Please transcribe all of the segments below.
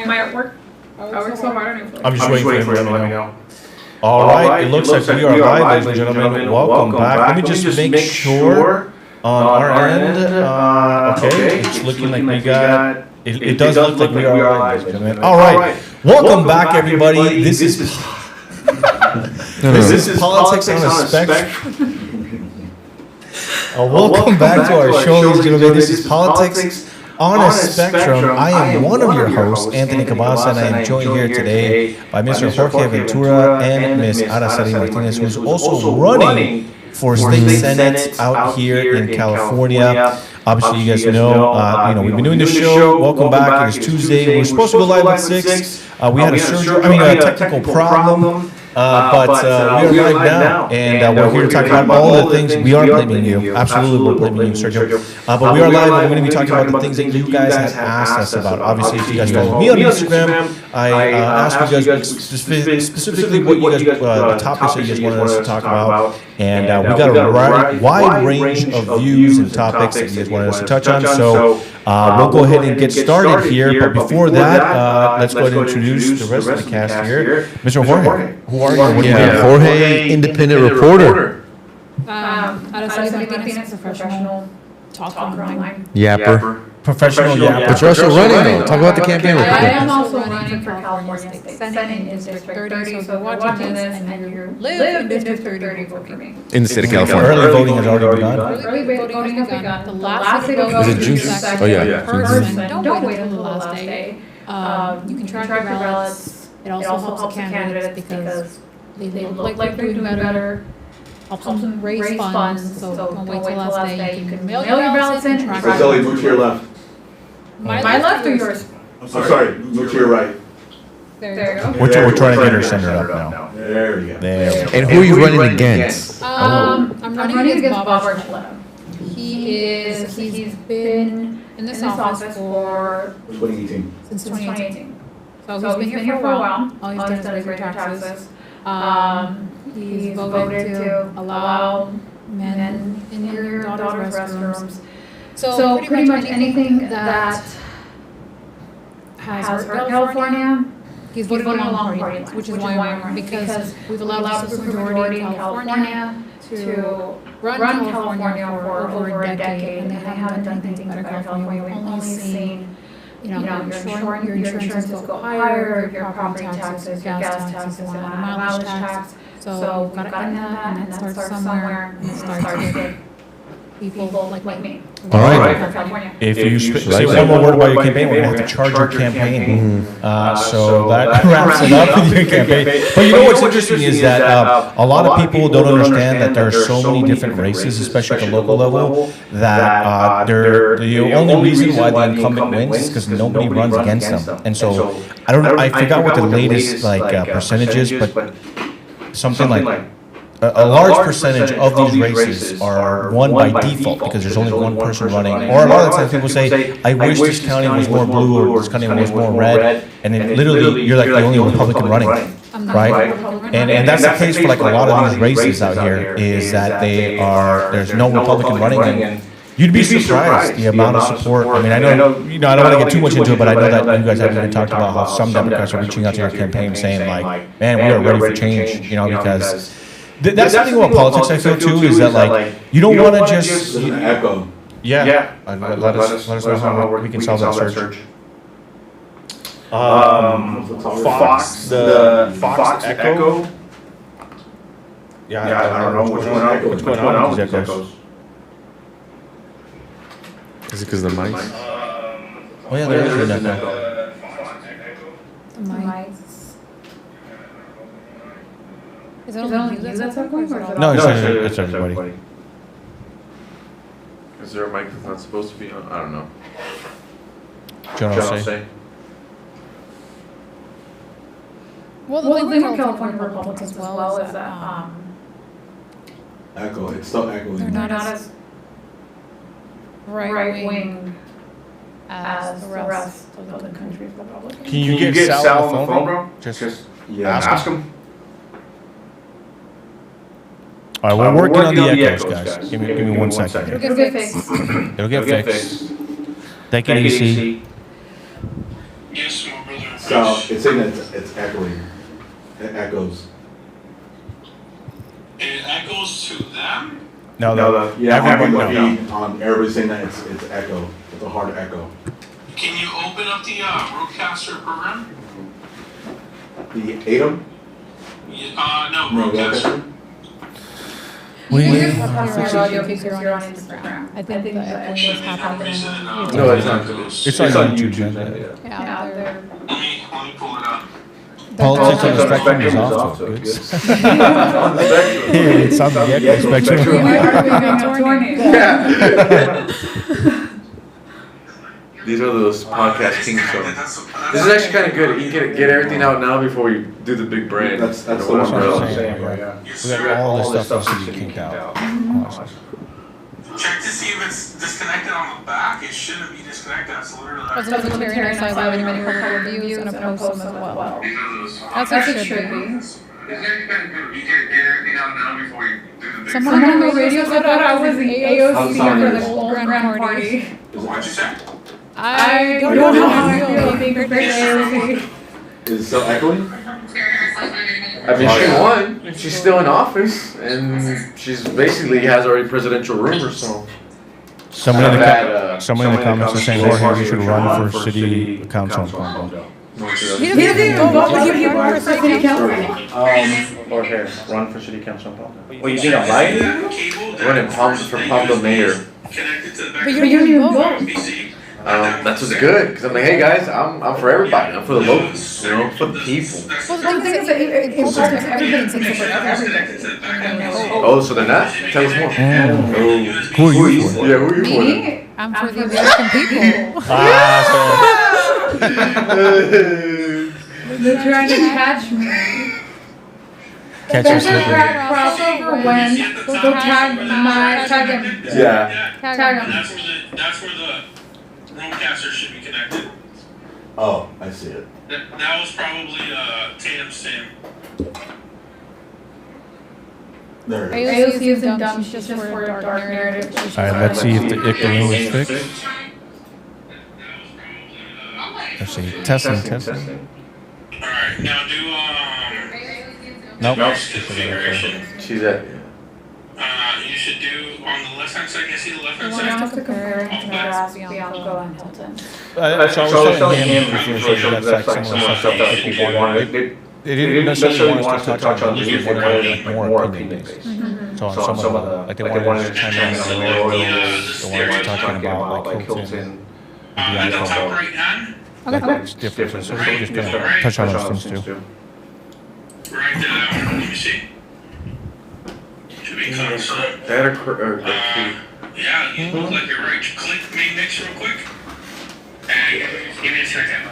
artwork. I work so hard on it. I'm just waiting for him to let me know. All right, it looks like we are live, ladies and gentlemen. Welcome back. Let me just make sure on our end. Okay, it's looking like we got. It does look like we are live, ladies and gentlemen. All right, welcome back, everybody. This is Politics on a Spectrum. Welcome back to our show, ladies and gentlemen. This is Politics on a Spectrum. I am one of your hosts, Anthony Cabasa, and I am joined here today by Mr. Jorge Ventura and Ms. Araceli Martinez, who's also running for state senate out here in California. Obviously, you guys know, we've been doing this show. Welcome back. It is Tuesday. We're supposed to go live at 6. We had a technical problem. But we are live now, and we're here to talk about all the things. We are blaming you. Absolutely, we're blaming you, Sergio. But we are live, and we're going to be talking about the things that you guys have asked us about. Obviously, if you guys follow me on Instagram, I asked you guys specifically what you guys, the topics that you guys wanted us to talk about. And we got a wide range of views and topics that you guys wanted us to touch on. So we'll go ahead and get started here. But before that, let's go ahead and introduce the rest of the cast here. Mr. Jorge, who are you? Jorge, independent reporter. Araceli Martinez, professional talker online. Yapper. Professional yapper. But you're also running, though. Talk about the campaign real I quick. am also running for California State Senate in District 30, so if you're watching this and you live in District 30, vote for me. In the state of California. Early voting has already begun. Early voting has begun. The last day to vote Is it June? Oh, yeah. Person. Don't wait until the last day. You can track your ballots. It also helps the candidates because they look like they're doing better. Helps them raise funds, so don't wait till the last day. You can mail your ballots in. Araceli, move to your left. My left or yours? I'm sorry, move to your right. There you go. We're trying to get her centered up now. There you go. There. And who are you running against? I'm running against Bob Archuleta. He's been in this office for 2018. since 2018. So he's been here for a while. All he's done is raise your taxes. He's voted to allow men in your daughter's restrooms. So pretty much anything that has hurt California, he's voted along party lines, which is why I'm running, because we've allowed a supermajority in California to run California for over a decade, and they haven't done anything better California. We've only seen, your insurances go higher, your property taxes, your gas taxes, and mileage tax. So we've got to end that, and that starts somewhere, and it starts with people like me. All right. If you say one more word about your campaign, we're going to have to charge your campaign. So that wraps it up with your campaign. But you know what's interesting is that a lot of people don't understand that there are so many different races, especially at the local level, that the only reason why the incumbent wins is because nobody runs against them. And so I forgot what the latest percentage is, but something like a large percentage of these races are won by default because there's only one person running. Or a lot of times people say, I wish this county was more blue or this county was more red. And then literally you're like the only Republican running, right? And that's the case for like a lot of these races out here is that there's no Republican running. And you'd be surprised the amount of support. I mean, I know, I don't want to get too much into it, but I know that you guys have even talked about how some Democrats are reaching out to your campaign saying like, man, we are ready for change, because that's the thing about politics, I feel, too, is that, like, you don't want to just... There's an echo. Yeah. Let us know how we can solve that search. Fox Echo? Yeah, I don't know what's going on with these echoes. Is it because of the mics? Oh, yeah, there is an echo. The mics. Is it only you that's echoing, or is it No, all? it's everybody. Is there a mic that's not supposed to be on? I don't know. John say. Well, the thing with California Republicans as well is that Echo. It's still echoing. they're not as right-wing as the rest of the country's Republicans. Can you get Sal on the phone, bro? Just ask him. All right, we're working on the echoes, guys. Give me 1 second. It'll get fixed. It'll get fixed. Take it easy. Yes, my brother. So it's saying that it's echoing. It echoes. It echoes to them? No, Everybody no. everybody's saying that it's echo. It's a hard echo. Can you open up the Rodecaster program? The Atom? No, Rodecaster. You just have your audio because you're on Instagram. I think the echoing was happening. No, it's not. It's on YouTube. Yeah, Let me pull it up. Politics on the spectrum is off to a good. It's on the echo spectrum. These are those podcast king shows. This is actually kind of good. You can get everything out now before we do the big brand. That's the That's one what I'm I'm saying. saying. We got all this stuff that should be kicked out. Check to see if it's disconnected on the back. It shouldn't be disconnected. That's literally. As a libertarian, I have many reviews and I post them as well. That's what it should be. Someone on the radio said that I was the AOC for the old grand party. What'd you say? I don't know how I feel being prepared to AOC. Is it still echoing? I mean, she won, and she's still in office, and she's basically has already presidential rumors. So Somebody in the comments is saying Jorge, you should run for city council. He doesn't even vote, but he run for city council. Or here, run for city council in Palmdale. Well, you think I'm lying? running for Palmdale mayor. Connected to the back. But you don't even vote. That's what's good, because I'm like, hey guys, I'm for everybody. I'm for the locals, you know, for the people. Well, the thing is that in politics, everybody thinks for everything. Oh, so they're not? Tell us more. Who are you for? Yeah, who are you for? Me? I'm for the American people. They're trying to catch me. Catch your There's a slipper. crossover when they'll tag him. Yeah. Tag him. That's where the Rodecaster should be connected. Oh, I see it. That was probably Tatum's Sam. There it is. AOC isn't dumb, she's just for a dark narrative. All right, let's see if the balloon is fixed. Let's see. Testing. Alright, now do Nope. configuration. She's at. You should do on the left hand side. Can you see the left hand We're side? gonna have to compare it to Bianco and Hilton. So I was telling him before, so that's like some of the stuff that people wanted. They didn't necessarily want us to touch on these, they wanted like more opinion-based. So on some of the, like they wanted us to chime in on the oils, they wanted us talking about like Hilton, At the top right hand, Okay. it's different, so we're just gonna touch on those things too. right there. Let me see. Should be constant. That or Yeah, you look like you're right. Click main mix real quick. And give me a second.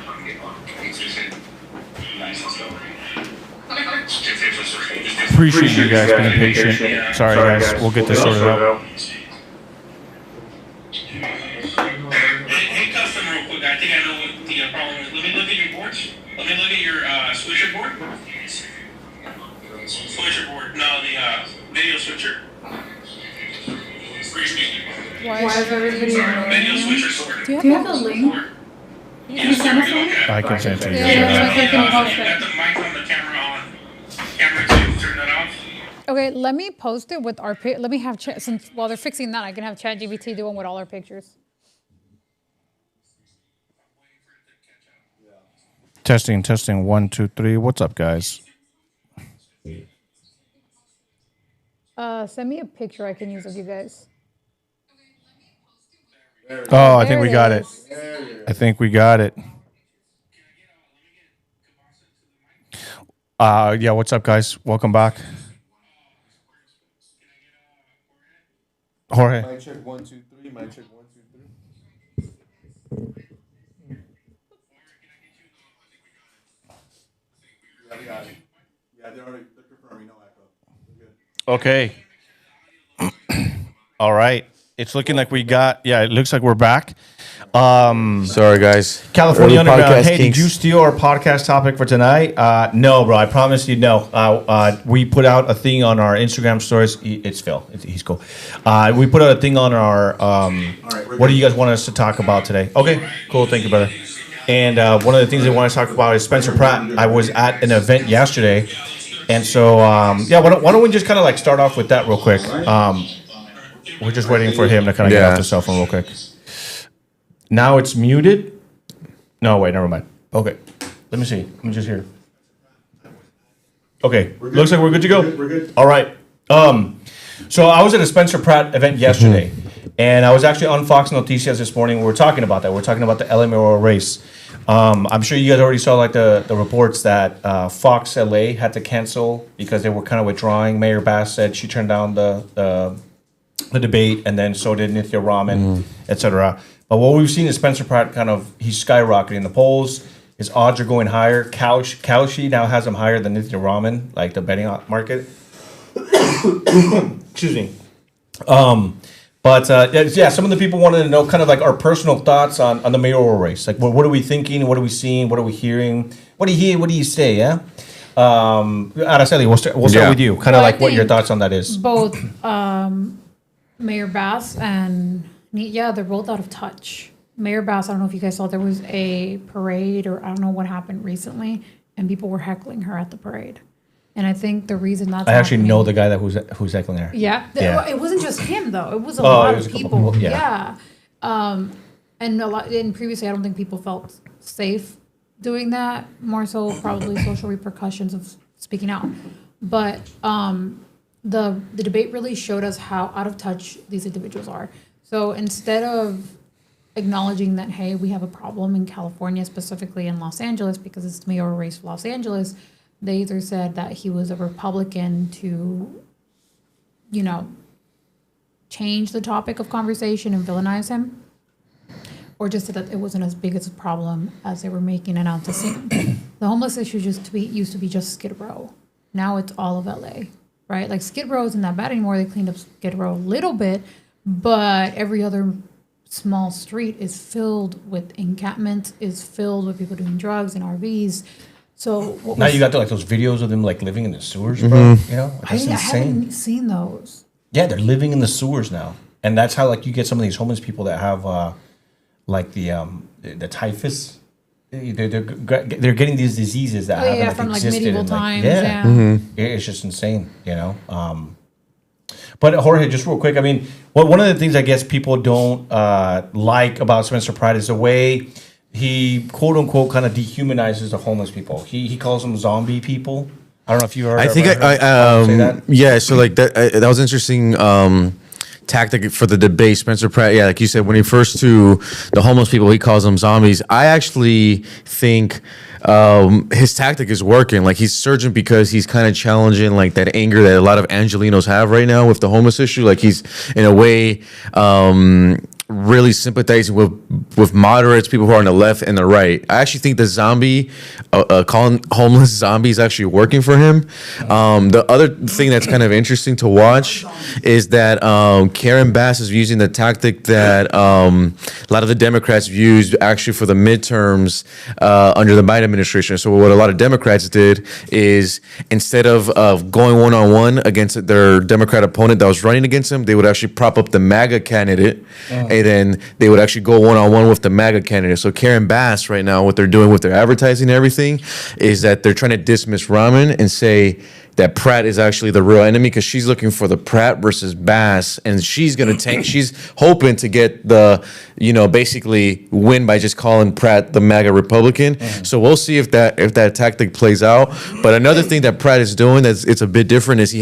Appreciate you guys being patient. Sorry guys, we'll get this sorted out. Hey, custom, real quick. I think I know what the problem is. Let me look at your boards. Let me look at your switcher board. Switcher board. No, the video switcher. Why is everybody Video annoying? switcher sword. Do you have the link? Yes, there we go. Okay. I can send it to you. Yeah, guys. that's like I can post Got it. the mic on the camera on. Camera 2, turn that off. Okay, let me post it with our let me have since while they're fixing that, I can have ChatGPT do one with all our pictures. Testing. 1, 2, 3. What's up, guys? Send me a picture I can use of you guys. Oh, I think There we got it. is. I think we got it. Yeah, what's up, guys? Welcome back. Jorge. Mic check 1, 2, 3. Mic check 1, 2, 3. Yeah, they're confirming no echo. Okay. All right. It's looking like we got, it looks like we're back. Sorry, guys. California Early Underground. podcast Hey, kinks. did you steal our podcast topic for tonight? No, bro. I promise you, no. We put out a thing on our Instagram stories. It's Phil. He's cool. We put out a thing on our. What do you guys want us to talk about today? Okay, cool. Thank you, brother. And one of the things I want to talk about is Spencer Pratt. I was at an event yesterday, and so yeah, why don't we just kind of like start off with that real quick? We're just waiting for him to kind of get off the cell phone real quick. Now it's muted. No, wait, never mind. Okay, let me see. Let me just hear. Okay, looks like we're good to go. We're good. All right. So I was at a Spencer Pratt event yesterday, and I was actually on Fox Noticias this morning. We were talking about that. We're talking about the LA mayoral race. I'm sure you guys already saw like the reports that Fox LA had to cancel because they were kind of withdrawing. Mayor Bass said she turned down the debate, and then so did Nithya Raman, etc. But what we've seen is Spencer Pratt he's skyrocketing in the polls. His odds are going higher. Kalshi now has him higher than Nithya Raman, like the betting market. Excuse me. But yeah, some of the people wanted to know kind of like our personal thoughts on the mayoral race. Like, what are we thinking? What are we seeing? What are we hearing? What do you hear? What do you say? Yeah. Araceli, we'll start with you. Kind of like what your thoughts on that is. Both Mayor Bass and Nitya, they're both out of touch. Mayor Bass, I don't know if you guys saw, there was a parade, or I don't know what happened recently, and people were heckling her at the parade. And I think the reason that's I actually know the guy who's heckling her. Yeah. Yeah. It wasn't just him, though. It was a lot of people. Yeah. And previously, I don't think people felt safe doing that. More so, probably social repercussions of speaking out. But the debate really showed us how out of touch these individuals are. So instead of acknowledging that, hey, we have a problem in California, specifically in Los Angeles, because it's the mayoral race for Los Angeles, they either said that he was a Republican to, change the topic of conversation and villainize him, or just said that it wasn't as big as a problem as they were making it out to seem. The homeless issue used to be just Skid Row. Now it's all of LA, right? Like Skid Row isn't that bad anymore. They cleaned up Skid Row a little bit, but every other small street is filled with encampments, is filled with people doing drugs and RVs. So now you got those videos of them like living in the sewers, bro. You know, that's I insane. haven't seen those. Yeah, they're living in the sewers now, and that's how like you get some of these homeless people that have like the typhus. They're getting these diseases that haven't like, from like existed medieval in, like, times. yeah. Yeah. It's just insane, But Jorge, just real quick, I mean, one of the things I guess people don't like about Spencer Pratt is the way he quote unquote kind of dehumanizes the homeless people. He calls them zombie people. I don't know if you heard. I think say that. Yeah. So like that was interesting. Tactic for the debate. Spencer Pratt, yeah, like you said, when he refers to the homeless people, he calls them zombies. I actually think his tactic is working. Like he's surging because he's kind of challenging like that anger that a lot of Angelinos have right now with the homeless issue. Like he's in a way really sympathizing with moderates, people who are on the left and the right. I actually think the zombie, calling homeless zombies, actually working for him. The other thing that's kind of interesting to watch is that Karen Bass is using the tactic that a lot of the Democrats used actually for the midterms under the Biden administration. So what a lot of Democrats did is instead of going one-on-one against their Democrat opponent that was running against them, they would actually prop up the MAGA candidate, and then they would actually go one-on-one with the MAGA candidate. So Karen Bass right now, what they're doing with their advertising and everything is that they're trying to dismiss Raman and say that Pratt is actually the real enemy because she's looking for the Pratt versus Bass, and she's gonna tank. She's hoping to get the, basically win by just calling Pratt the MAGA Republican. So we'll see if that tactic plays out. But another thing that Pratt is doing that's it's a bit different is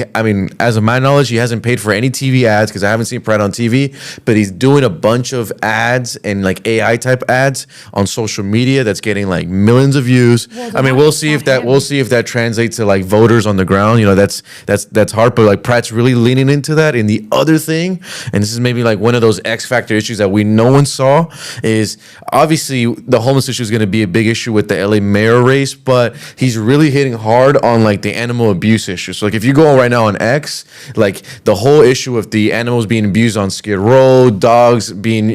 as of my knowledge, he hasn't paid for any TV ads because I haven't seen Pratt on TV. But he's doing a bunch of ads and like AI type ads on social media that's getting like millions of views. Well, we'll see if that translates to like voters on the ground. That's hard, but like Pratt's really leaning into that. And the other thing, and this is maybe like one of those X factor issues that no one saw, is obviously the homeless issue is going to be a big issue with the LA mayor race, but he's really hitting hard on like the animal abuse issue. So like if you go right now on X, like the whole issue of the animals being abused on Skid Row, dogs being,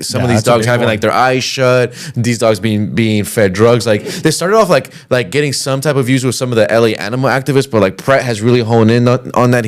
some of these dogs having like their eyes shut, these dogs being fed drugs. Like they started off like getting some type of views with some of the LA animal activists, but like Pratt has really honed in on that.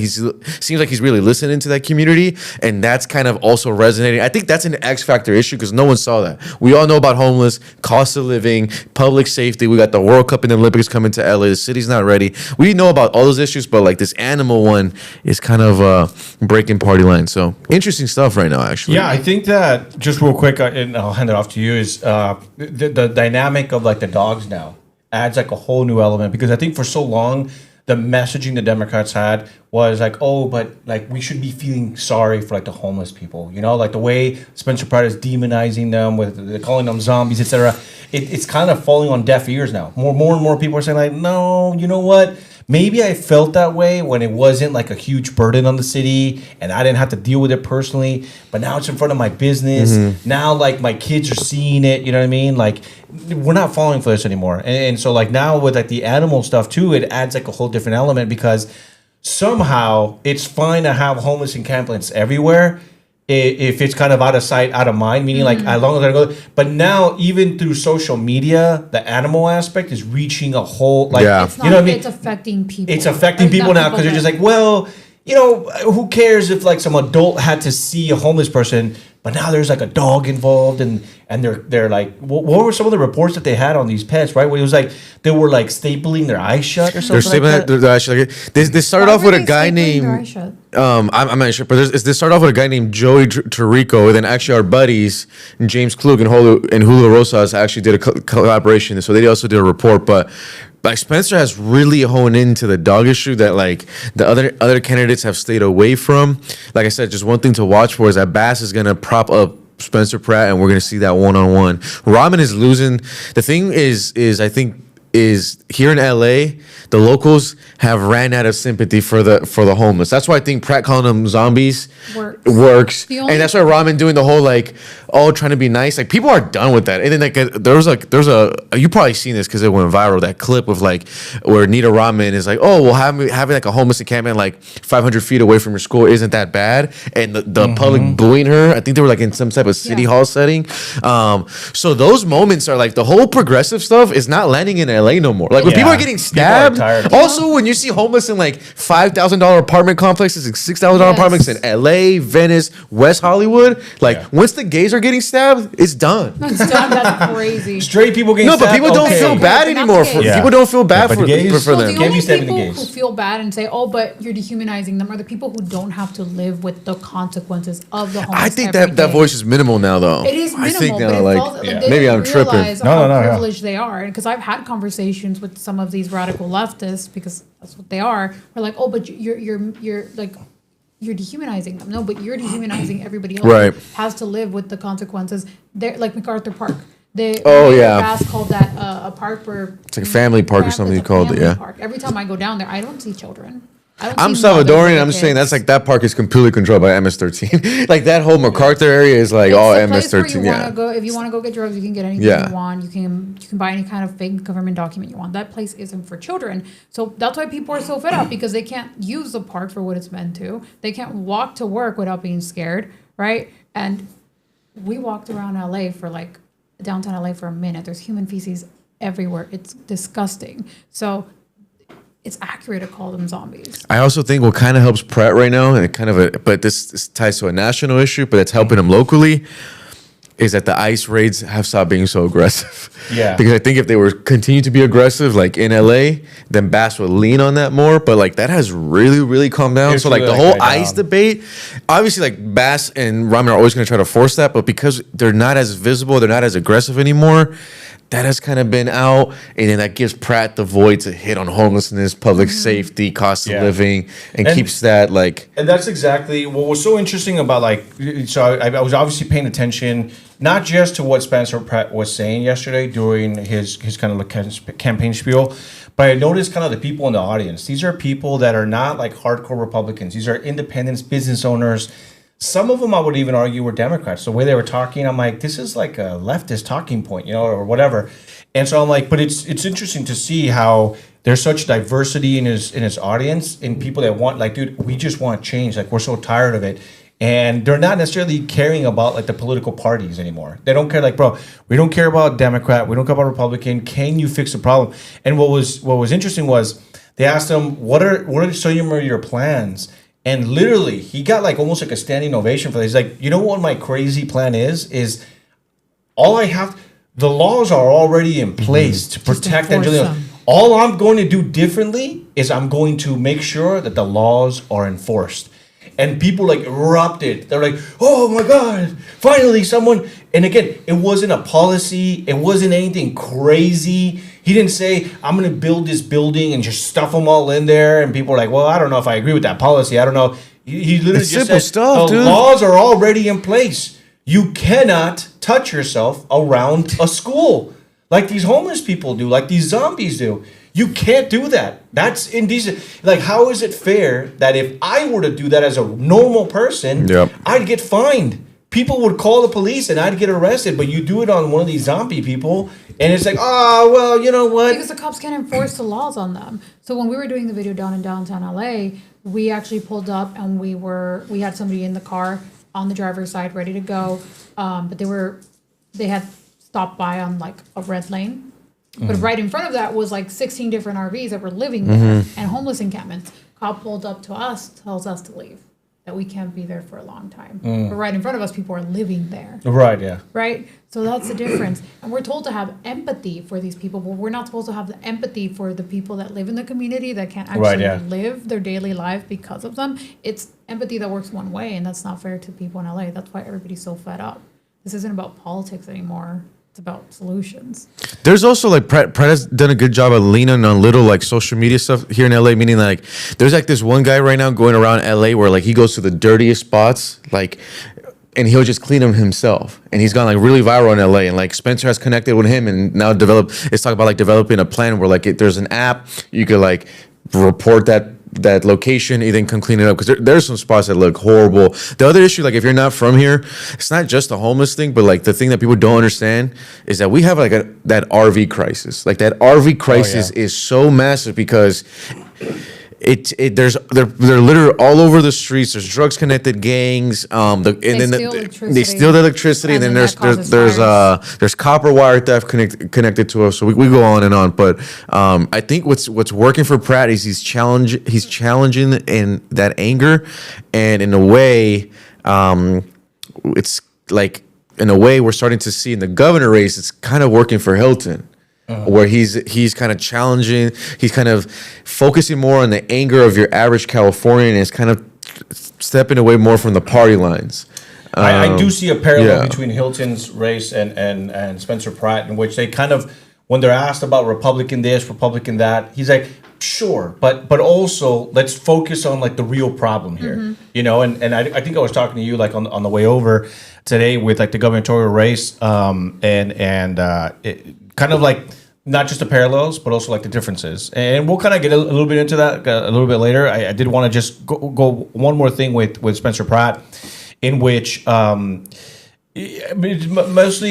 Seems like he's really listening to that community, and that's kind of also resonating. I think that's an X factor issue because no one saw that. We all know about homeless, cost of living, public safety. We got the World Cup and the Olympics coming to LA. The city's not ready. We know about all those issues, but like this animal one is kind of breaking party lines. So interesting stuff right now, actually. Yeah, I think that just real quick, and I'll hand it off to you, is the dynamic of like the dogs now adds like a whole new element, because I think for so long the messaging the Democrats had was like, oh, but like we should be feeling sorry for like the homeless people, you know, like the way Spencer Pratt is demonizing them with they're calling them zombies, etc. It's kind of falling on deaf ears now. More and more people are saying like, no, you know what? Maybe I felt that way when it wasn't like a huge burden on the city and I didn't have to deal with it personally. But now it's in front of my business. Now, like, my kids are seeing it. You know what I mean? Like, we're not falling for this anymore. And so, like, now with like the animal stuff too, it adds like a whole different element, because somehow it's fine to have homeless encampments everywhere if it's kind of out of sight, out of mind, meaning like as long as I go. But now, even through social media, the animal aspect is reaching a whole, like, It's not, you know what I mean? It's affecting people. It's affecting people now because they're just like, well, you know, who cares if like some adult had to see a homeless person, but now there's like a dog involved, and they're like, what were some of the reports that they had on these pets, right? Where it was like they were like stapling their eyes shut or something. They're stapling their eyes shut. They started off with a guy named I'm not sure, but they started off with a guy named Joey Tarico, and then actually our buddies James Klug and Julio Rosas actually did a collaboration, so they also did a report, but. Like Spencer has really honed into the dog issue that like the other candidates have stayed away from. Like I said, just one thing to watch for is that Bass is gonna prop up Spencer Pratt, and we're gonna see that one-on-one. Rahman is losing. The thing is I think is here in LA, the locals have ran out of sympathy for the homeless. That's why I think Pratt calling them zombies works. And that's why Rahman doing the whole like, trying to be nice. Like people are done with that. And then like there's a you probably seen this because it went viral, that clip of like where Nita Rahman is like, oh, well having like a homeless encampment like 500 feet away from your school isn't that bad. And the public booing her. I think they were like in some type of city hall setting. So those moments are like the whole progressive stuff is not landing in LA no more. Like when people are getting stabbed. Also, when you see homeless in like $5,000 apartment complexes and $6,000 apartments in LA, Venice, West Hollywood, like once the gays are getting stabbed, it's done. It's done. That's crazy. Straight people getting stabbed. No, but people don't feel bad anymore. People don't feel bad for them. The only people who feel bad and say, "Oh, but you're dehumanizing them," are the people who don't have to live with the consequences of the homeless. I think that voice is minimal now, though. It is minimal. I think now, but like maybe I'm tripping. How privileged they are, because I've had conversations with some of these radical leftists, because that's what they are. We're like, oh, but you're like, you're dehumanizing them. No, but you're dehumanizing everybody else. Right. Who has to live with the consequences. They're like MacArthur Park. Bass called that a park where it's like a family park or something you called it. Yeah. Park. Every time I go down there, I don't see children. I'm Salvadorian. I'm saying that's like that park is completely controlled by MS-13. Like that whole MacArthur area is like all MS-13. Yeah. If you want to go get drugs, you can get anything you want. You can buy any kind of fake government document you want. That place isn't for children. So that's why people are so fed up, because they can't use the park for what it's meant to. They can't walk to work without being scared, right? And we walked around downtown LA for a minute. There's human feces everywhere. It's disgusting. So it's accurate to call them zombies. I also think what kind of helps Pratt right now, and but this ties to a national issue, but it's helping him locally, is that the ICE raids have stopped being so aggressive. Yeah. Because I think if they were continue to be aggressive, like in LA, then Bass would lean on that more. But like that has really, really calmed down. So like the whole ICE debate, obviously like Bass and Rahman are always going to try to force that, but because they're not as visible, they're not as aggressive anymore, that has kind of been out, and then that gives Pratt the void to hit on homelessness, public safety, cost of living, and keeps that like. And that's exactly what was so interesting about like. So I was obviously paying attention not just to what Spencer Pratt was saying yesterday during his kind of like campaign spiel, but I noticed kind of the people in the audience. These are people that are not like hardcore Republicans. These are independents, business owners. Some of them I would even argue were Democrats. The way they were talking, I'm like, this is like a leftist talking point, you know, or whatever. And so I'm like, but it's interesting to see how there's such diversity in his audience, and people that want, like, dude, we just want change. Like, we're so tired of it. And they're not necessarily caring about like the political parties anymore. They don't care, like, bro, we don't care about Democrat, we don't care about Republican. Can you fix the problem? And what was interesting was They asked him, what are some of your plans? And literally, he got like almost like a standing ovation for this. He's like, you know what my crazy plan is all I have, the laws are already in place to protect Angelino. All I'm going to do differently is I'm going to make sure that the laws are enforced. And people like erupted. They're like, oh my God, finally someone. And again, it wasn't a policy. It wasn't anything crazy. He didn't say, I'm going to build this building and just stuff them all in there. And people are like, well, I don't know if I agree with that policy. I don't know. He literally It's just simple said, stuff, the dude. laws are already in place. You cannot touch yourself around a school like these homeless people do, like these zombies do. You can't do that. That's indecent. Like, how is it fair that if I were to do that as a normal person, Yep. I'd get fined? People would call the police and I'd get arrested, but you do it on one of these zombie people, and it's like, oh, well, you know what? Because the cops can't enforce the laws on them. So when we were doing the video down in downtown LA, we actually pulled up and we had somebody in the car on the driver's side ready to go. But they had stopped by on like a red lane. But right in front of that was like 16 different RVs that were living there and homeless encampments. Cop pulled up to us, tells us to leave, that we can't be there for a long time. But right in front of us, people are living there. Right, yeah. Right? So that's the difference. And we're told to have empathy for these people, but we're not supposed to have the empathy for the people that live in the community that can't actually Right, yeah. live their daily life because of them. It's empathy that works one way, and that's not fair to people in LA. That's why everybody's so fed up. This isn't about politics anymore. It's about solutions. There's also like Pratt has done a good job of leaning on little like social media stuff here in LA, meaning like there's like this one guy right now going around LA where like he goes to the dirtiest spots, like, and he'll just clean them himself. And he's gone like really viral in LA, and like Spencer has connected with him and now it's talking about like developing a plan where like there's an app you could like report that location, you then come clean it up, because there's some spots that look horrible. The other issue, like if you're not from here, it's not just the homeless thing, but like the thing that people don't understand is that we have like that RV crisis. Like that RV crisis is so massive because they're littered all over the streets. There's drugs connected gangs. They steal the electricity, and then there's copper wire theft connected to us. So we go on and on. But I think what's working for Pratt is he's challenging in that anger, and in a way, it's like in a way we're starting to see in the governor race. It's kind of working for Hilton. Where he's kind of challenging, he's kind of focusing more on the anger of your average Californian, and is kind of stepping away more from the party lines. I do see a parallel between Hilton's race and Spencer Pratt, in which they kind of, when they're asked about Republican this, Republican that, he's like, sure, but also let's focus on like the real problem here, you know. And I think I was talking to you like on the way over today with like the gubernatorial race, it kind of like not just the parallels, but also like the differences. And we'll kind of get a little bit into that a little bit later. I did want to just go one more thing with Spencer Pratt, in which mostly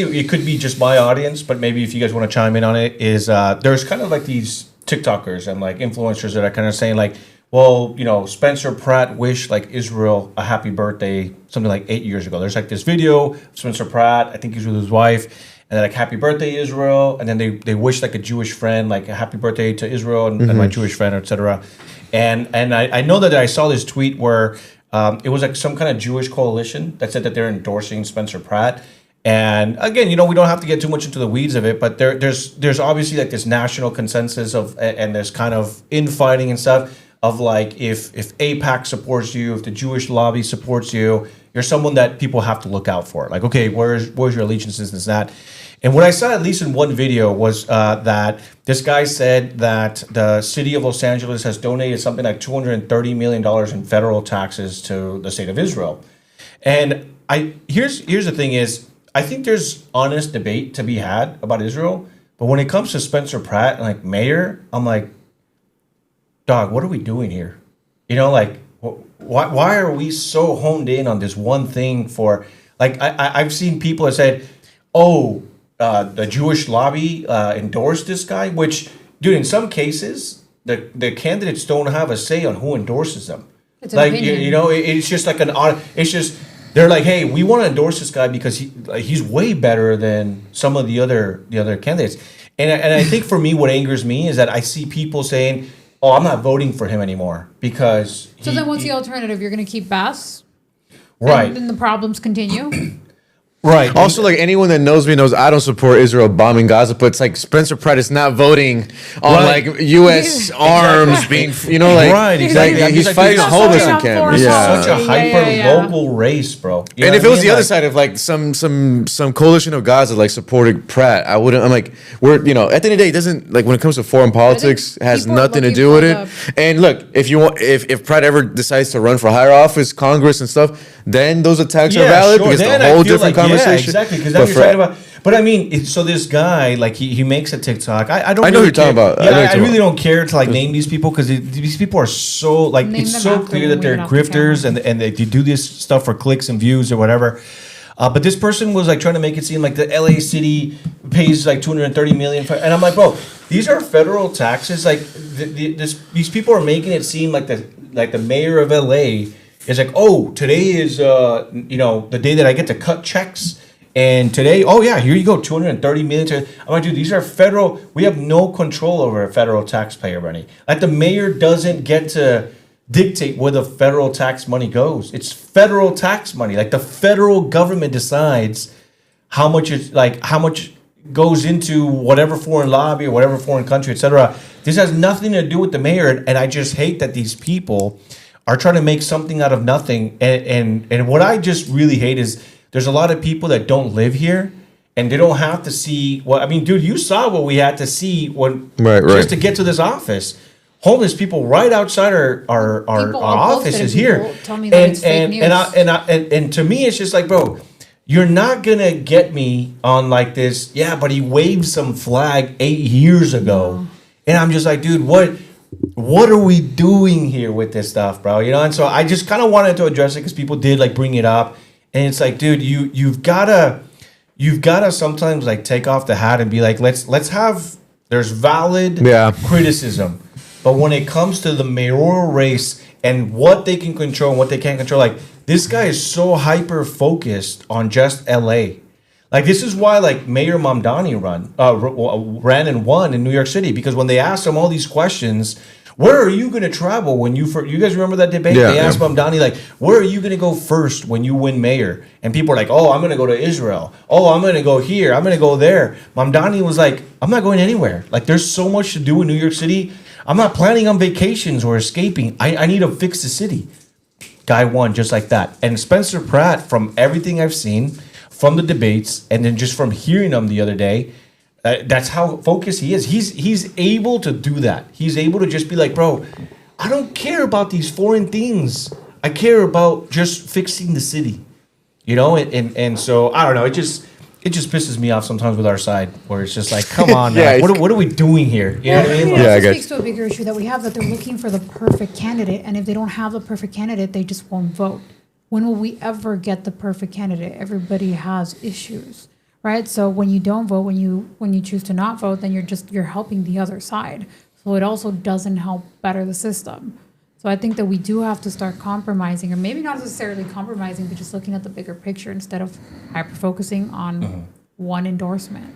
it could be just my audience, but maybe if you guys want to chime in on it, is there's kind of like these TikTokers and like influencers that are kind of saying like, well, you know, Spencer Pratt wished like Israel a happy birthday something like 8 years ago. There's like this video of Spencer Pratt, I think he's with his wife, and they're like, happy birthday, Israel. And then they wish like a Jewish friend, like a happy birthday to Israel and my Jewish friend, etc. And I know that I saw this tweet where it was like some kind of Jewish coalition that said that they're endorsing Spencer Pratt. And again, you know, we don't have to get too much into the weeds of it, but there's obviously like this national consensus of, and there's kind of infighting and stuff of like, if AIPAC supports you, if the Jewish lobby supports you, you're someone that people have to look out for. Like, okay, where's your allegiances and that? And what I saw, at least in one video, was that this guy said that the city of Los Angeles has donated something like $230 million in federal taxes to the state of Israel. And here's the thing is, I think there's honest debate to be had about Israel, but when it comes to Spencer Pratt and like mayor, I'm like, dog, what are we doing here? You know, like, why are we so honed in on this one thing for, like, I've seen people that said, oh, the Jewish lobby endorsed this guy, which, dude, in some cases, the candidates don't have a say on who endorses them. It's like, you know, it's just like it's just, they're like, hey, we want to endorse this guy because he's way better than some of the other candidates. And I think for me, what angers me is that I see people saying, oh, I'm not voting for him anymore because. So then what's the alternative? You're going to keep Bass? Right. And then the problems continue? Right. Also, like anyone that knows me knows I don't support Israel bombing Gaza, but it's like Spencer Pratt is not voting on Right. like U.S. arms being, you know, like Right, exactly. like, he's Like, fighting he's a homeless such a encampment. force Yeah. Such a hyper-local race, bro. You know And if what it I was mean? the other Like- side of like some coalition of Gaza like supported Pratt, I wouldn't. I'm like, we're you know at the end of the day, it doesn't like when it comes to foreign politics, it has people are nothing to looking do with for it. And look, if you want, if Pratt ever decides to run for higher office, Congress and stuff, then those attacks are valid because it's Then a I whole feel different like, conversation. Yeah, exactly. Because But now you're for- talking about. But I mean, so this guy, like he makes a TikTok. I don't. I know really who you're talking care. about. I Yeah, know who you're I talking really don't care to like name these people because these people are so like Name it's them so after clear when that we they're get off the grifters camera. and they do this stuff for clicks and views or whatever. But this person was like trying to make it seem like the LA city pays like 230 million, and I'm like, bro, these are federal taxes. Like these people are making it seem like the mayor of LA is like, oh, today is the day that I get to cut checks. And today, oh yeah, here you go, 230 million. I'm like, dude, these are federal. We have no control over a federal taxpayer money. Like the mayor doesn't get to dictate where the federal tax money goes. It's federal tax money. Like the federal government decides how much goes into whatever foreign lobby or whatever foreign country, etc. This has nothing to do with the mayor, and I just hate that these people are trying to make something out of nothing. And what I just really hate is there's a lot of people that don't live here and they don't have to see what I mean, dude, you saw what we had to see when Right. just to get to this office. Homeless people right outside our People all office posted is it, here. people tell me that it's fake news. And to me it's just like, bro, you're not gonna get me on like this. Yeah, but he waved some flag 8 years ago, and I'm just like, dude, what are we doing here with this stuff, bro? You know, and so I just kind of wanted to address it because people did like bring it up, and it's like, dude, you've gotta sometimes like take off the hat and be like, let's have there's valid criticism, but when it comes to the mayoral race and what they can control and what they can't control, like this guy is so hyper focused on just LA. Like this is why like Mayor Mamdani ran and won in New York City, because when they asked him all these questions, where are you going to travel when you guys remember that debate? Yeah, they asked Mamdani like, where are you going to go first when you win mayor? And people are like, oh, I'm going to go to Israel. Oh, I'm going to go here. I'm going to go there. Mamdani was like, I'm not going anywhere. Like there's so much to do in New York City. I'm not planning on vacations or escaping. I need to fix the city. Guy won just like that. And Spencer Pratt, from everything I've seen, from the debates, and then just from hearing him the other day, that's how focused he is. He's able to do that. He's able to just be like, bro, I don't care about these foreign things. I care about just fixing the city. You know, and so I don't know. It just pisses me off sometimes with our side, where it's just like, come on, man. Yeah, What are we doing here? You know what I mean? It Yeah, I also guess. speaks to a bigger issue that we have, that they're looking for the perfect candidate, and if they don't have the perfect candidate, they just won't vote. When will we ever get the perfect candidate? Everybody has issues, right? So when you don't vote, when you choose to not vote, then you're helping the other side. So it also doesn't help better the system. So I think that we do have to start compromising, or maybe not necessarily compromising, but just looking at the bigger picture instead of hyper focusing on one endorsement.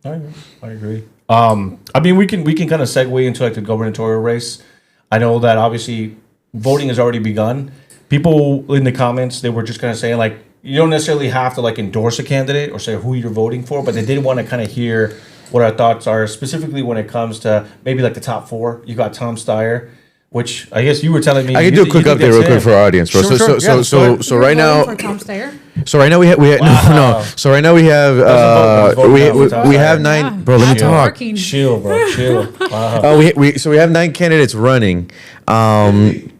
I agree. I mean, we can kind of segue into like the gubernatorial race. I know that obviously voting has already begun. People in the comments, they were just kind of saying like, you don't necessarily have to like endorse a candidate or say who you're voting for, but they did want to kind of hear what our thoughts are, specifically when it comes to maybe like the top four. You got Tom Steyer, which I guess you were telling me. I can do a quick update real quick for our audience, bro. Sure, So You're right now, voting for Tom Steyer? so right now we have no. So right now we have Let's vote now for Tom we Steyer. have nine. Yeah, Bro, let me that's talk. working. Chill, bro. Chill. Wow. We have 9 candidates running, and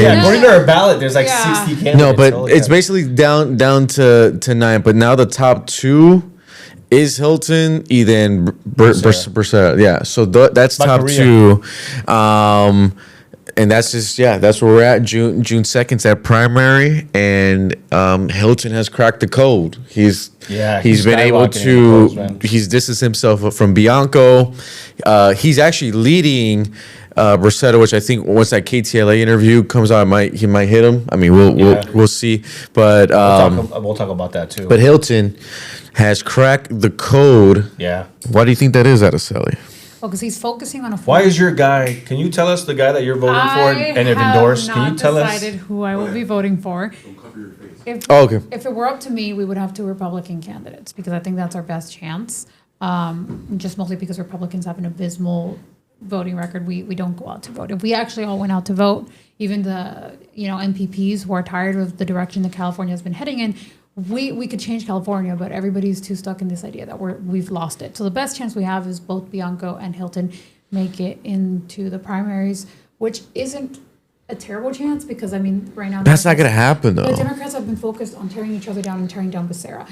Yeah, according to our ballot, there's like Yeah. 60 candidates. no, but Holy it's cow. basically down to 9. But now the top 2 is Hilton, then Becerra. Yeah, so that's top Macarena. 2. And that's just that's where we're at. June 2nd's that primary, and Hilton has cracked the code. He's been able skyrocketing in the to polls, man. he's distanced himself from Bianco. He's actually leading Bracetta, which I think once that KTLA interview comes out, he might hit him. I mean, we'll see. But we'll talk about that too. but Hilton has cracked the code. yeah. Why do you think that is, Araceli? focus. He's focusing on a. Why is your guy? Can you tell us the guy that you're voting for and have endorsed? Can you tell I us? have not decided who I will be voting for. Don't cover your face. If, Oh, okay. if it were up to me, we would have two Republican candidates because I think that's our best chance. Just mostly because Republicans have an abysmal voting record. We don't go out to vote. If we actually all went out to vote, even the MPPs who are tired of the direction that California has been heading in, we could change California, but everybody's too stuck in this idea that we've lost it. So the best chance we have is both Bianco and Hilton make it into the primaries, which isn't a terrible chance because right now That's not gonna happen the though. Democrats have been focused on tearing each other down and tearing down Becerra.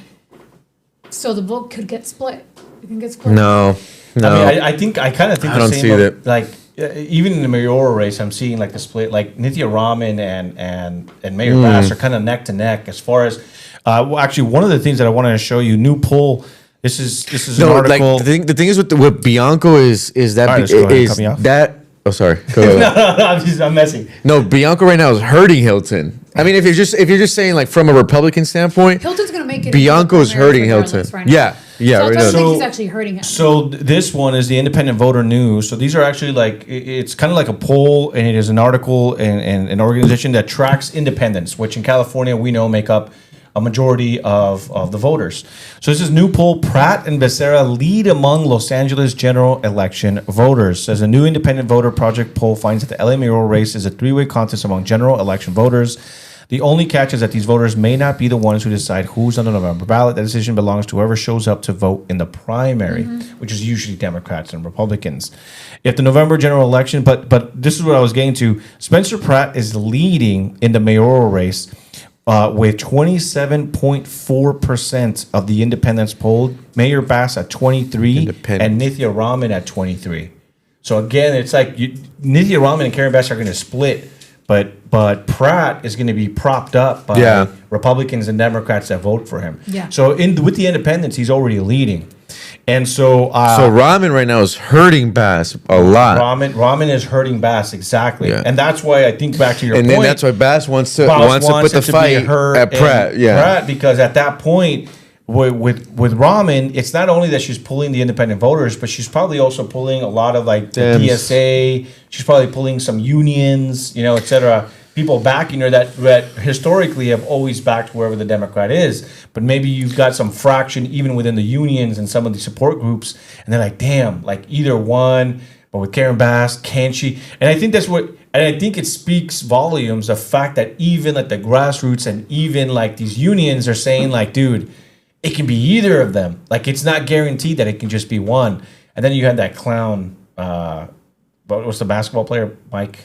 So the vote could get split. It can get split. No. I kind of think I the don't same. see that. Like even in the mayoral race, I'm seeing like the split. Like Nithya Raman and Mayor Bass are kind of neck to neck as far as. Actually, one of the things that I wanted to show you, new poll. This is an article. Like the thing is with Bianco is that All right, let's go ahead and cut me off. that. Oh, sorry. Go ahead. I'm messing. No, Bianco right now is hurting Hilton. I mean, if you're just saying like from a Republican standpoint, Hilton's going to make it. Bianco's into the primaries hurting Hilton. regardless right now. Yeah, yeah. So I right don't now. think he's actually hurting him. So this one is the Independent Voter News. So these are actually like it's kind of like a poll, and it is an article and an organization that tracks independents, which in California we know make up a majority of the voters. So this is new poll. Pratt and Becerra lead among Los Angeles general election voters. Says a new Independent Voter Project poll finds that the LA mayoral race is a three-way contest among general election voters. The only catch is that these voters may not be the ones who decide who's on the November ballot. That decision belongs to whoever shows up to vote in the primary, which is usually Democrats and Republicans. If the November general election, but this is what I was getting to, Spencer Pratt is leading in the mayoral race with 27.4% of the independents polled. Mayor Bass at 23 and Nithya Raman at 23. So again, it's like Nithya Raman and Karen Bass are going to split. But Pratt is going to be propped up by Republicans and Democrats that vote for him. Yeah. So with the independents, he's already leading, and so Raman right now is hurting Bass a lot. Raman is hurting Bass exactly, Yeah. and that's why I think back to your And point. then that's why Bass wants to put the it to be fight her at Pratt. and Yeah. Pratt, because at that point. With Raman, it's not only that she's pulling the independent voters, but she's probably also pulling a lot of like the Dems. DSA. She's probably pulling some unions, et cetera. People backing her that historically have always backed whoever the Democrat is. But maybe you've got some fraction even within the unions and some of the support groups, and they're like, damn, like either one. But with Karen Bass, can she? And I think that's what. And I think it speaks volumes, the fact that even like the grassroots and even like these unions are saying like, dude. It can be either of them. Like, it's not guaranteed that it can just be one. And then you had that clown, what's the basketball player, Mike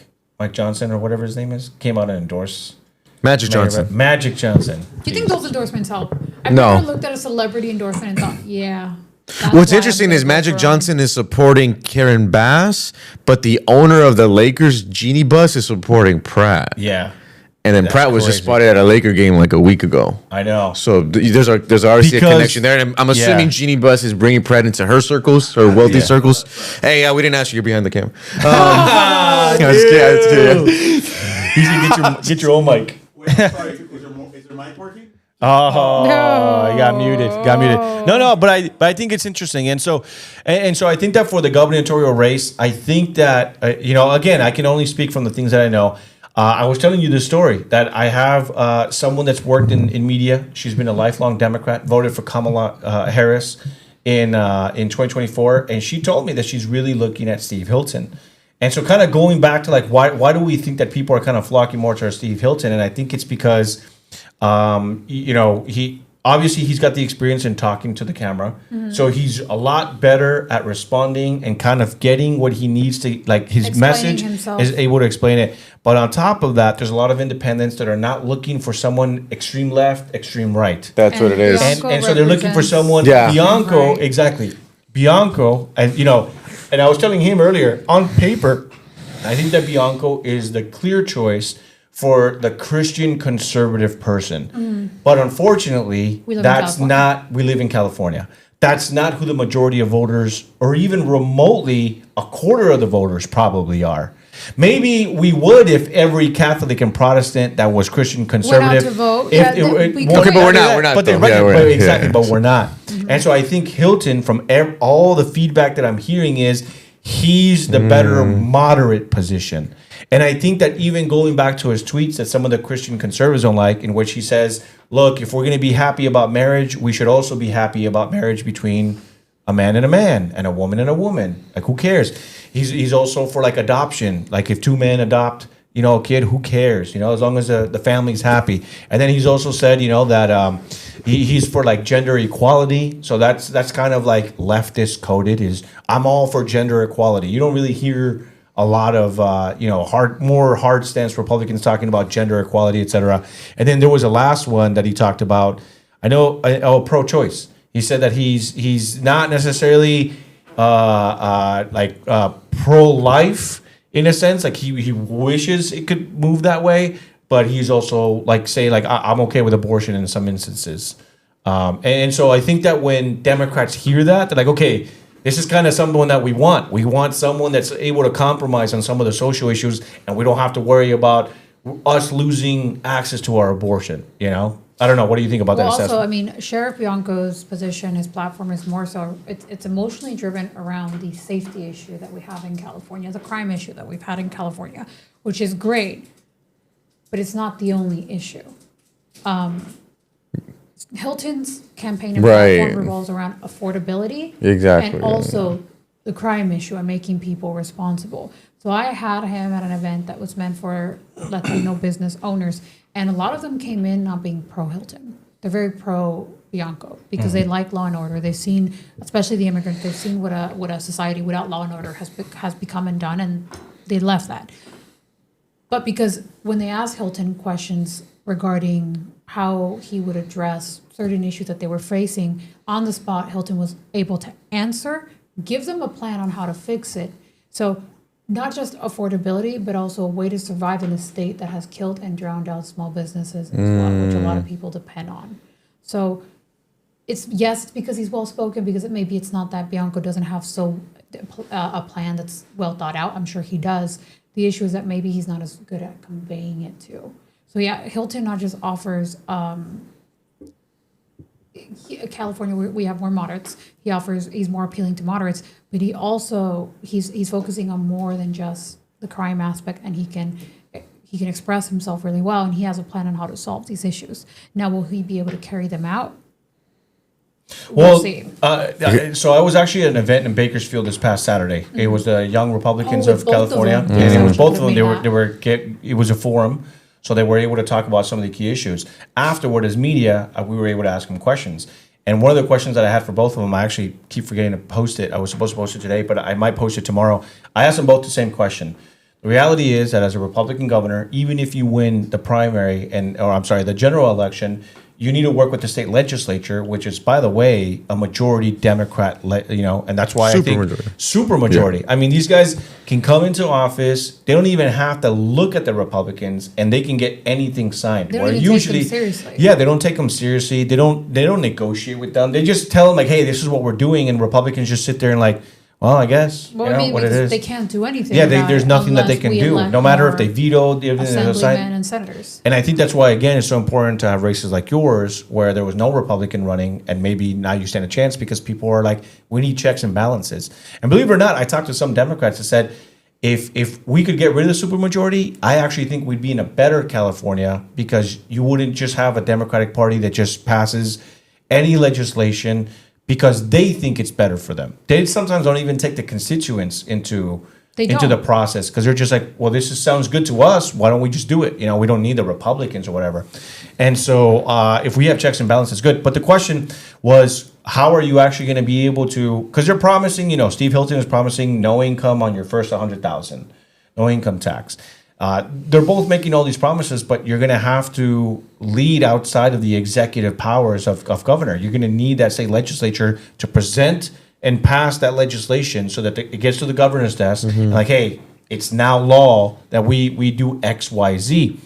Johnson or whatever his name is, came out and endorsed. Magic Johnson. Magic Johnson. Do you think those endorsements help? I've No. never looked at a celebrity endorsement and thought, yeah. that's What's why interesting I'm is gonna Magic vote for him. Johnson is supporting Karen Bass, but the owner of the Lakers Genie Bus is supporting Pratt. Yeah, And then That's Pratt was just crazy. spotted at a Laker game like a week ago. I know. So there's obviously a Because- connection there, and I'm assuming yeah. Genie Bus is bringing Pratt into her circles, her wealthy Yeah. circles. Hey, we didn't ask you. You're behind the camera. I was kidding. You should get your own mic. Wait, sorry, is your mic working? Oh, No. you got muted. No, but I think it's interesting, and so I think that for the gubernatorial race, I think that again, I can only speak from the things that I know. I was telling you this story that I have someone that's worked in media. She's been a lifelong Democrat, voted for Kamala Harris in 2024, and she told me that she's really looking at Steve Hilton. And so kind of going back to like why do we think that people are kind of flocking more to Steve Hilton? And I think it's because he's got the experience in talking to the camera. Mm-hmm. So he's a lot better at responding and kind of getting what he needs to, like his Explaining message himself. is able to explain it. But on top of that, there's a lot of independents that are not looking for someone extreme left, extreme right. That's what it is. Bianco And so they're looking for represents- someone, Yeah. Bianco, Right. exactly. Bianco, and I was telling him earlier, on paper, I think that Bianco is the clear choice for the Christian conservative person. But unfortunately, We live in that's California. not, we live in California. That's not who the majority of voters, or even remotely a quarter of the voters probably are. Maybe we would if every Catholic and Protestant that was Christian conservative to vote. if Yeah, it- it- we well, could. Okay, but we're not- we're not But, they though. reckon- Yeah, we're but not. exactly, Yeah. but we're not. And so I think Hilton, from all the feedback that I'm hearing, is he's the better moderate position. And I think that even going back to his tweets that some of the Christian conservatives don't like, in which he says, look, if we're going to be happy about marriage, we should also be happy about marriage between a man and a woman and a woman. Like, who cares? He's also for like adoption. Like, if two men adopt, a kid, who cares? As long as the family's happy. And then he's also said, that he's for like gender equality. So that's kind of like leftist coded. Is I'm all for gender equality. You don't really hear a lot of more hard stance Republicans talking about gender equality, etc. And then there was a last one that he talked about. Pro-choice. He said that he's not necessarily pro-life in a sense. Like he wishes it could move that way, but he's also saying I'm okay with abortion in some instances. And so I think that when Democrats hear that, they're like, okay, this is kind of someone that we want. We want someone that's able to compromise on some of the social issues, and we don't have to worry about us losing access to our abortion. I don't know. What do you think about that assessment? Also, I mean, Sheriff Bianco's position, his platform is more so, it's emotionally driven around the safety issue that we have in California, the crime issue that we've had in California, which is great, but it's not the only issue. Hilton's campaign and platform revolves around affordability. Exactly. And also the crime issue and making people responsible. So I had him at an event that was meant for Latino business owners, and a lot of them came in not being pro-Hilton. They're very pro-Bianco because they like law and order. They've seen, especially the immigrants, they've seen what a society without law and order has become and done, and they left that. But because when they asked Hilton questions regarding how he would address certain issues that they were facing, on the spot, Hilton was able to answer, give them a plan on how to fix it. So not just affordability, but also a way to survive in a state that has killed and drowned out small businesses as well, which a lot of people depend on. So it's because he's well-spoken, because maybe it's not that Bianco doesn't have a plan that's well thought out. I'm sure he does. The issue is that maybe he's not as good at conveying it too. So yeah, Hilton not just offers California, we have more moderates. He's more appealing to moderates, but he's focusing on more than just the crime aspect, and he can express himself really well, and he has a plan on how to solve these issues. Now, will he be able to carry them out? We'll see. So I was actually at an event in Bakersfield this past Saturday. It was the Young Republicans of California, and it was both of them. It was a forum. So they were able to talk about some of the key issues. Afterward, as media, we were able to ask them questions. And one of the questions that I had for both of them, I actually keep forgetting to post it. I was supposed to post it today, but I might post it tomorrow. I asked them both the same question. The reality is that as a Republican governor, even if you win the the general election, you need to work with the state legislature, which is, by the way, a majority Democrat, and that's why super majority. Yeah. I mean, these guys can come into office. They don't even have to look at the Republicans, and they can get anything signed. They don't even take them seriously. Yeah, they don't take them seriously. They don't negotiate with them. They just tell them hey, this is what we're doing, and Republicans just sit there and well, I guess what it is. They can't do anything. Yeah, there's nothing that they can do, no matter if they veto the assemblymen and senators. And I think that's why, again, it's so important to have races like yours, where there was no Republican running, and maybe now you stand a chance because people are like, we need checks and balances. And believe it or not, I talked to some Democrats that said, if we could get rid of the supermajority, I actually think we'd be in a better California, because you wouldn't just have a Democratic Party that just passes any legislation because they think it's better for them. They sometimes don't even take the constituents into the process, because they're just like, well, sounds good to us. Why don't we just do it? We don't need the Republicans or whatever. And so if we have checks and balances, good. But the question was, how are you actually going to be able to, because they're promising, Steve Hilton is promising no income on your first $100,000, no income tax. They're both making all these promises, but you're going to have to lead outside of the executive powers of governor. You're going to need that state legislature to present and pass that legislation so that it gets to the governor's desk. And hey, it's now law that we do X, Y, Z.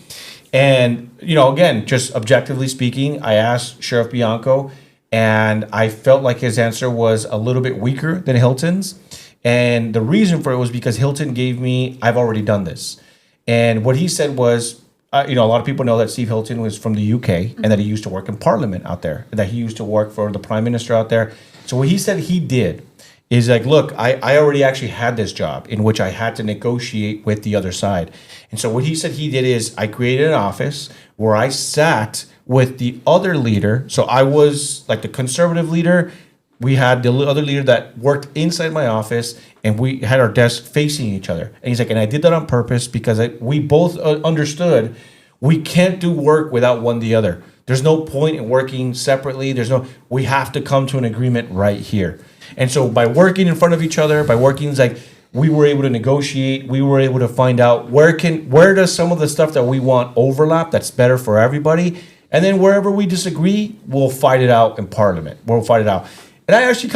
And, again, just objectively speaking, I asked Sheriff Bianco, and I felt like his answer was a little bit weaker than Hilton's. And the reason for it was because Hilton gave me, I've already done this. And what he said was, a lot of people know that Steve Hilton was from the UK and that he used to work in Parliament out there, that he used to work for the Prime Minister out there. So what he said he did is like, look, I already actually had this job in which I had to negotiate with the other side. And so what he said he did is I created an office where I sat with the other leader. So I was like the conservative leader. We had the other leader that worked inside my office, and we had our desks facing each other. And he's like, and I did that on purpose because we both understood we can't do work without one the other. There's no point in working separately. We have to come to an agreement right here. And so by working in front of each other, by working, it's like we were able to negotiate. We were able to find out where does some of the stuff that we want overlap that's better for everybody. And then wherever we disagree, we'll fight it out in Parliament. We'll fight it out. And I actually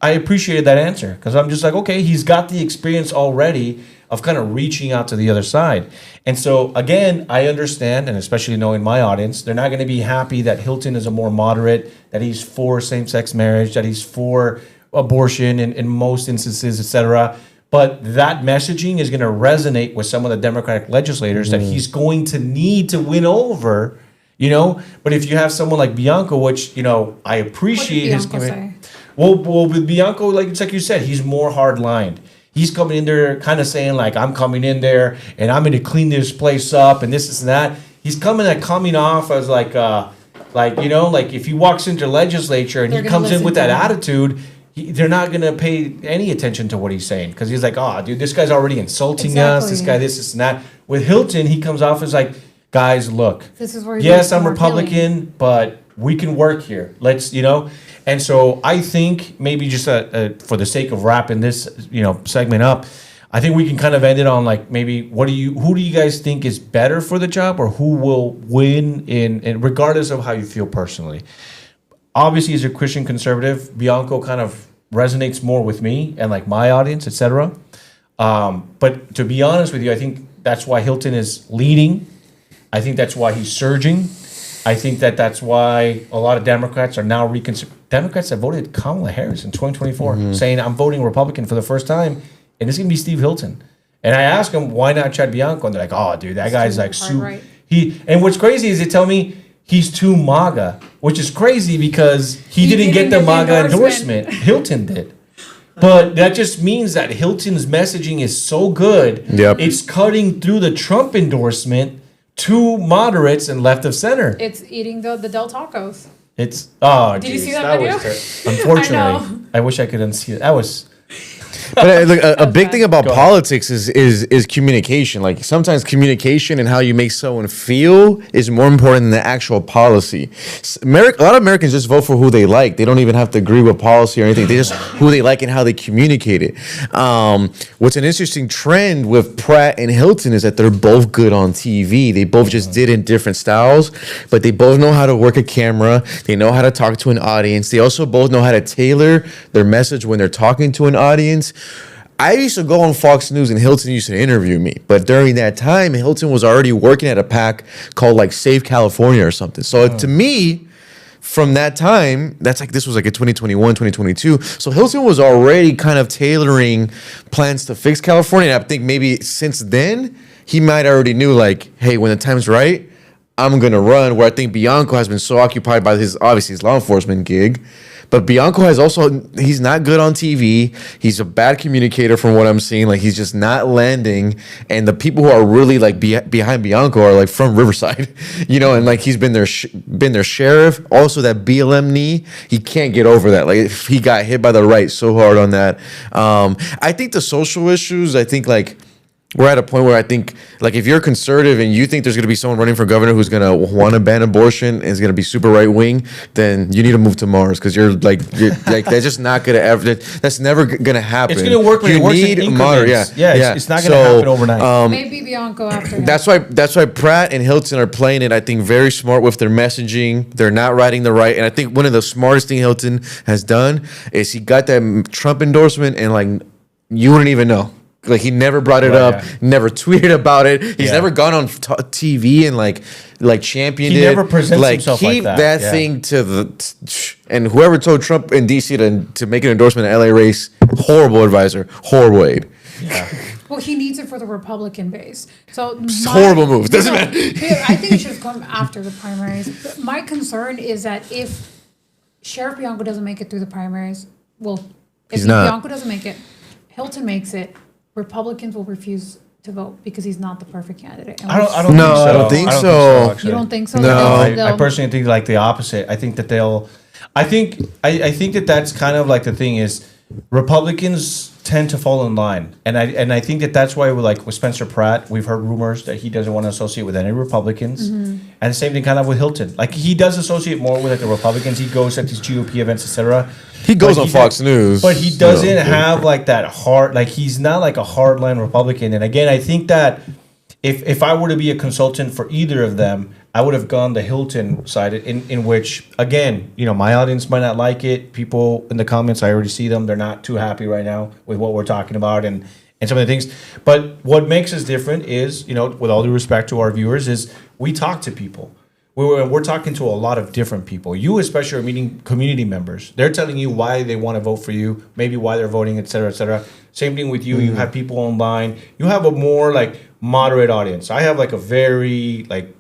I appreciated that answer because I'm just like, okay, he's got the experience already of kind of reaching out to the other side. And so again, I understand, and especially knowing my audience, they're not going to be happy that Hilton is a more moderate, that he's for same-sex marriage, that he's for abortion in most instances, etc. But that messaging is going to resonate with some of the Democratic legislators that he's going to need to win over, But if you have someone like Bianco, which, I appreciate his commitment. Well, with Bianco, it's like you said, he's more hard-lined. He's coming in there kind of saying, like, I'm coming in there and I'm going to clean this place up and this and that. He's coming off as like if he walks into legislature and he comes in with that attitude, they're not going to pay any attention to what he's saying because he's like, oh, dude, this guy's already insulting us. This guy, this and that. With Hilton, he comes off as like, guys, look, this is where yes, I'm Republican, but we can work here. Let's, And so I think maybe just for the sake of wrapping this, segment up, I think we can kind of end it on like maybe who do you guys think is better for the job or who will win in regardless of how you feel personally. Obviously, as a Christian conservative, Bianco kind of resonates more with me and like my audience, etc. But to be honest with you, I think that's why Hilton is leading. I think that's why he's surging. I think that's why a lot of Democrats are now reconsidering. Democrats have voted Kamala Harris in 2024, saying I'm voting Republican for the first time, and it's going to be Steve Hilton. And I asked them, why not Chad Bianco? And they're like, oh, dude, that guy's like super. Right. And what's crazy is they tell me he's too MAGA, which is crazy because he didn't get the MAGA endorsement. Hilton did. But that just means that Hilton's messaging is so good, it's cutting through the Trump endorsement to moderates and left of center. It's eating the Del Tacos. Did you see that video? Unfortunately, I wish I could unsee it. That was. But look, a big thing about politics is communication. Like sometimes communication and how you make someone feel is more important than the actual policy. A lot of Americans just vote for who they like. They don't even have to agree with policy or anything. They just who they like and how they communicate it. What's an interesting trend with Pratt and Hilton is that they're both good on TV. They both just did it in different styles, but they both know how to work a camera. They know how to talk to an audience. They also both know how to tailor their message when they're talking to an audience. I used to go on Fox News and Hilton used to interview me. But during that time, Hilton was already working at a PAC called like Save California or something. So to me, from that time, this was like in 2021, 2022. So Hilton was already kind of tailoring plans to fix California. And I think maybe since then, he might already knew like, hey, when the time's right, I'm going to run. Where I think Bianco has been so occupied by his law enforcement gig. But Bianco he's not good on TV. He's a bad communicator from what I'm seeing. Like he's just not landing. And the people who are really like behind Bianco are like from Riverside, and like he's been their sheriff. Also that BLM knee, he can't get over that. Like he got hit by the right so hard on that. I think the social issues, like we're at a point where I think, like, if you're conservative and you think there's going to be someone running for governor who's going to want to ban abortion and is going to be super right wing, then you need to move to Mars because you're like that's just not going to ever. That's never going to happen. It's going to work when it works in increments. It's not going to happen overnight. Maybe Bianco after. That's why Pratt and Hilton are playing it. I think very smart with their messaging. They're not writing the right. And I think one of the smartest thing Hilton has done is he got that Trump endorsement and like you wouldn't even know. Like he never brought it up, never tweeted about it. He's never gone on TV and like championed it. He never presents himself keep like that. That thing to the and whoever told Trump in DC to make an endorsement in LA race, horrible advisor, horrible aide. Yeah. Well, he needs it for the Republican base. So horrible move. Doesn't matter. I think it should have come after the primaries. But my concern is that if Sheriff Bianco doesn't make it through the primaries, well, He's not. Bianco doesn't make it, Hilton makes it, Republicans will refuse to vote because he's not the perfect candidate. And I don't we've- think No, so. I don't think so. Actually. You don't think so? No. I personally think like the opposite. I think that I think that that's kind of like the thing is Republicans tend to fall in line, and I think that that's why with Spencer Pratt, we've heard rumors that he doesn't want to associate with any Republicans, and the same thing kind of with Hilton. Like he does associate more with like the Republicans. He goes at these GOP events, etc. He goes on Fox News. But he doesn't have like that hard, like he's not like a hardline Republican. And again, I think that if I were to be a consultant for either of them, I would have gone the Hilton side in which, again, my audience might not like it. People in the comments, I already see them. They're not too happy right now with what we're talking about and some of the things. But what makes us different is, with all due respect to our viewers, is we talk to people. We're talking to a lot of different people. You especially are meeting community members. They're telling you why they want to vote for you, maybe why they're voting, et cetera, et cetera. Same thing with you. You have people online. You have a more like moderate audience. I have like a very like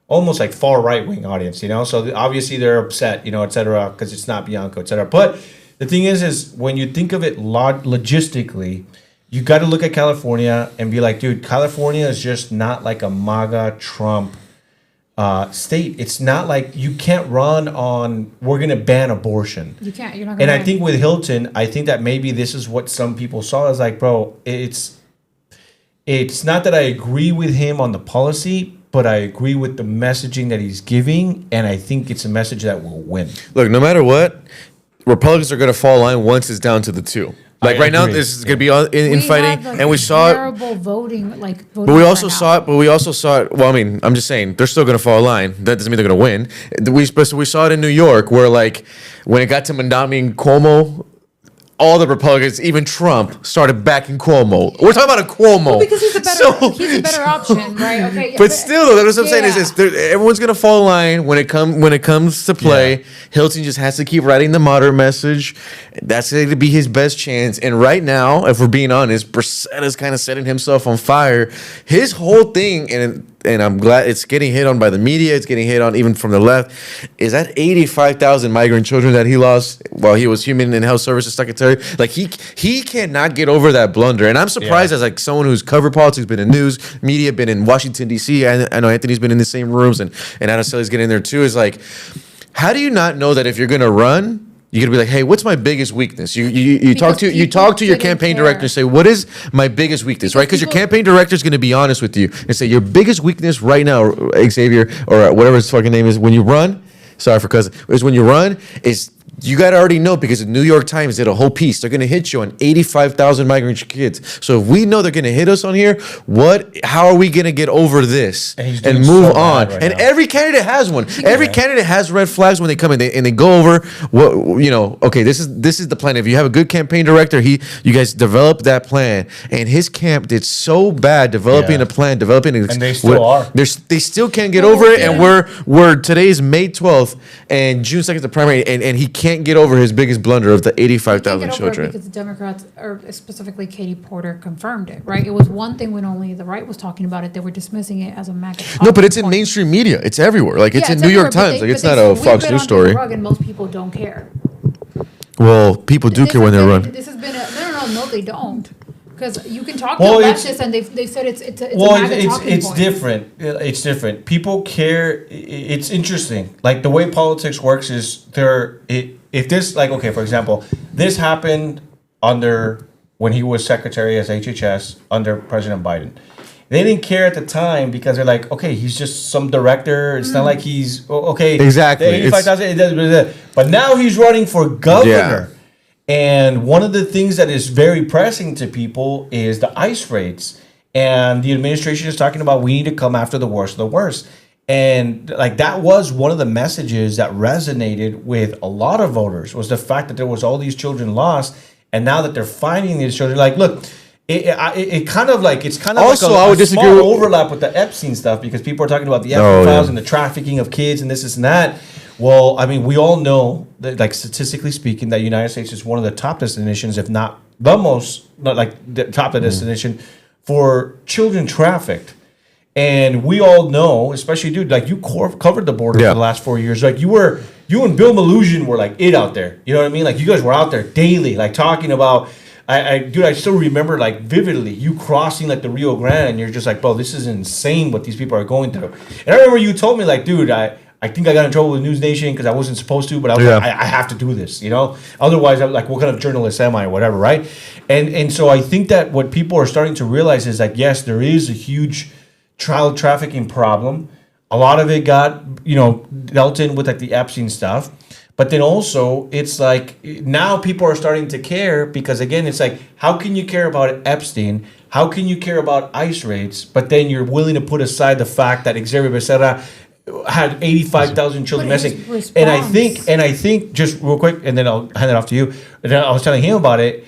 almost like far right wing audience, So obviously they're upset, et cetera, because it's not Bianco, et cetera. But the thing is when you think of it logistically, you got to look at California and be like, dude, California is just not like a MAGA Trump state. It's not like you can't run on we're going to ban abortion. You can't. You're not. And I think with Hilton, I think that maybe this is what some people saw as like, bro, it's not that I agree with him on the policy, but I agree with the messaging that he's giving, and I think it's a message that will win. Look, no matter what, Republicans are going to fall in line once it's down to the two. Like right now, agree. this is going to be infighting, and we saw it. terrible voting, voting. But we also saw it. But we also saw it. Well, I mean, I'm just saying they're still going to fall in line. That doesn't mean they're going to win. We saw it in New York, where like when it got to Mandami and Cuomo, all the Republicans, even Trump, started backing Cuomo. We're talking about a Cuomo. because he's a better option, right? Okay. But still, though, that's what I'm saying. Yeah. Is everyone's gonna fall in line when it comes to play. Yeah. Hilton just has to keep writing the moderate message. That's going to be his best chance. And right now, if we're being honest, Brissett is kind of setting himself on fire. His whole thing, and I'm glad it's getting hit on by the media. It's getting hit on even from the left. Is that 85,000 migrant children that he lost while he was Human and Health Services Secretary? Like he cannot get over that blunder. And I'm surprised as like someone who's covered politics, been in news media, been in Washington D.C. I know Anthony's been in the same rooms, and Anastasio's getting in there too. Is like, how do you not know that if you're gonna run, you're gonna be like, hey, what's my biggest weakness? You talk to your campaign director and say, what is my biggest weakness, right? Because your campaign director is gonna be honest with you and say your biggest weakness right now, Xavier, or whatever his fucking name is, when you run. Sorry for cousin. Is when you run is. You got to already know because the New York Times did a whole piece. They're going to hit you on 85,000 migrant kids. So if we know they're going to hit us on here, how are we going to get over this and move on? Right and now. every candidate has one. Every candidate has red flags when they come in. And they go over okay, this is the plan. If you have a good campaign director, you guys develop that plan. And his camp did so bad developing a plan, And they still are. They still can't get over it. And we're today's May 12th and June 2nd is the primary, and he can't get over his biggest blunder of the 85,000 children. Because the Democrats, or specifically Katie Porter, confirmed it, right? It was one thing when only the right was talking about it; they were dismissing it as a MAGA. No, but it's in point. mainstream media. It's everywhere. Like it's Yeah, in New York everywhere, but Times. they- Like it's but not they a sweep Fox it News under story. the rug, and most people don't care. Well, people do care when they run. This has been no, they don't. Because you can talk Well, to it's- leftists, and they've said it's a Well, MAGA talking it's point. different. It's different. People care. It's interesting. Like the way politics works is if this, like, okay, for example, this happened when he was secretary as HHS under President Biden. They didn't care at the time because they're like, okay, he's just some director. It's not like he's okay. Exactly. 85,000. But now he's running for governor. And one of the things that is very pressing to people is the ICE raids. And the administration is talking about we need to come after the worst of the worst. And like that was one of the messages that resonated with a lot of voters was the fact that there was all these children lost. And now that they're finding these children, like, look, it kind of like, it's kind of Also, like I would disagree small with- overlap with the Epstein stuff because people are talking about the Oh, Epstein files yeah. and the trafficking of kids and this and that. Well, I mean, we all know that, like, statistically speaking, that United States is one of the top destinations, if not the most, not like the top destination for children trafficked. And we all know, especially dude, like you covered the border Yeah. for the last 4 years. Like you you and Bill Malugin were like it out there. You know what I mean? Like you guys were out there daily, like talking about. I still remember like vividly you crossing like the Rio Grande, and you're just like, bro, this is insane what these people are going through. And I remember you told me like, dude, I think I got in trouble with News Nation because I wasn't supposed to, but I was like, I have to do this, you know? Otherwise, I'm like, what kind of journalist am I or whatever, right? And so I think that what people are starting to realize is like, yes, there is a huge child trafficking problem. A lot of it got, dealt in with like the Epstein stuff. But then also, it's like now people are starting to care because, again, it's like, how can you care about Epstein? How can you care about ICE raids? But then you're willing to put aside the fact that Xavier Becerra had 85,000 children missing. And I think, just real quick, and then I'll hand it off to you. And then I was telling him about it.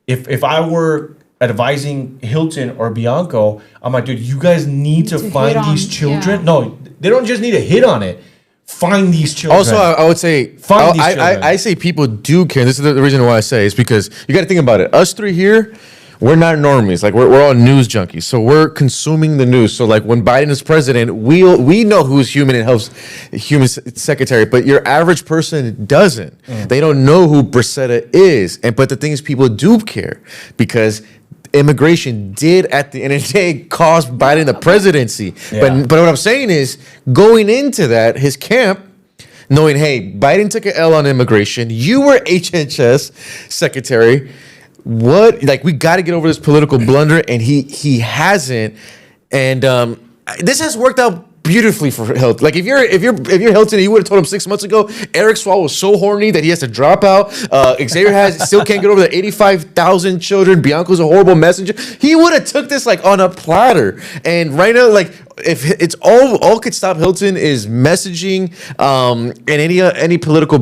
If I were advising Hilton or Bianco, I'm like, dude, you guys need to find these children. Yeah. No, they don't just need to hit on it. Find these children. Also, I would say, I say people do care. This is the reason why I say it's because you got to think about it. Us three here, we're not normies. Like we're all news junkies, so we're consuming the news. So like when Biden is president, we know who's human and health secretary, but your average person doesn't. They don't know who Bracetta is. But the thing is, people do care because immigration did at the end of the day cost Biden the presidency. Yeah. But what I'm saying is, going into that, his camp, knowing, hey, Biden took an L on immigration, you were HHS secretary. We got to get over this political blunder, and he hasn't. And this has worked out beautifully for Hilton. Like if you're Hilton, you would have told him 6 months ago. Eric Swalwell was so horny that he has to drop out. Xavier still can't get over the 85,000 children. Bianco's a horrible messenger. He would have took this like on a platter. And right now, like if it's all could stop Hilton is messaging and any political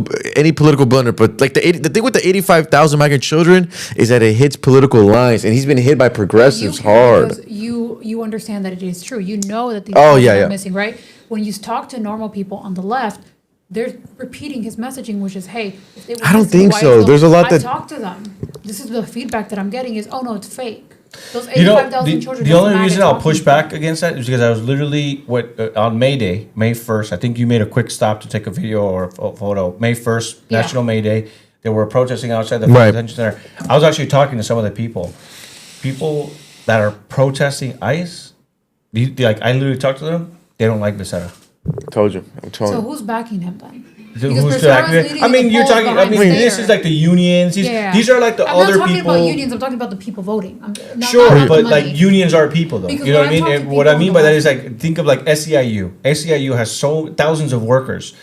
blunder. But like the thing with the 85,000 migrant children is that it hits political lines, and he's been hit by progressives hard. You understand that it is true. You know that these children are missing, right? When you talk to normal people on the left, they're repeating his messaging, which is, hey, if they were I don't think so. There's a lot I talk to them. This is the feedback that I'm getting is, oh no, it's fake. Those 85,000 children. The only reason I'll push back against that is because I was literally on May Day, May 1st. I think you made a quick stop to take a video or a photo. May 1st, National May Day. They were protesting outside the convention center. I was actually talking to some of the people that are protesting ICE. I literally talked to them. They don't like Becerra. Told you. So who's backing him then? Who's backing? I mean, you're talking. I mean, this is like the unions. These are like the other people. I'm not talking about unions. I'm talking about the people voting. Sure, but like unions are people, though. Because you know what I mean? And what I mean by that is like think of like SEIU. SEIU has thousands of workers.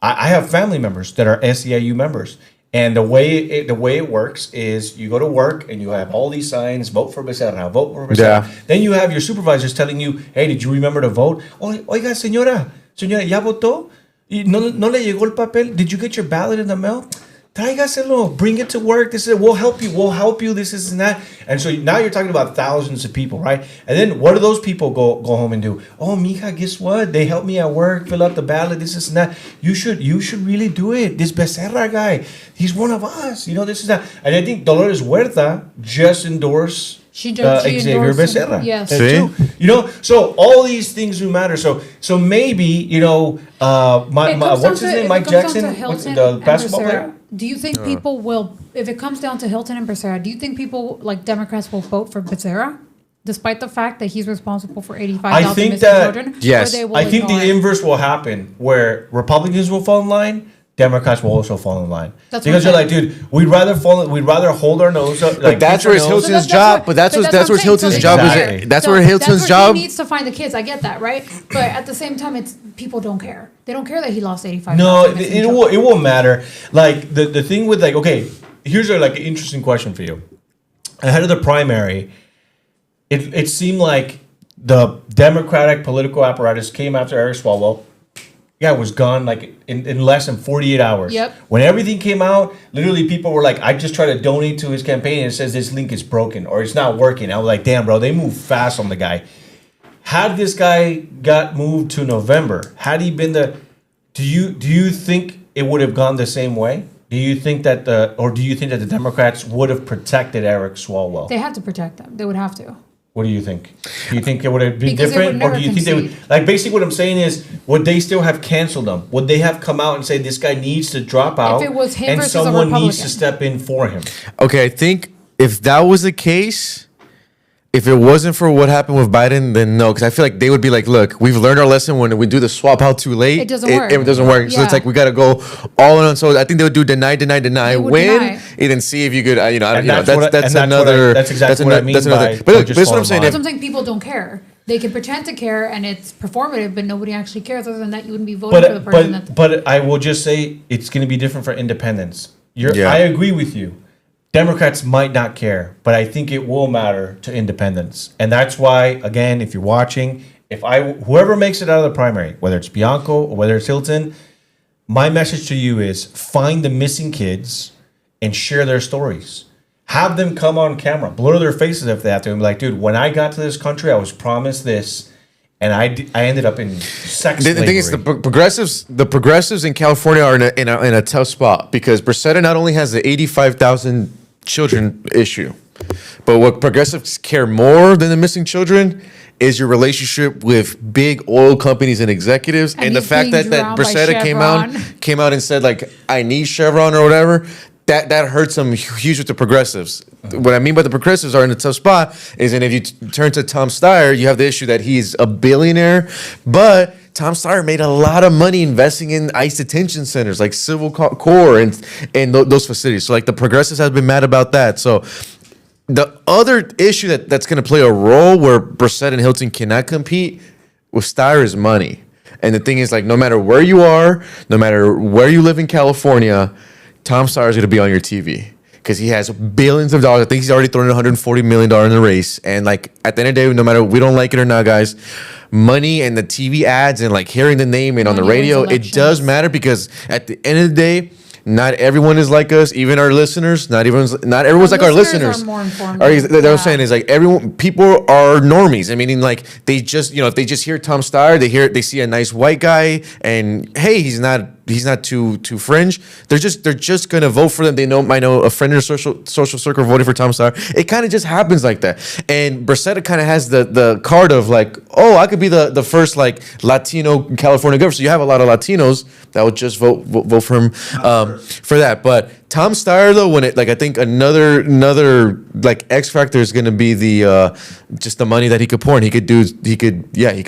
I have family members that are SEIU members. And the way it works is you go to work and you have all these signs, vote for Becerra, vote for Becerra. Yeah. Then you have your supervisors telling you, hey, did you remember to vote? Oiga, señora, ¿ya votó? ¿Y no le llegó el papel? Did you get your ballot in the mail? Tráigaselo, bring it to work. This is we'll help you, this is and that. And so now you're talking about thousands of people, right? And then what do those people go home and do? Oh, mija, guess what? They helped me at work, fill out the ballot, this is and that. You should really do it. This Becerra guy, he's one of us. This is that. And I think Dolores Huerta just endorsed Xavier Becerra. Yes. So all these things do matter. So maybe, what's his name? Mike Jackson, the basketball player? Do you think people will, if it comes down to Hilton and Becerra, do you think people, like Democrats, will vote for Becerra? Despite the fact that he's responsible for 85,000 missing children? Yes. I think the inverse will happen, where Republicans will fall in line, Democrats will also fall in line. Because you're like, dude, we'd rather hold our nose up. But that's where Hilton's job. But that's where Hilton's job is. That's where Hilton's job. He needs to find the kids. I get that, right? But at the same time, people don't care. They don't care that he lost 85,000. No, it won't matter. Like the thing with okay, here's an interesting question for you. Ahead of the primary, it seemed like the Democratic political apparatus came after Eric Swalwell. It was gone like in less than 48 hours. Yep. When everything came out, literally people were like, I just tried to donate to his campaign and it says this link is broken or it's not working. I was like, damn, bro, they moved fast on the guy. Had this guy got moved to November, had he been do you think it would have gone the same way? Do you think that the Democrats would have protected Eric Swalwell? They had to protect them. They would have to. What do you think? Do you think it would have been Because they would different, or never do you think they would? concede. Like, basically, what I'm saying is, would they still have canceled him? Would they have come out and say this guy needs to drop out, it was him and versus a someone needs to Republican. step in for him? Okay, I think if that was the case, if it wasn't for what happened with Biden, then no, because I feel like they would be like, look, we've learned our lesson. When we do the swap out too late, It doesn't work. It doesn't work. So it's Yeah. like we got to go all in. So I think they would do deny, They would win, deny. and then see if you could, I don't And know. that's what I- That's and that's what I- another. that's exactly what I mean That's another. by But look, just that's what I'm follow saying. mine. If, Something people don't care. They can pretend to care, and it's performative, but nobody actually cares. Other than that, you wouldn't be voting for the person that. But I will just say it's going to be different for independents. Yeah. I agree with you. Democrats might not care, but I think it will matter to independents, and that's why, again, if you're watching, whoever makes it out of the primary, whether it's Bianco or whether it's Hilton, my message to you is find the missing kids and share their stories. Have them come on camera, blur their faces if they have to, and be like, dude, when I got to this country, I was promised this, and I ended up in sex the slavery. thing is, the progressives in California are in a tough spot because Bracetta not only has the 85,000 children issue, but what progressives care more than the missing children is your relationship with big oil companies and executives, and the he's fact being that drowned by Bracetta Chevron. came out and said like I need Chevron or whatever. That hurts them huge with the progressives. What I mean by the progressives are in a tough spot is, and if you turn to Tom Steyer, you have the issue that he's a billionaire, but Tom Steyer made a lot of money investing in ICE detention centers like Civil Corps and those facilities. So like the progressives have been mad about that. So the other issue that's going to play a role where Brissett and Hilton cannot compete with Steyer is money. And the thing is, like, no matter where you are, no matter where you live in California, Tom Steyer is going to be on your TV because he has billions of dollars. I think he's already thrown $140 million in the race. And like at the end of the day, no matter we don't like it or not, guys, money and the TV ads and like hearing the name and on the Money wins radio, it does elections. matter because at the end of the day, not everyone is like us, even our listeners. Not everyone's like our listeners. Are more informed. That's what I'm Yeah. saying is like people are normies. I mean, like they just if they just hear Tom Steyer, they see a nice white guy, and hey, he's not too fringe. They're just gonna vote for them. They might know a friend in their social circle voting for Tom Steyer. It kind of just happens like that. And Bracetta kind of has the card of like, oh, I could be the first like Latino California governor. So you have a lot of Latinos that would just vote for him for that. But Tom Steyer though, when it like I think another like X factor is gonna be the just the money that he could pour, and he could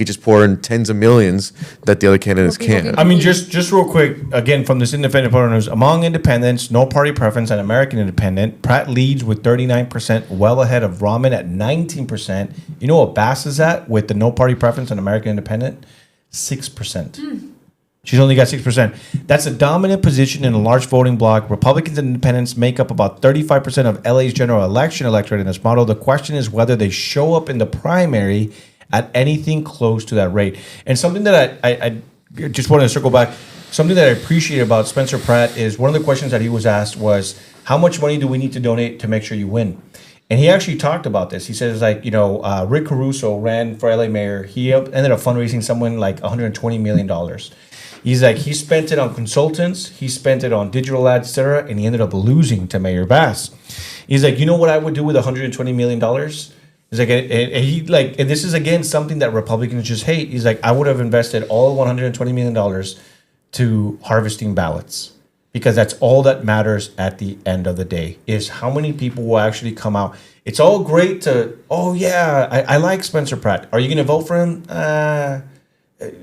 just pour in tens of millions that the other candidates Well, people can't. can- I mean, just real quick, again, from this independent poll news, among independents, no party preference, and American Independent, Pratt leads with 39%, well ahead of Rahman at 19%. You know what Bass is at with the no party preference and American Independent? 6%. She's only got 6%. That's a dominant position in a large voting bloc. Republicans and independents make up about 35% of LA's general election electorate in this model. The question is whether they show up in the primary at anything close to that rate. And something that I just wanted to circle back, something that I appreciate about Spencer Pratt is one of the questions that he was asked was, how much money do we need to donate to make sure you win? And he actually talked about this. He says, like, Rick Caruso ran for LA mayor. He ended up fundraising someone like $120 million. He's like, he spent it on consultants, he spent it on digital ads, etc., and he ended up losing to Mayor Bass. He's like, you know what I would do with $120 million? He's like, and this is again something that Republicans just hate. He's like, I would have invested all $120 million to harvesting ballots, because that's all that matters at the end of the day is how many people will actually come out. It's all great to, oh yeah, I like Spencer Pratt. Are you going to vote for him?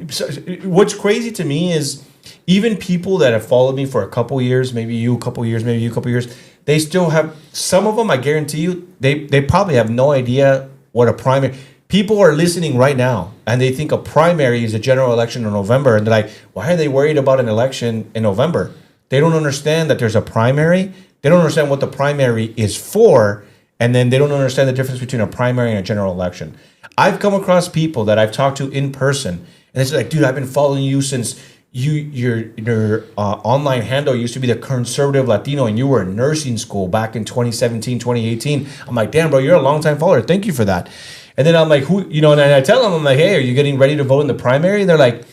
So what's crazy to me is even people that have followed me for a couple years, maybe you a couple years, maybe you a couple years, they still have, some of them, I guarantee you, they probably have no idea what a primary. People are listening right now and they think a primary is a general election in November, and they're like, why are they worried about an election in November? They don't understand that there's a primary. They don't understand what the primary is for, and then they don't understand the difference between a primary and a general election. I've come across people that I've talked to in person, and it's like, dude, I've been following you since your online handle used to be the Conservative Latino, and you were in nursing school back in 2017, 2018. I'm like, damn, bro, you're a longtime follower. Thank you for that. And then I'm like, who, and I tell them, I'm like, hey, are you getting ready to vote in the primary? And they're like,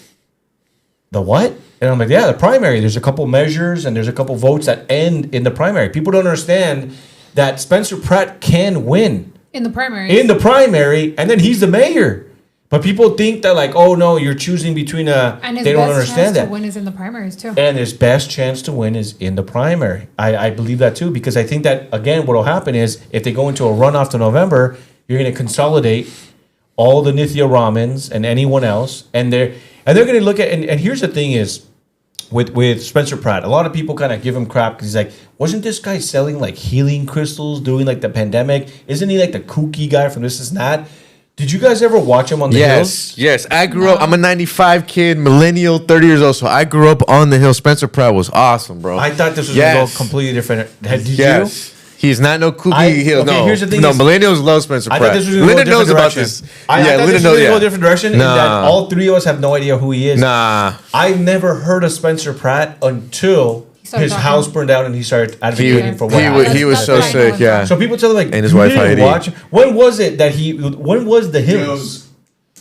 the what? And I'm like, yeah, the primary. There's a couple measures and there's a couple votes that end in the primary. People don't understand that Spencer Pratt can win. In the primary. In the primary, and then he's the mayor. But people think that like, oh no, you're choosing between And his they don't best understand chance that. to win is in the primaries too. And his best chance to win is in the primary. I believe that too, because I think that, again, what will happen is if they go into a runoff to November, you're going to consolidate all the Nithya Ramans and anyone else. And they're going to look at, and here's the thing is, with Spencer Pratt, a lot of people kind of give him crap because he's like, wasn't this guy selling like healing crystals during like the pandemic? Isn't he like the kooky guy from This Is That? Did you guys ever watch him on the Hills? Yes. I grew up. I'm a '95 kid, millennial, 30 years old. So I grew up on the Hill. Spencer Pratt was awesome, bro. I thought this was going to go completely different. Did you? He's not no kooky Hill. No, here's the thing no. is, Millennials love Spencer Pratt. I thought this was going to go a Linda different knows direction. about this. I thought this was going to go a different direction. Nah. And that all three of us have no idea who he is. Nah. I've never heard of Spencer Pratt until started his talking. house burned down and he started advocating for what He happened. was so That's what I know sick. Yeah. So people tell him like, And his you wife, didn't Heidi. watch. When was it that when was the Hills?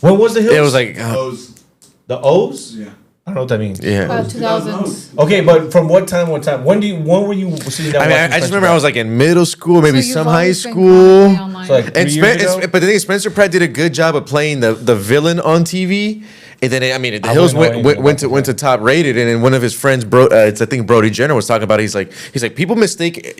When was the Hills? It was like Those, the O's? yeah. I don't know what that means. yeah. 2000s. Okay, but from what time? When were you sitting down? I mean, watching I just Spencer remember I was like in middle school, maybe So you've some high always been school. constantly online. So, like, And 3 years ago? but the thing is, Spencer Pratt did a good job of playing the villain on TV. And then I mean, the I Hills wouldn't know anything went about to top rated, and then one of his friends, I think Brody Jenner was talking about it. He's like people think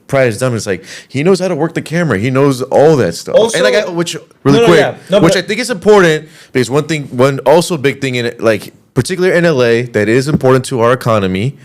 Pratt is dumb. It's like he knows how to work the camera. He knows all that stuff. Also- and like which really No, quick, yeah. No, which but- I think is important because one also big thing in it, like particularly in LA, that is important to our economy,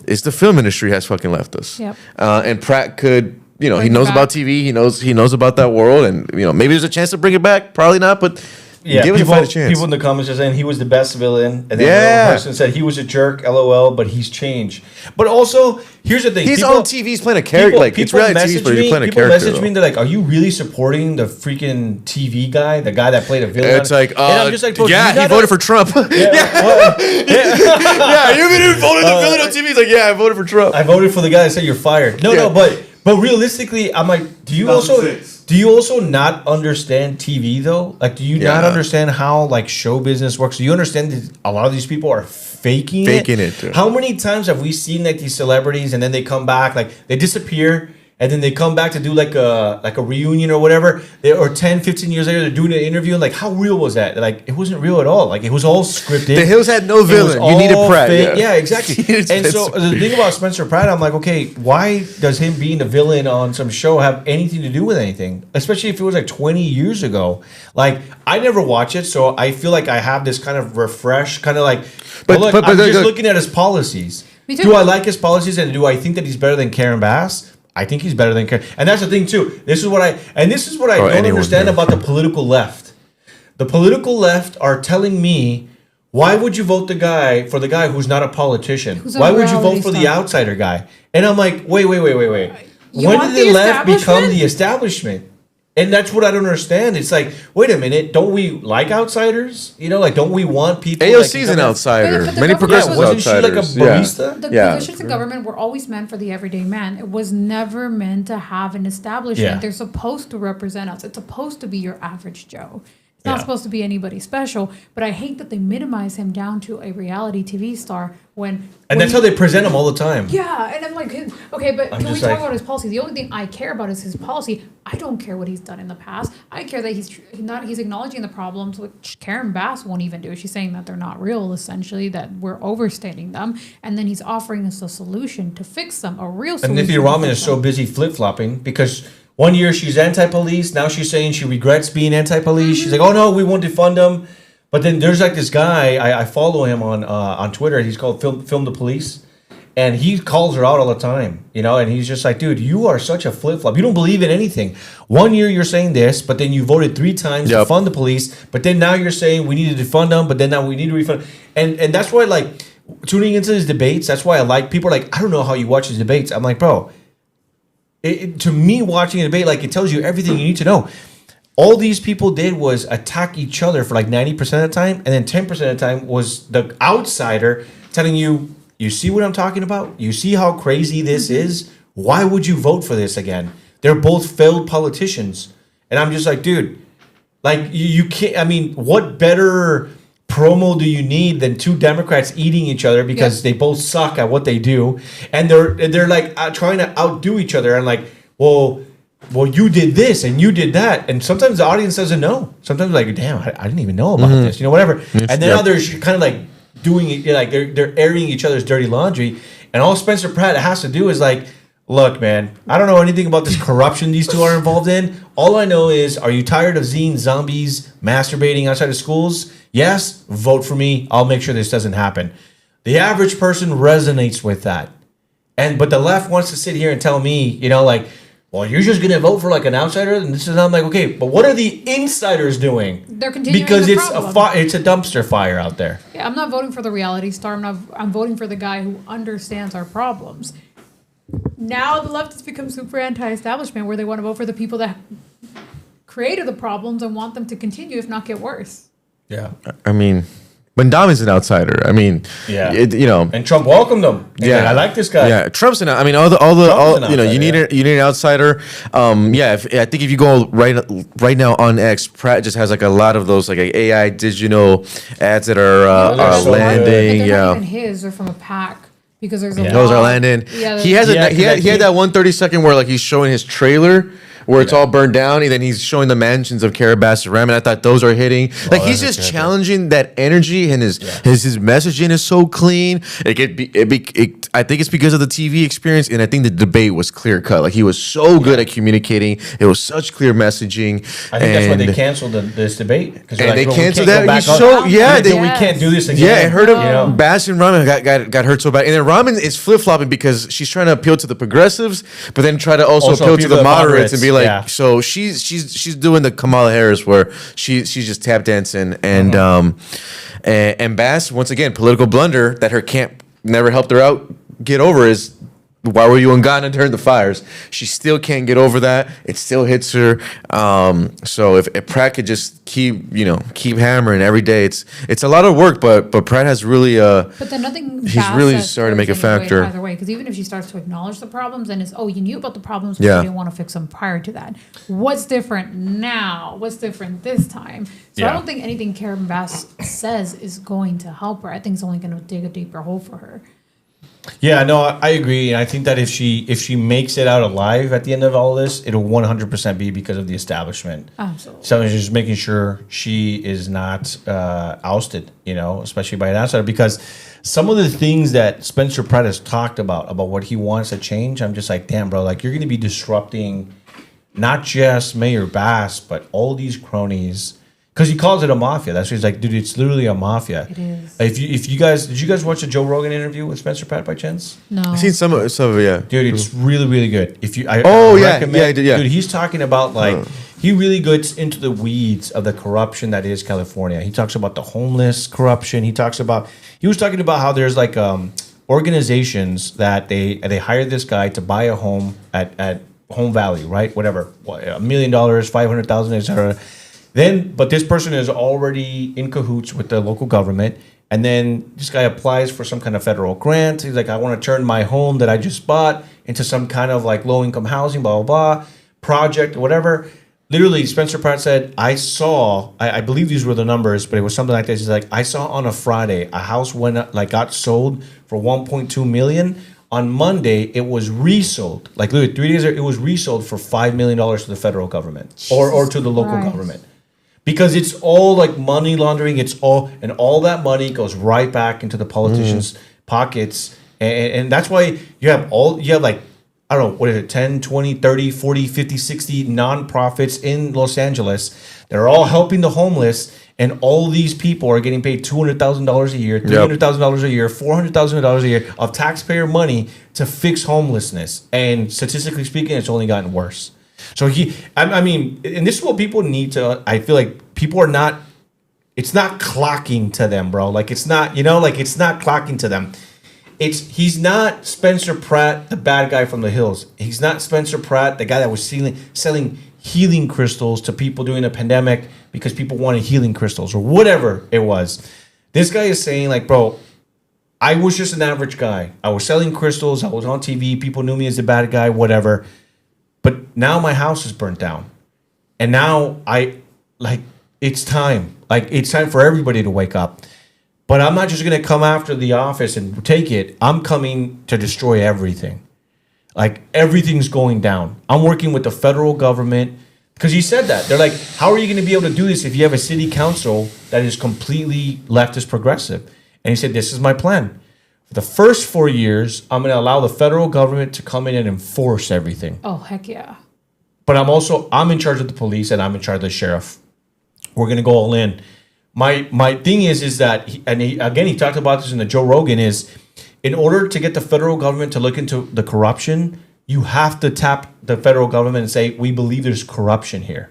is the film industry has fucking left us. Yep. And Pratt could. He Bring knows it about back. TV. He knows about that world, and maybe there's a chance to bring it back. Probably not, but Yeah, give it a chance. people in the comments are saying he was the best villain, and then Yeah. another person said he was a jerk, LOL, but he's changed. But also, here's the thing: He's people- on TV. He's playing a character. Like it's reality TV, but he's playing a people character. message me, they're like, "Are you really supporting the freaking TV guy, the guy that played a villain?" It's like, and I'm just like, bro, yeah, do you he not voted for Trump. Yeah, what? Yeah, you even voted the villain on TV. He's like, yeah, I voted for Trump. I voted for the guy that said you're fired. No, Yeah. but realistically, I'm like, do you 2006. also not understand TV though? Like, do you not Yeah. understand how like show business works? Do you understand that a lot of these people are faking it, too. How many times have we seen like these celebrities and then they come back, like they disappear and then they come back to do like a reunion or whatever, or 10, 15 years later they're doing an interview, and like how real was that? Like it wasn't real at all. Like it was all scripted. The Hills had no It was villain. You needed all Pratt. fake. Yeah, Exactly. And so the thing about Spencer Pratt, I'm like, okay, why does him being a villain on some show have anything to do with anything? Especially if it was like 20 years ago. Like I never watch it, so I feel like I have this kind of refresh, kind of like. But look, I'm just looking at his policies. Me too. Do I like his policies, and do I think that he's better than Karen Bass? I think he's better than Karen. And that's the thing too. This is what I don't anyone understand here. about the political left. The political left are telling me, why would you vote for the guy who's not a politician? Who's a Why would you vote reality for the star. outsider guy? And I'm like, wait. You When want did the the left become establishment? the establishment? And that's what I don't understand. It's like, wait a minute, don't we like outsiders? Like, don't we want people? AOC's like, an outsider. But the Many government progressive wasn't she like a outsiders. Yeah. barista? The Yeah. positions in government were always meant for the everyday man. It was never meant to have an establishment. Yeah. They're supposed to represent us. It's supposed to be your average Joe. It's not Yeah. supposed to be anybody special. But I hate that they minimize him down to a reality TV star when. And that's how they present him all the time. Yeah, and I'm like, okay, but I'm can we just talk like- about his policy? The only thing I care about is his policy. I don't care what he's done in the past. I care that he's acknowledging the problems, which Karen Bass won't even do. She's saying that they're not real, essentially, that we're overstating them, and then he's offering us a solution to fix them, a real And solution. Nithya to Raman fix is so them. busy flip-flopping because one year she's anti-police, now she's saying she regrets being anti-police. She's like, oh no, we won't defund them. But then there's like this guy, I follow him on Twitter. He's called Film the Police, and he calls her out all the time, and he's just like, dude, you are such a flip-flop. You don't believe in anything. One year you're saying this, but then you voted 3 times to Yep. fund the police, but then now you're saying we need to defund them, but then now we need to refund. And that's why, like, tuning into his debates, that's why I like, people are like, I don't know how you watch his debates. I'm like, bro, to me, watching a debate, like, it tells you everything you need to know. All these people did was attack each other for like 90% of the time, and then 10% of the time was the outsider telling you, you see what I'm talking about? You see how crazy this is? Why would you vote for this again? They're both failed politicians. And I'm just like, dude, like, you can't, I mean, what better promo do you need than 2 Democrats eating each other because they both suck at what they do, and they're like trying to outdo each other, and like, well, well, you did this and you did that, and sometimes the audience doesn't know. Sometimes like, damn, I didn't even know about this, whatever. And then others kind of like doing it, like they're airing each other's dirty laundry, and all Spencer Pratt has to do is like, look, man, I don't know anything about this corruption these two are involved in. All I know is, are you tired of seeing zombies masturbating outside of schools? Yes, vote for me. I'll make sure this doesn't happen. The average person resonates with that, but the left wants to sit here and tell me, like, well, you're just gonna vote for like an outsider, and this is. I'm like, okay, but what are the insiders doing? They're continuing because the it's problem. it's a dumpster fire out there. Yeah, I'm not voting for the reality star. I'm voting for the guy who understands our problems. Now the left has become super anti-establishment, where they want to vote for the people that created the problems and want them to continue, if not get worse. Yeah, I mean, Mondami's an outsider. I mean, yeah, and Trump welcomed him. Yeah, I like this guy. Yeah, Trump's an. I mean, all you need an outsider. I think if you go right now on X, Pratt just has like a lot of those like AI digital ads that are so landing. But they're not Yeah, even his. They're from a PAC. Because there's a those law. are landing. Yeah, he had that 1 30-second where like he's showing his trailer where it's all burned down, and then he's showing the mansions of Carabas Ram, and I thought those are hitting. Like he's just challenging that energy, and his messaging is so clean. I think it's because of the TV experience, and I think the debate was clear cut. Like he was so good at communicating. It was such clear messaging. I think that's why they canceled this debate. And they canceled that. We can't do this again. Yeah, I heard him. Bass and Ramen got hurt so bad, and then Ramen is flip flopping because she's trying to appeal to the progressives, but then try to also appeal to the moderates and be like, so she's doing the Kamala Harris where she's just tap dancing, and and Bass, once again, political blunder that her camp never helped her out get over is, why were you in Ghana during the fires? She still can't get over that. It still hits her. So if Pratt could just keep hammering every day, it's a lot of work, but Pratt has really But then nothing. he's really starting to make a factor. Either way, because even if she starts to acknowledge the problems, and it's, you knew about the problems, but Yeah. you didn't want to fix them prior to that. What's different now? What's different this time? So I don't think anything Karen Bass says is going to help her. I think it's only going to dig a deeper hole for her. Yeah, no, I agree, and I think that if she makes it out alive at the end of all this, it'll 100% be because of the establishment. Absolutely. So it's just making sure she is not ousted, especially by an outsider. Because some of the things that Spencer Pratt has talked about what he wants to change, I'm just like, damn, bro, like you're going to be disrupting not just Mayor Bass, but all these cronies. Because he calls it a mafia. That's what he's like, dude, it's literally a mafia. It is. If you guys, did you guys watch the Joe Rogan interview with Spencer Pratt by chance? No. I've seen some of it, yeah. Dude, it's really, really good. I recommend, I did, yeah. Dude, he's talking about he really gets into the weeds of the corruption that is California. He talks about the homeless corruption. He was talking about how there's like organizations that they hired this guy to buy a home at Home Valley, right? Whatever, $1 million, $500,000, etc. But this person is already in cahoots with the local government, and then this guy applies for some kind of federal grant. He's like, I want to turn my home that I just bought into some kind of like low-income housing, blah, blah, blah, project, whatever. Literally, Spencer Pratt said, I believe these were the numbers, but it was something like this. He's like, I saw on a Friday, a house got sold for $1.2 million. On Monday, it was resold. Like literally 3 days, it was resold for $5 million to the federal government or to the local government. Because it's all like money laundering, and all that money goes right back into the politicians' pockets. And that's why you have like, I don't know, what is it, 10, 20, 30, 40, 50, 60 nonprofits in Los Angeles. They're all helping the homeless, and all these people are getting paid $200,000 a year, $300,000 a year, $400,000 a year of taxpayer money to fix homelessness. And statistically speaking, it's only gotten worse. So and this is what people need to, I feel like people are not, it's not clocking to them, bro. Like it's not, it's not clocking to them. He's not Spencer Pratt, the bad guy from the hills. He's not Spencer Pratt, the guy that was selling healing crystals to people during the pandemic because people wanted healing crystals or whatever it was. This guy is saying like, bro, I was just an average guy. I was selling crystals. I was on TV. People knew me as the bad guy, whatever. But now my house is burnt down. And now it's time. Like, it's time for everybody to wake up. But I'm not just going to come after the office and take it. I'm coming to destroy everything. Like everything's going down. I'm working with the federal government because he said that. They're like, how are you going to be able to do this if you have a city council that is completely leftist progressive? And he said, this is my plan. For the first 4 years, I'm going to allow the federal government to come in and enforce everything. Oh, heck yeah. But I'm in charge of the police and I'm in charge of the sheriff. We're going to go all in. My thing is that, he talked about this in the Joe Rogan, is in order to get the federal government to look into the corruption, you have to tap the federal government and say, we believe there's corruption here.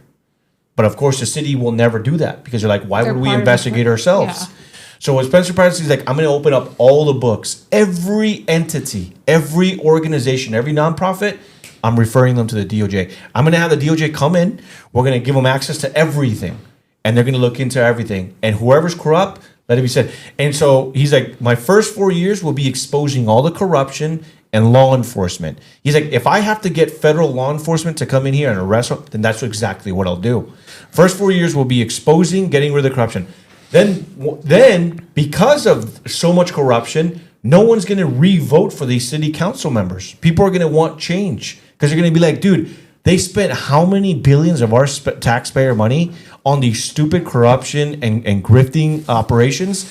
But of course, the city will never do that because they're like, why would we investigate ourselves? Yeah. So what Spencer Pratt is like, I'm going to open up all the books, every entity, every organization, every nonprofit, I'm referring them to the DOJ. I'm going to have the DOJ come in. We're going to give them access to everything. And they're going to look into everything. And whoever's corrupt, let it be said. And so he's like, my first 4 years will be exposing all the corruption and law enforcement. He's like, if I have to get federal law enforcement to come in here and arrest them, then that's exactly what I'll do. First 4 years will be exposing, getting rid of the corruption. Then because of so much corruption, no one's going to re-vote for these city council members. People are going to want change because they're going to be like, dude, they spent how many billions of our taxpayer money on these stupid corruption and grifting operations?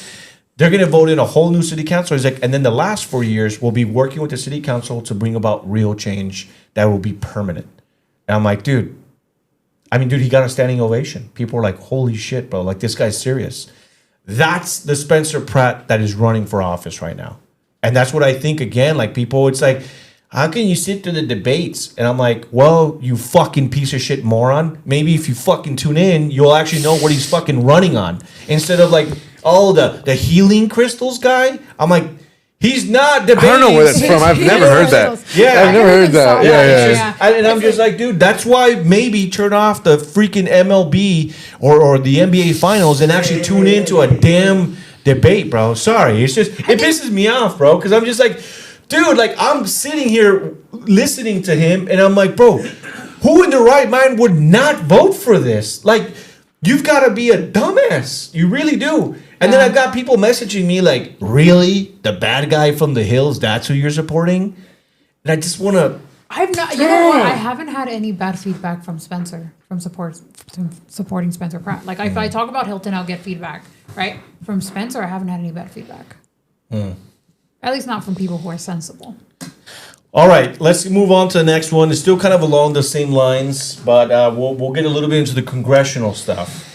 They're going to vote in a whole new city council. He's like, and then the last 4 years, we'll be working with the city council to bring about real change that will be permanent. And I'm like, dude, he got a standing ovation. People were like, holy shit, bro. Like, this guy's serious. That's the Spencer Pratt that is running for office right now. And that's what I think, again, like people, it's like, how can you sit through the debates? And I'm like, well, you fucking piece of shit moron. Maybe if you fucking tune in, you'll actually know what he's fucking running on. Instead of like, oh, the healing crystals guy. I'm like, he's not debating. I don't know where that's from. I've never heard that. Yeah, I've never heard that. Yeah. And I'm just like, dude, that's why maybe turn off the freaking MLB or the NBA finals and actually tune into a damn debate, bro. Sorry. It's just, it pisses me off, bro. Because I'm just like, dude, like I'm sitting here listening to him and I'm like, bro, who in their right mind would not vote for this? Like, you've got to be a dumbass. You really do. And then I've got people messaging me like, really? The bad guy from the hills, that's who you're supporting? And I just want to... I've not, you know what? I haven't had any bad feedback from Spencer, from supporting Spencer Pratt. Like, if I talk about Hilton, I'll get feedback, right? From Spencer, I haven't had any bad feedback. At least not from people who are sensible. All right, let's move on to the next one. It's still kind of along the same lines, but we'll get a little bit into the congressional stuff.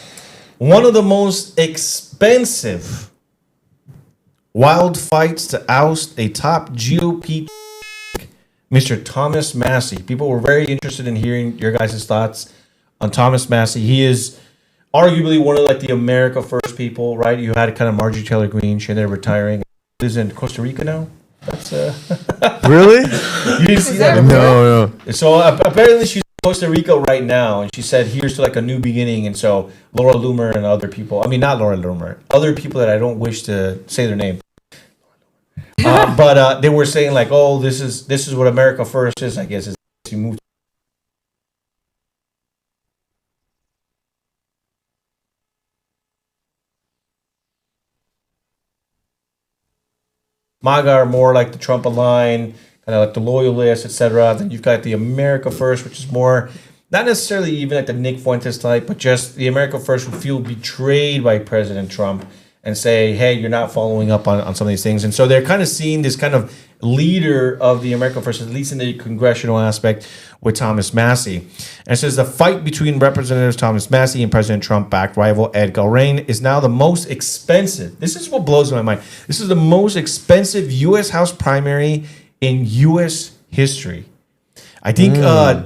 One of the most expensive wild fights to oust a top GOP, Mr. Thomas Massie. People were very interested in hearing your guys' thoughts on Thomas Massie. He is arguably one of like the America First people, right? You had kind of Marjorie Taylor Greene. She ended up retiring. Lives in Costa Rica now. That's Really? You didn't see that? No. So apparently she's in Costa Rica right now, and she said, "Here's to like a new beginning." And so Laura Loomer and other people, not Laura Loomer, other people that I don't wish to say their name, but they were saying like, "Oh, this is what America First is." I guess is you move. MAGA are more like the Trump line, kind of like the loyalists, etc. Then you've got the America First, which is more, not necessarily even like the Nick Fuentes type, but just the America First who feel betrayed by President Trump and say, hey, you're not following up on some of these things. And so they're kind of seeing this kind of leader of the America First, at least in the congressional aspect, with Thomas Massie. And it says the fight between Representative Thomas Massie and President Trump-backed rival Ed Galrain is now the most expensive. This is what blows my mind. This is the most expensive U.S. House primary in U.S. history. I think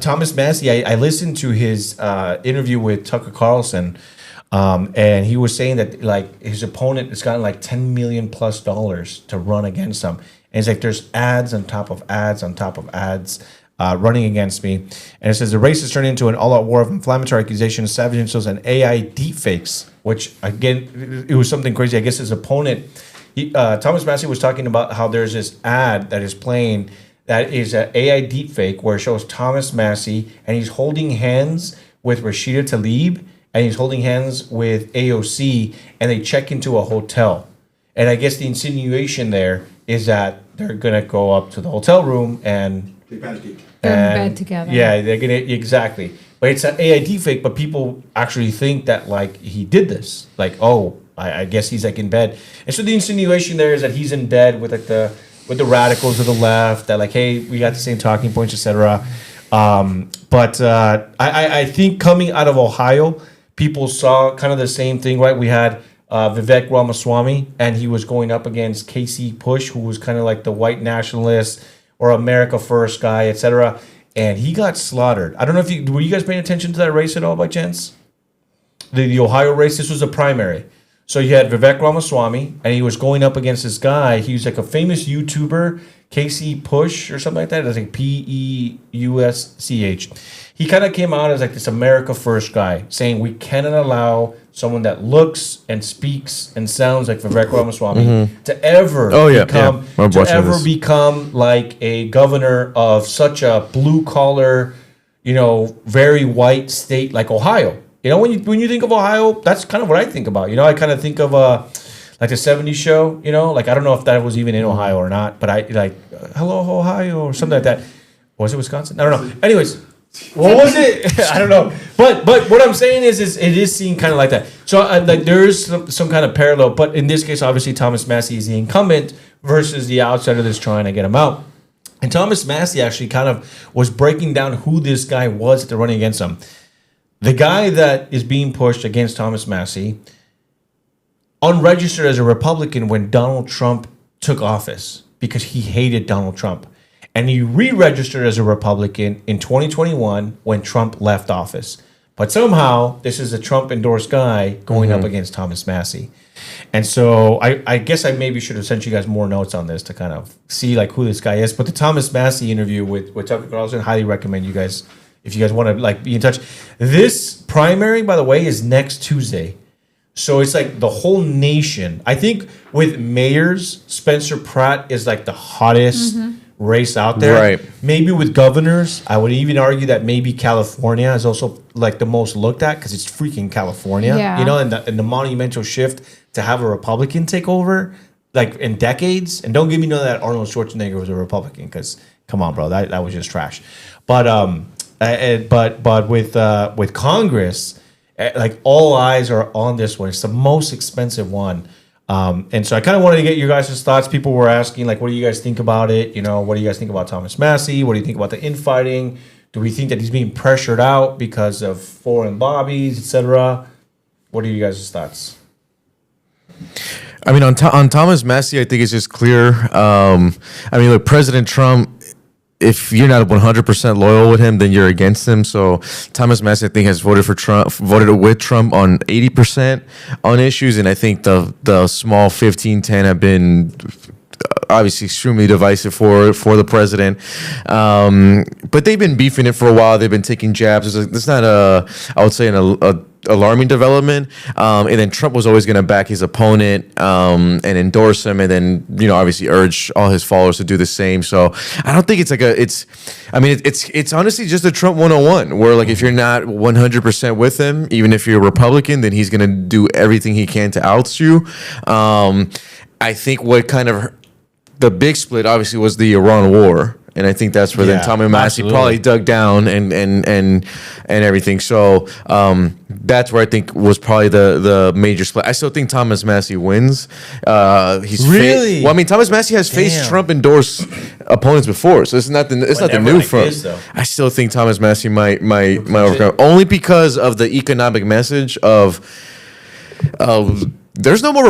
Thomas Massie, I listened to his interview with Tucker Carlson, and he was saying that like his opponent has gotten like $10 million plus to run against him. And it's like there's ads on top of ads on top of ads running against me. And it says the race has turned into an all-out war of inflammatory accusations, savage insults, and AI deepfakes, which, again, it was something crazy. I guess his opponent, Thomas Massie was talking about how there's this ad that is playing that is an AI deepfake where it shows Thomas Massie, and he's holding hands with Rashida Tlaib, and he's holding hands with AOC, and they check into a hotel. And I guess the insinuation there is that they're going to go up to the hotel room and They panicked. They're in And- bed together. Yeah, they're gonna exactly. But it's an AI deepfake. But people actually think that like he did this. Like, oh, I guess he's like in bed. And so the insinuation there is that he's in bed with like the radicals of the left. That like, hey, we got the same talking points, etc. But I think coming out of Ohio, people saw kind of the same thing, right? We had Vivek Ramaswamy, and he was going up against Casey Push, who was kind of like the white nationalist or America First guy, etc. And he got slaughtered. I don't know if were you guys paying attention to that race at all by chance? The Ohio race. This was a primary. So you had Vivek Ramaswamy, and he was going up against this guy. He was like a famous YouTuber, Casey Push or something like that. It's like Peusch. He kind of came out as like this America First guy, saying we cannot allow someone that looks and speaks and sounds like Vivek Ramaswamy to ever become like a governor of such a blue collar, very white state like Ohio. When you think of Ohio, that's kind of what I think about. I kind of think of like the '70s show. Like I don't know if that was even in Ohio or not, but I like Hello Ohio or something like that. Was it Wisconsin? I don't know. Anyways, what was it? I don't know. But what I'm saying is it is seen kind of like that. So like there is some kind of parallel. But in this case, obviously Thomas Massie is the incumbent versus the outsider that's trying to get him out. And Thomas Massie actually kind of was breaking down who this guy was that they're running against him. The guy that is being pushed against Thomas Massie, unregistered as a Republican when Donald Trump took office because he hated Donald Trump. And he re-registered as a Republican in 2021 when Trump left office. But somehow, this is a Trump-endorsed guy going up against Thomas Massie. And so I guess I maybe should have sent you guys more notes on this to kind of see like who this guy is. But the Thomas Massie interview with Tucker Carlson, highly recommend you guys, if you guys want to like be in touch. This primary, by the way, is next Tuesday. So it's like the whole nation. I think with mayors, Spencer Pratt is like the hottest race out there. Right. Maybe with governors, I would even argue that maybe California is also like the most looked at because it's freaking California. Yeah. And the monumental shift to have a Republican take over like in decades. And don't give me none of that Arnold Schwarzenegger was a Republican because come on, bro, that was just trash. But with Congress, like all eyes are on this one. It's the most expensive one. And so I kind of wanted to get your guys' thoughts. People were asking, like, what do you guys think about it? What do you guys think about Thomas Massie? What do you think about the infighting? Do we think that he's being pressured out because of foreign lobbies, etc.? What are you guys' thoughts? I mean, on Thomas Massie, I think it's just clear. Look, President Trump, if you're not 100% loyal with him, then you're against him. So Thomas Massie, I think, has voted with Trump on 80% on issues, and I think the small 15-10 have been obviously extremely divisive for the president. But they've been beefing it for a while. They've been taking jabs. It's not I would say an alarming development. And then Trump was always going to back his opponent and endorse him, and then obviously urge all his followers to do the same. So I don't think it's honestly just a Trump 101, where like if you're not 100% with him, even if you're a Republican, then he's going to do everything he can to oust you. I think what kind of the big split obviously was the Iran war. And I think that's where then Thomas Massie probably dug down and everything. So that's where I think was probably the major split. I still think Thomas Massie wins. He's really? Thomas Massie has faced Trump-endorsed opponents before, so it's nothing new for him. I still think Thomas Massie might overcome, only because of the economic message of there's no more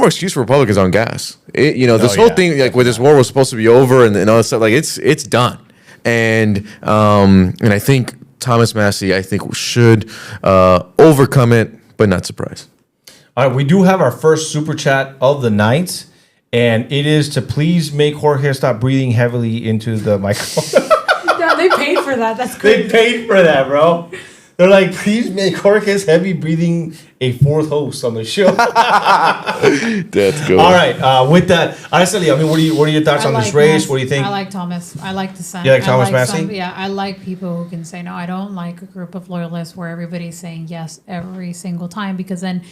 excuse for Republicans on gas. This whole thing, like where this war was supposed to be over and all this stuff, like it's done. And I think Thomas Massie, should overcome it, but not surprise. All right, we do have our first super chat of the night, and it is to please make Jorge stop breathing heavily into the microphone. Yeah, they paid for that. That's great. They paid for that, bro. They're like, please make Jorge's heavy breathing a fourth host on the show. That's good. All right, with that, Araceli, what are your thoughts on this race? What do you think? I like Thomas. I like the son. You like Thomas Massie? Yeah, I like people who can say no. I don't like a group of loyalists where everybody's saying yes every single time, because then,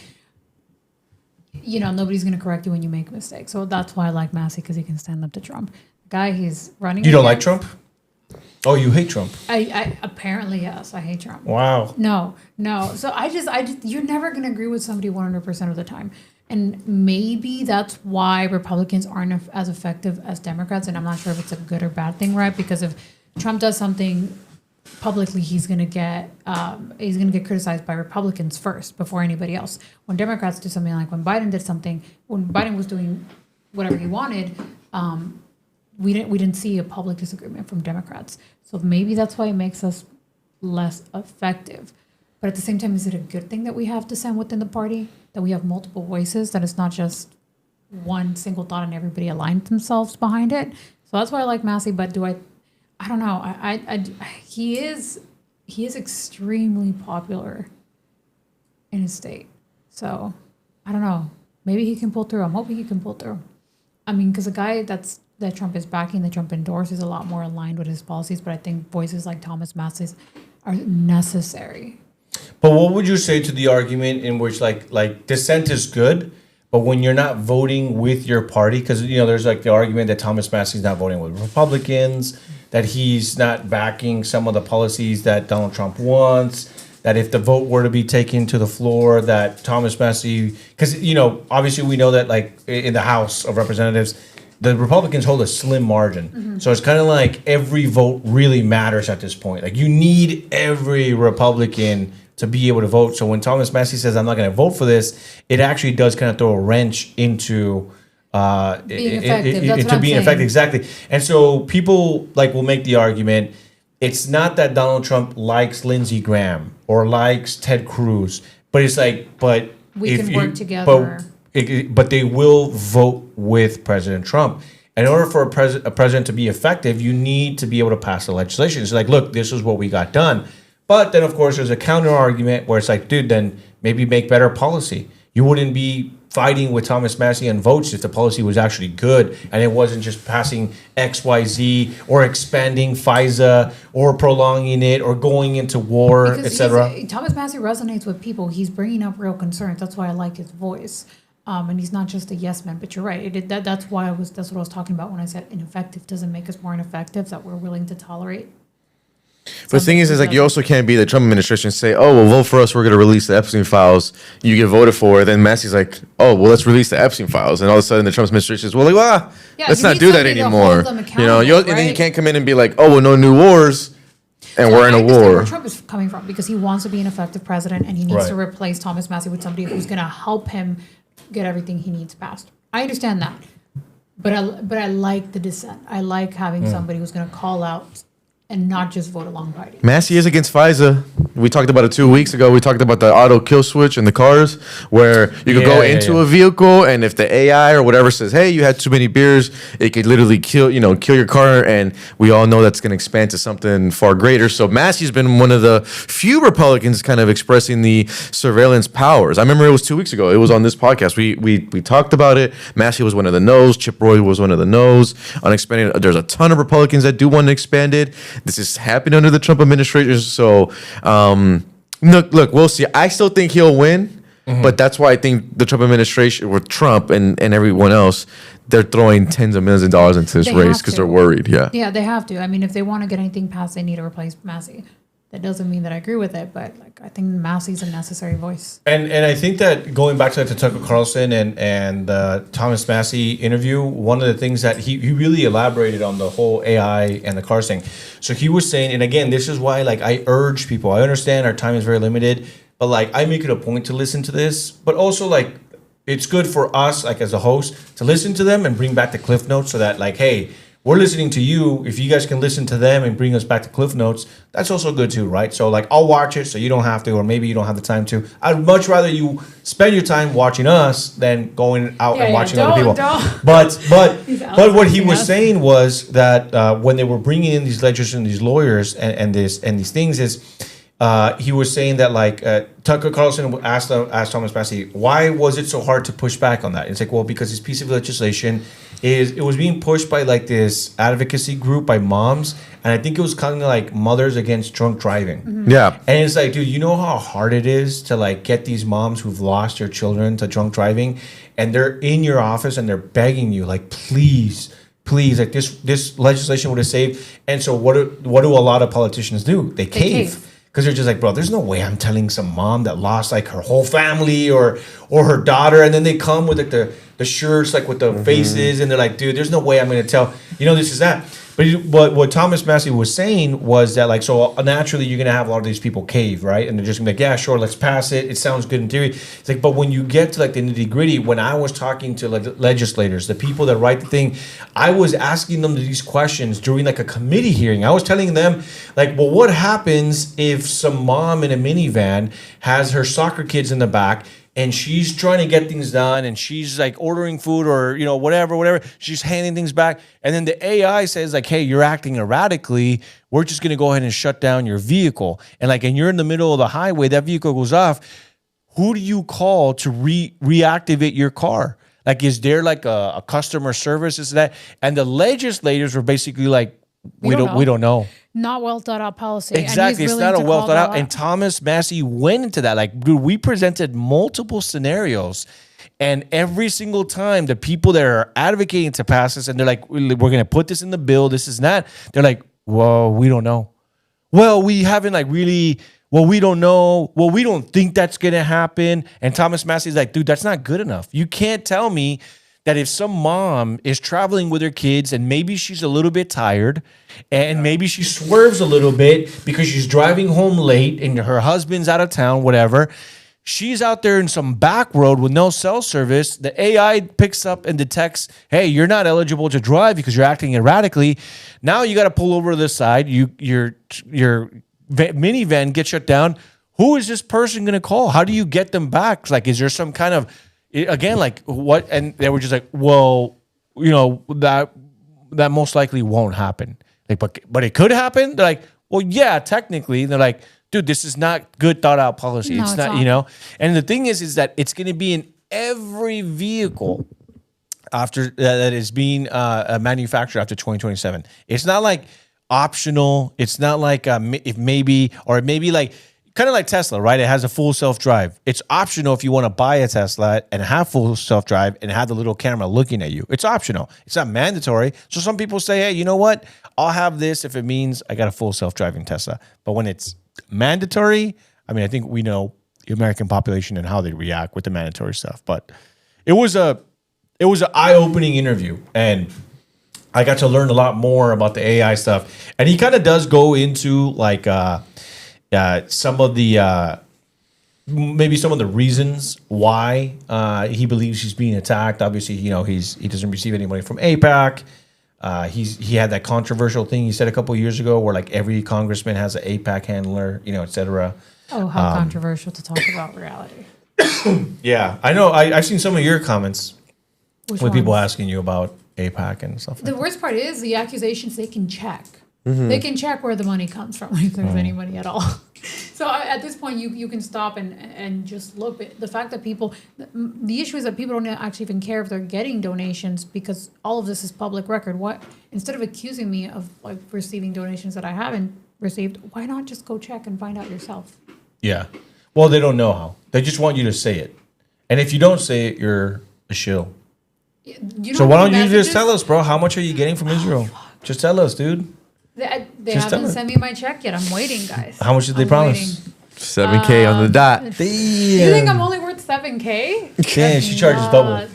nobody's going to correct you when you make a mistake. So that's why I like Massie, because he can stand up to Trump. The guy he's running. You don't like Trump? Oh, you hate Trump? I apparently, yes, I hate Trump. Wow. No. So I just, you're never going to agree with somebody 100% of the time. And maybe that's why Republicans aren't as effective as Democrats. And I'm not sure if it's a good or bad thing, right? Because if Trump does something publicly, he's going to get criticized by Republicans first before anybody else. When Democrats do something, like when Biden did something, when Biden was doing whatever he wanted, we didn't see a public disagreement from Democrats. So maybe that's why it makes us less effective. But at the same time, is it a good thing that we have dissent within the party? That we have multiple voices? That it's not just one single thought and everybody aligns themselves behind it? So that's why I like Massey. But I don't know. He is extremely popular in his state. So I don't know. Maybe he can pull through. I'm hoping he can pull through. I mean, because a guy that Trump is backing, that Trump endorses, a lot more aligned with his policies. But I think voices like Thomas Massey's are necessary. But what would you say to the argument in which like dissent is good, but when you're not voting with your party, because there's like the argument that Thomas Massey's not voting with Republicans, that he's not backing some of the policies that Donald Trump wants, that if the vote were to be taken to the floor, that Thomas Massey, because obviously we know that like in the House of Representatives, the Republicans hold a slim margin. Mm-hmm. So it's kind of like every vote really matters at this point. Like you need every Republican to be able to vote. So when Thomas Massey says, I'm not going to vote for this, it actually does kind of throw a wrench into being effective. Being effective. Exactly. And so people will make the argument, it's not that Donald Trump likes Lindsey Graham or likes Ted Cruz, but it's like, we can work together. But they will vote with President Trump. In order for a president to be effective, you need to be able to pass the legislation. It's like, look, this is what we got done. But then, of course, there's a counter argument where it's like, dude, then maybe make better policy. You wouldn't be fighting with Thomas Massey on votes if the policy was actually good and it wasn't just passing XYZ or expanding FISA or prolonging it or going into war, etc. Thomas Massey resonates with people. He's bringing up real concerns. That's why I like his voice. And he's not just a yes man. But you're right. That's what I was talking about when I said ineffective doesn't make us more ineffective, that we're willing to tolerate. But the thing is like you also can't be the Trump administration and say, oh, well, vote for us. We're going to release the Epstein files. You get voted for. Then Massey's like, oh, well, let's release the Epstein files. And all of a sudden the Trump administration is, let's not do that anymore. And then you can't come in and be like, oh, well, no new wars. And we're in a war. Where Trump is coming from, because he wants to be an effective president and he needs to replace Thomas Massey with somebody who's going to help him get everything he needs passed. I understand that. But I like the dissent. I like having somebody who's going to call out and not just vote along party. Massey is against FISA. We talked about it 2 weeks ago. We talked about the auto kill switch in the cars, where you could go into a vehicle, and if the AI or whatever says, "Hey, you had too many beers," it could literally kill your car. And we all know that's going to expand to something far greater. So Massey's been one of the few Republicans kind of expressing the surveillance powers. I remember it was 2 weeks ago. It was on this podcast. We talked about it. Massey was one of the no's. Chip Roy was one of the no's on expanding. There's a ton of Republicans that do want to expand it. This is happening under the Trump administration. So, look, we'll see. I still think he'll win, but that's why I think the Trump administration, with Trump and everyone else, they're throwing tens of millions of dollars into this race because they're worried. Yeah, they have to. I mean, if they want to get anything passed, they need to replace Massey. That doesn't mean that I agree with it, but I think Massey's a necessary voice. And I think that going back to the Tucker Carlson and Thomas Massey interview, one of the things that he really elaborated on the whole AI and the cars thing. So he was saying, and again, this is why I urge people. I understand our time is very limited, but I make it a point to listen to this, but also it's good for us as a host to listen to them and bring back the cliff notes so that hey, we're listening to you. If you guys can listen to them and bring us back to cliff notes, that's also good too, right? So I'll watch it so you don't have to, or maybe you don't have the time to. I'd much rather you spend your time watching us than going out and watching other people. But what he was saying was that when they were bringing in these legislators and these lawyers and these things is, he was saying that Tucker Carlson asked Thomas Massey, why was it so hard to push back on that? And it's like, well, because this piece of legislation it was being pushed by this advocacy group by moms, and I think it was kind of Mothers Against Drunk Driving. Mm-hmm. Yeah. And it's like, dude, you know how hard it is to get these moms who've lost their children to drunk driving, and they're in your office and they're begging you, please please, like this legislation would have saved. And so what do a lot of politicians do? They cave. Because they're just like, bro, there's no way I'm telling some mom that lost like her whole family or her daughter, and then they come with like the shirts like with the faces, and they're like, dude, there's no way I'm gonna tell, this is that. But what Thomas Massey was saying was that like, so naturally you're gonna have a lot of these people cave, right? And they're just gonna be like, yeah, sure, let's pass it. It sounds good in theory. It's like, but when you get to like the nitty gritty, when I was talking to like legislators, the people that write the thing, I was asking them these questions during like a committee hearing. I was telling them like, well, what happens if some mom in a minivan has her soccer kids in the back, and she's trying to get things done, and she's like ordering food or whatever. She's handing things back, and then the AI says like, "Hey, you're acting erratically. We're just gonna go ahead and shut down your vehicle." And you're in the middle of the highway, that vehicle goes off. Who do you call to reactivate your car? Like, is there like a customer service? Is that? And the legislators were basically like, we don't know. Not well thought out policy. Exactly. It's not a well thought out. And Thomas Massey went into that. Like, dude, we presented multiple scenarios. And every single time, the people that are advocating to pass this, and they're like, we're going to put this in the bill, this is not. They're like, well, we don't know. Well, we haven't we don't know. Well, we don't think that's going to happen. And Thomas Massey's like, dude, that's not good enough. You can't tell me that if some mom is traveling with her kids and maybe she's a little bit tired and maybe she swerves a little bit because she's driving home late and her husband's out of town, whatever, she's out there in some back road with no cell service, the AI picks up and detects, hey, you're not eligible to drive because you're acting erratically. Now you got to pull over to the side. Your minivan gets shut down. Who is this person going to call? How do you get them back? Like, is there some kind of... Again, like what? And they were just like, well, that most likely won't happen. Like, but it could happen. They're like, well, yeah, technically. They're like, dude, this is not good thought out policy. No, it's not. And the thing is that it's going to be in every vehicle after that is being manufactured after 2027. It's not like optional. It's not like if maybe like. Kind of like Tesla, right? It has a full self-drive. It's optional if you want to buy a Tesla and have full self-drive and have the little camera looking at you. It's optional. It's not mandatory. So some people say, hey, you know what? I'll have this if it means I got a full self-driving Tesla. But when it's mandatory, I think we know the American population and how they react with the mandatory stuff. But it was an eye-opening interview, and I got to learn a lot more about the AI stuff. And he kind of does go into like some of the maybe some of the reasons why he believes he's being attacked. Obviously, he doesn't receive any money from AIPAC. He had that controversial thing he said a couple of years ago where like every congressman has an AIPAC handler, et cetera. Oh, how controversial to talk about reality. Yeah, I know. I've seen some of your comments Which with people ones? asking you about AIPAC and stuff like The that. worst part is the accusations they can check. They can check where the money comes from, if there's any money at all. So at this point, you can stop and just look. But the fact that the issue is that people don't actually even care if they're getting donations because all of this is public record. Instead of accusing me of like receiving donations that I haven't received, why not just go check and find out yourself? Yeah. Well, they don't know how. They just want you to say it. And if you don't say it, you're a shill. So why don't you just tell us, bro? How much are you getting from Israel? Just tell us, dude. They Just haven't tell sent me my check yet. I'm waiting, guys. How much did they promise? waiting. 7K on the dot. You think I'm only worth 7K? Yeah, she charges double.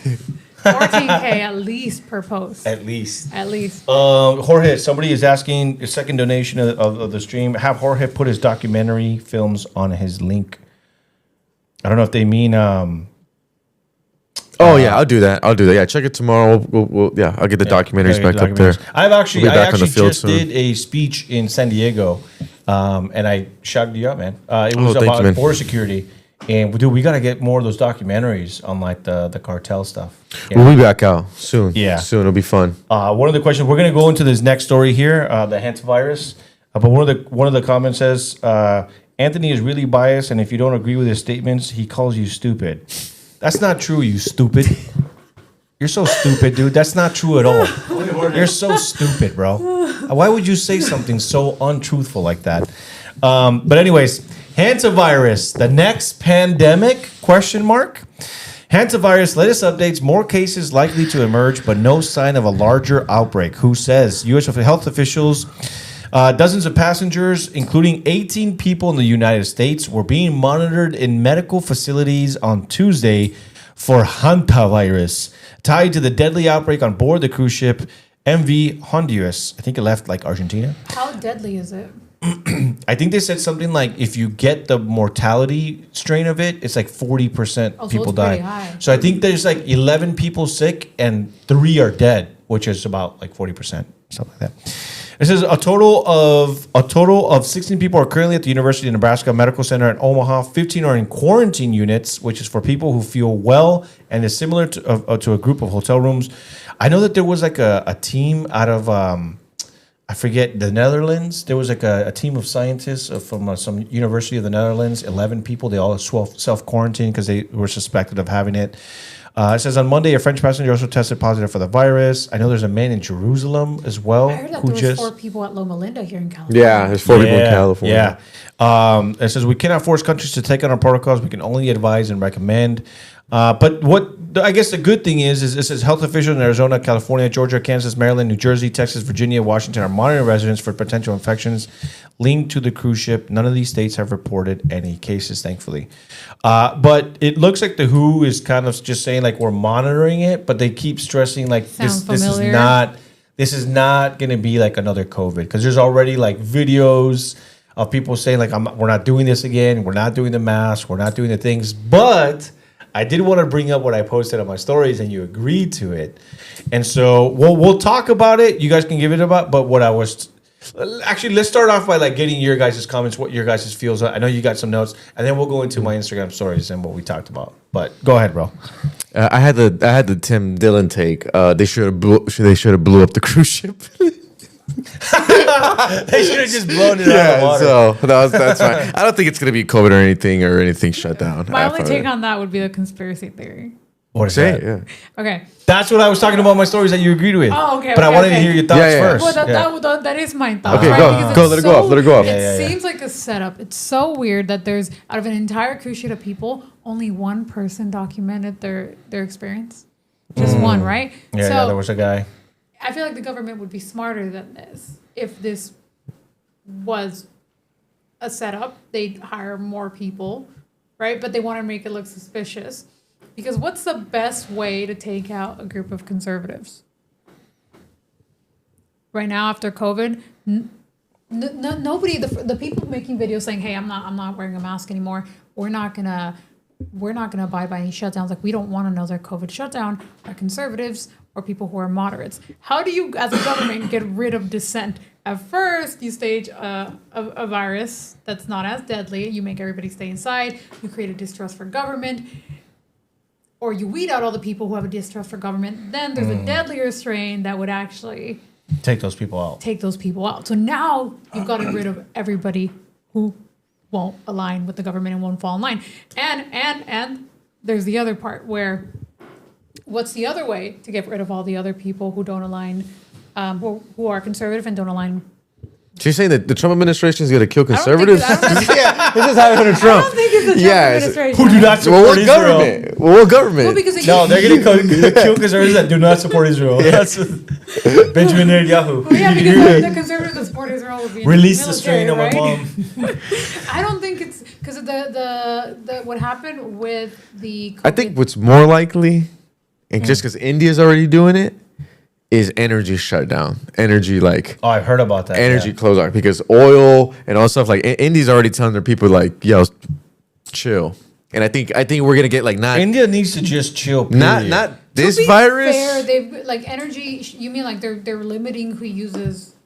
14K at least per post. At least. At least. Jorge, somebody is asking a second donation of the stream. Have Jorge put his documentary films on his link. I don't know if they mean Oh yeah, I'll do that. Yeah, check it tomorrow. We'll I'll get the documentaries back up there. I actually just soon. did a speech in San Diego, and I shouted you out, man. It was thank you, about man. border security, and dude, we got to get more of those documentaries on like the cartel stuff. We'll be back out soon. Yeah. Soon. It'll be fun. One of the questions we're gonna go into this next story here, the hantavirus. But one of the comments says Anthony is really biased, and if you don't agree with his statements, he calls you stupid. That's not true, you stupid. You're so stupid, dude. That's not true at all. You're so stupid, bro. Why would you say something so untruthful like that? But anyways, hantavirus, the next pandemic, question mark. Hantavirus, latest updates, more cases likely to emerge, but no sign of a larger outbreak. WHO says? U.S. health officials, dozens of passengers, including 18 people in the United States, were being monitored in medical facilities on Tuesday for hantavirus, tied to the deadly outbreak on board the cruise ship MV Honduras. I think it left like Argentina. How deadly is it? I think they said something like if you get the mortality strain of it, it's like 40% Oh, so people it's pretty die. high. So I think there's like 11 people sick and 3 are dead, which is about like 40%, something like that. It says a total of 16 people are currently at the University of Nebraska Medical Center in Omaha. 15 are in quarantine units, which is for people who feel well and is similar to a group of hotel rooms. I know that there was like a team out of I forget, the Netherlands. There was like a team of scientists from some university of the Netherlands, 11 people. They all self-quarantined because they were suspected of having it. It says on Monday, a French passenger also tested positive for the virus. I know there's a man in Jerusalem as well. I heard that there was 4 people at Loma Linda here in California. Yeah, there's 4 people in California. Yeah. It says we cannot force countries to take on our protocols. We can only advise and recommend. But what I guess the good thing is it says health officials in Arizona, California, Georgia, Kansas, Maryland, New Jersey, Texas, Virginia, Washington are monitoring residents for potential infections linked to the cruise ship. None of these states have reported any cases, thankfully. But it looks like the WHO is kind of just saying like we're monitoring it, but they keep stressing like this is not going to be like another COVID, because there's already like videos of people saying like we're not doing this again, we're not doing the mask, we're not doing the things, but I did want to bring up what I posted on my stories, and you agreed to it. And so we'll talk about it. You guys can give it about. But what I was actually, let's start off by like getting your guys' comments, what your guys' feels. I know you got some notes, and then we'll go into my Instagram stories and what we talked about. But go ahead, bro. I had the Tim Dillon take. They should have blew up the cruise ship. They should have just blown it out of the water. So that's fine. I don't think it's gonna be COVID or anything shut down. My only take on that would be the conspiracy theory. What is that? Yeah. Okay. That's what I was talking about in my stories that you agreed with. Oh, okay. But I wanted to hear your thoughts Yeah. first. Well, that is my thought. Okay, right? go. Because Go, it's let it go off, let it go off. It seems like a setup. It's so weird that there's, out of an entire cruise ship of people, only one person documented their experience. Just one, right? Yeah, there was a guy. I feel like the government would be smarter than this. If this was a setup, they'd hire more people, right? But they want to make it look suspicious. Because what's the best way to take out a group of conservatives? Right now, after COVID, nobody, the people making videos saying, "Hey, I'm not wearing a mask anymore. We're not gonna abide by any shutdowns. Like, we don't want another COVID shutdown," are conservatives or people who are moderates. How do you, as a government, get rid of dissent? At first, you stage a virus that's not as deadly. You make everybody stay inside. You create a distrust for government. Or you weed out all the people who have a distrust for government. Then there's a deadlier strain that would actually take those people out. So now you've gotten rid of everybody who won't align with the government and won't fall in line. And there's the other part where, what's the other way to get rid of all the other people who don't align, who are conservative and don't align? So you're saying that the Trump administration is going to kill conservatives? I don't think This is happening to Trump. I don't think it's the Trump administration. Who do not support What Israel? government? What government? Well, because No, they're going to kill conservatives that do not support Israel. That's Benjamin Netanyahu. yeah, because the conservatives that support Israel would be Release in the the strain of my military, mom. right? I don't think it's because of the what happened with the COVID. I think what's more likely, and just because India's already doing it, is energy shutdown. Energy Oh, I've heard about that. energy close out, because oil and all stuff like India's already telling their people like, yo, chill. And I think we're gonna get like India needs to just chill. Period. not this To be virus. fair, they've like energy. You mean like they're limiting who uses?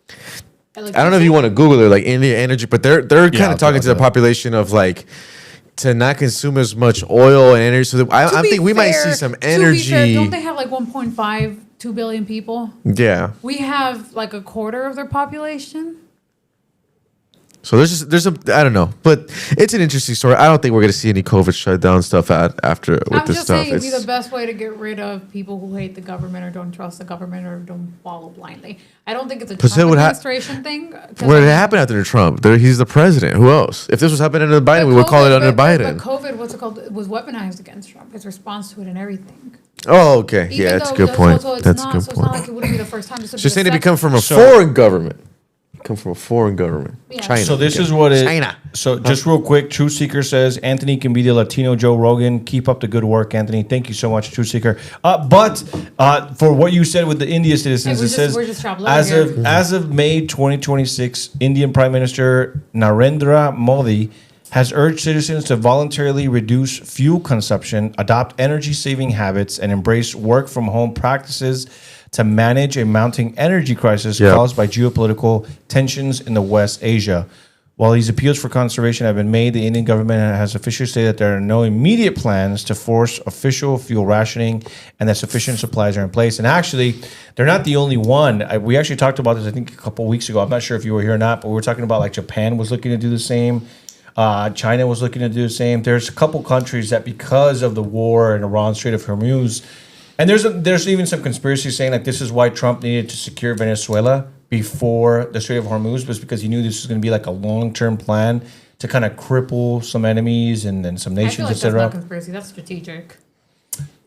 I don't know if you want to Google it, like India energy, but they're kind I'll of talking to the population of like to not consume as much oil and energy. So I think we might see some energy. To be fair, don't they have like 2 billion people? Yeah. We have like a quarter of their population. So there's a I don't know, but it's an interesting story. I don't think we're gonna see any COVID shutdown stuff after with I'm this just stuff. saying it'd be the best way to get rid of people who hate the government or don't trust the government or don't follow blindly. I don't think it's a But Trump that would administration thing. 'Cause What happened after Trump? He's the president. Who else? If this was happening under Biden, but we would call it COVID under but Biden. COVID, what's it called, was weaponized against Trump. His response to it and everything. Oh, okay. Even Yeah, that's a though- good point. So it's That's a not, good so it's not point. like it wouldn't be the first time. This would Just be saying the to come second. from a So- foreign government. Come from a foreign government. Yeah. China. So this Okay. is what it. China. So just real quick, Truth Seeker says Anthony can be the Latino Joe Rogan. Keep up the good work, Anthony. Thank you so much, Truth Seeker. But for what you said with the India citizens, Hey, it says we're just chopped liver as here. as of May 2026, Indian Prime Minister Narendra Modi has urged citizens to voluntarily reduce fuel consumption, adopt energy-saving habits, and embrace work-from-home practices to manage a mounting energy crisis Yeah. caused by geopolitical tensions in the West Asia. While these appeals for conservation have been made, the Indian government has officially stated that there are no immediate plans to force official fuel rationing and that sufficient supplies are in place. And actually, they're not the only one. We actually talked about this, I think, a couple weeks ago. I'm not sure if you were here or not, but we were talking about like Japan was looking to do the same. China was looking to do the same. There's a couple countries that because of the war in Iran, Strait of Hormuz, and there's even some conspiracy saying like this is why Trump needed to secure Venezuela before the Strait of Hormuz, was because he knew this was going to be like a long-term plan to kind of cripple some enemies and then some I feel nations, like that's etc. not conspiracy. That's strategic.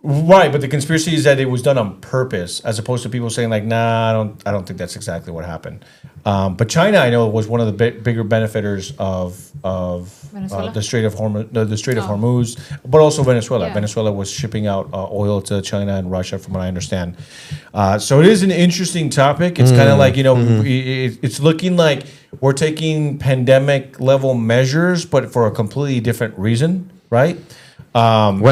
Right, but the conspiracy is that it was done on purpose, as opposed to people saying like, "Nah, I don't think that's exactly what happened." But China, I know, was one of the bigger benefiters of Venezuela? the Strait of Hormuz, the Strait of Oh. Hormuz, but also Venezuela. Yeah. Venezuela was shipping out oil to China and Russia, from what I understand. So it is an interesting topic. It's kind of like it's looking like we're taking pandemic level measures, but for a completely different reason, right? When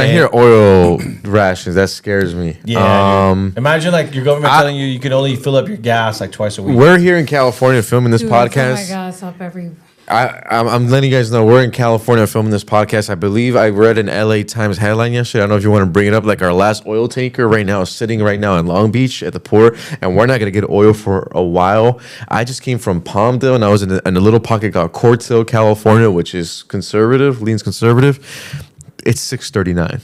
I hear oil rations, that scares me. Yeah. Imagine like your government telling you can only fill up your gas like twice a week. We're here in California filming this Dude, podcast. Oh my God, stop every. I'm letting you guys know we're in California filming this podcast. I believe I read an LA Times headline yesterday. I don't know if you want to bring it up. Like our last oil tanker right now is sitting right now in Long Beach at the port, and we're not going to get oil for a while. I just came from Palmdale, and I was in a little pocket called Quartz Hill, California, which is conservative, leans conservative. It's 6:39.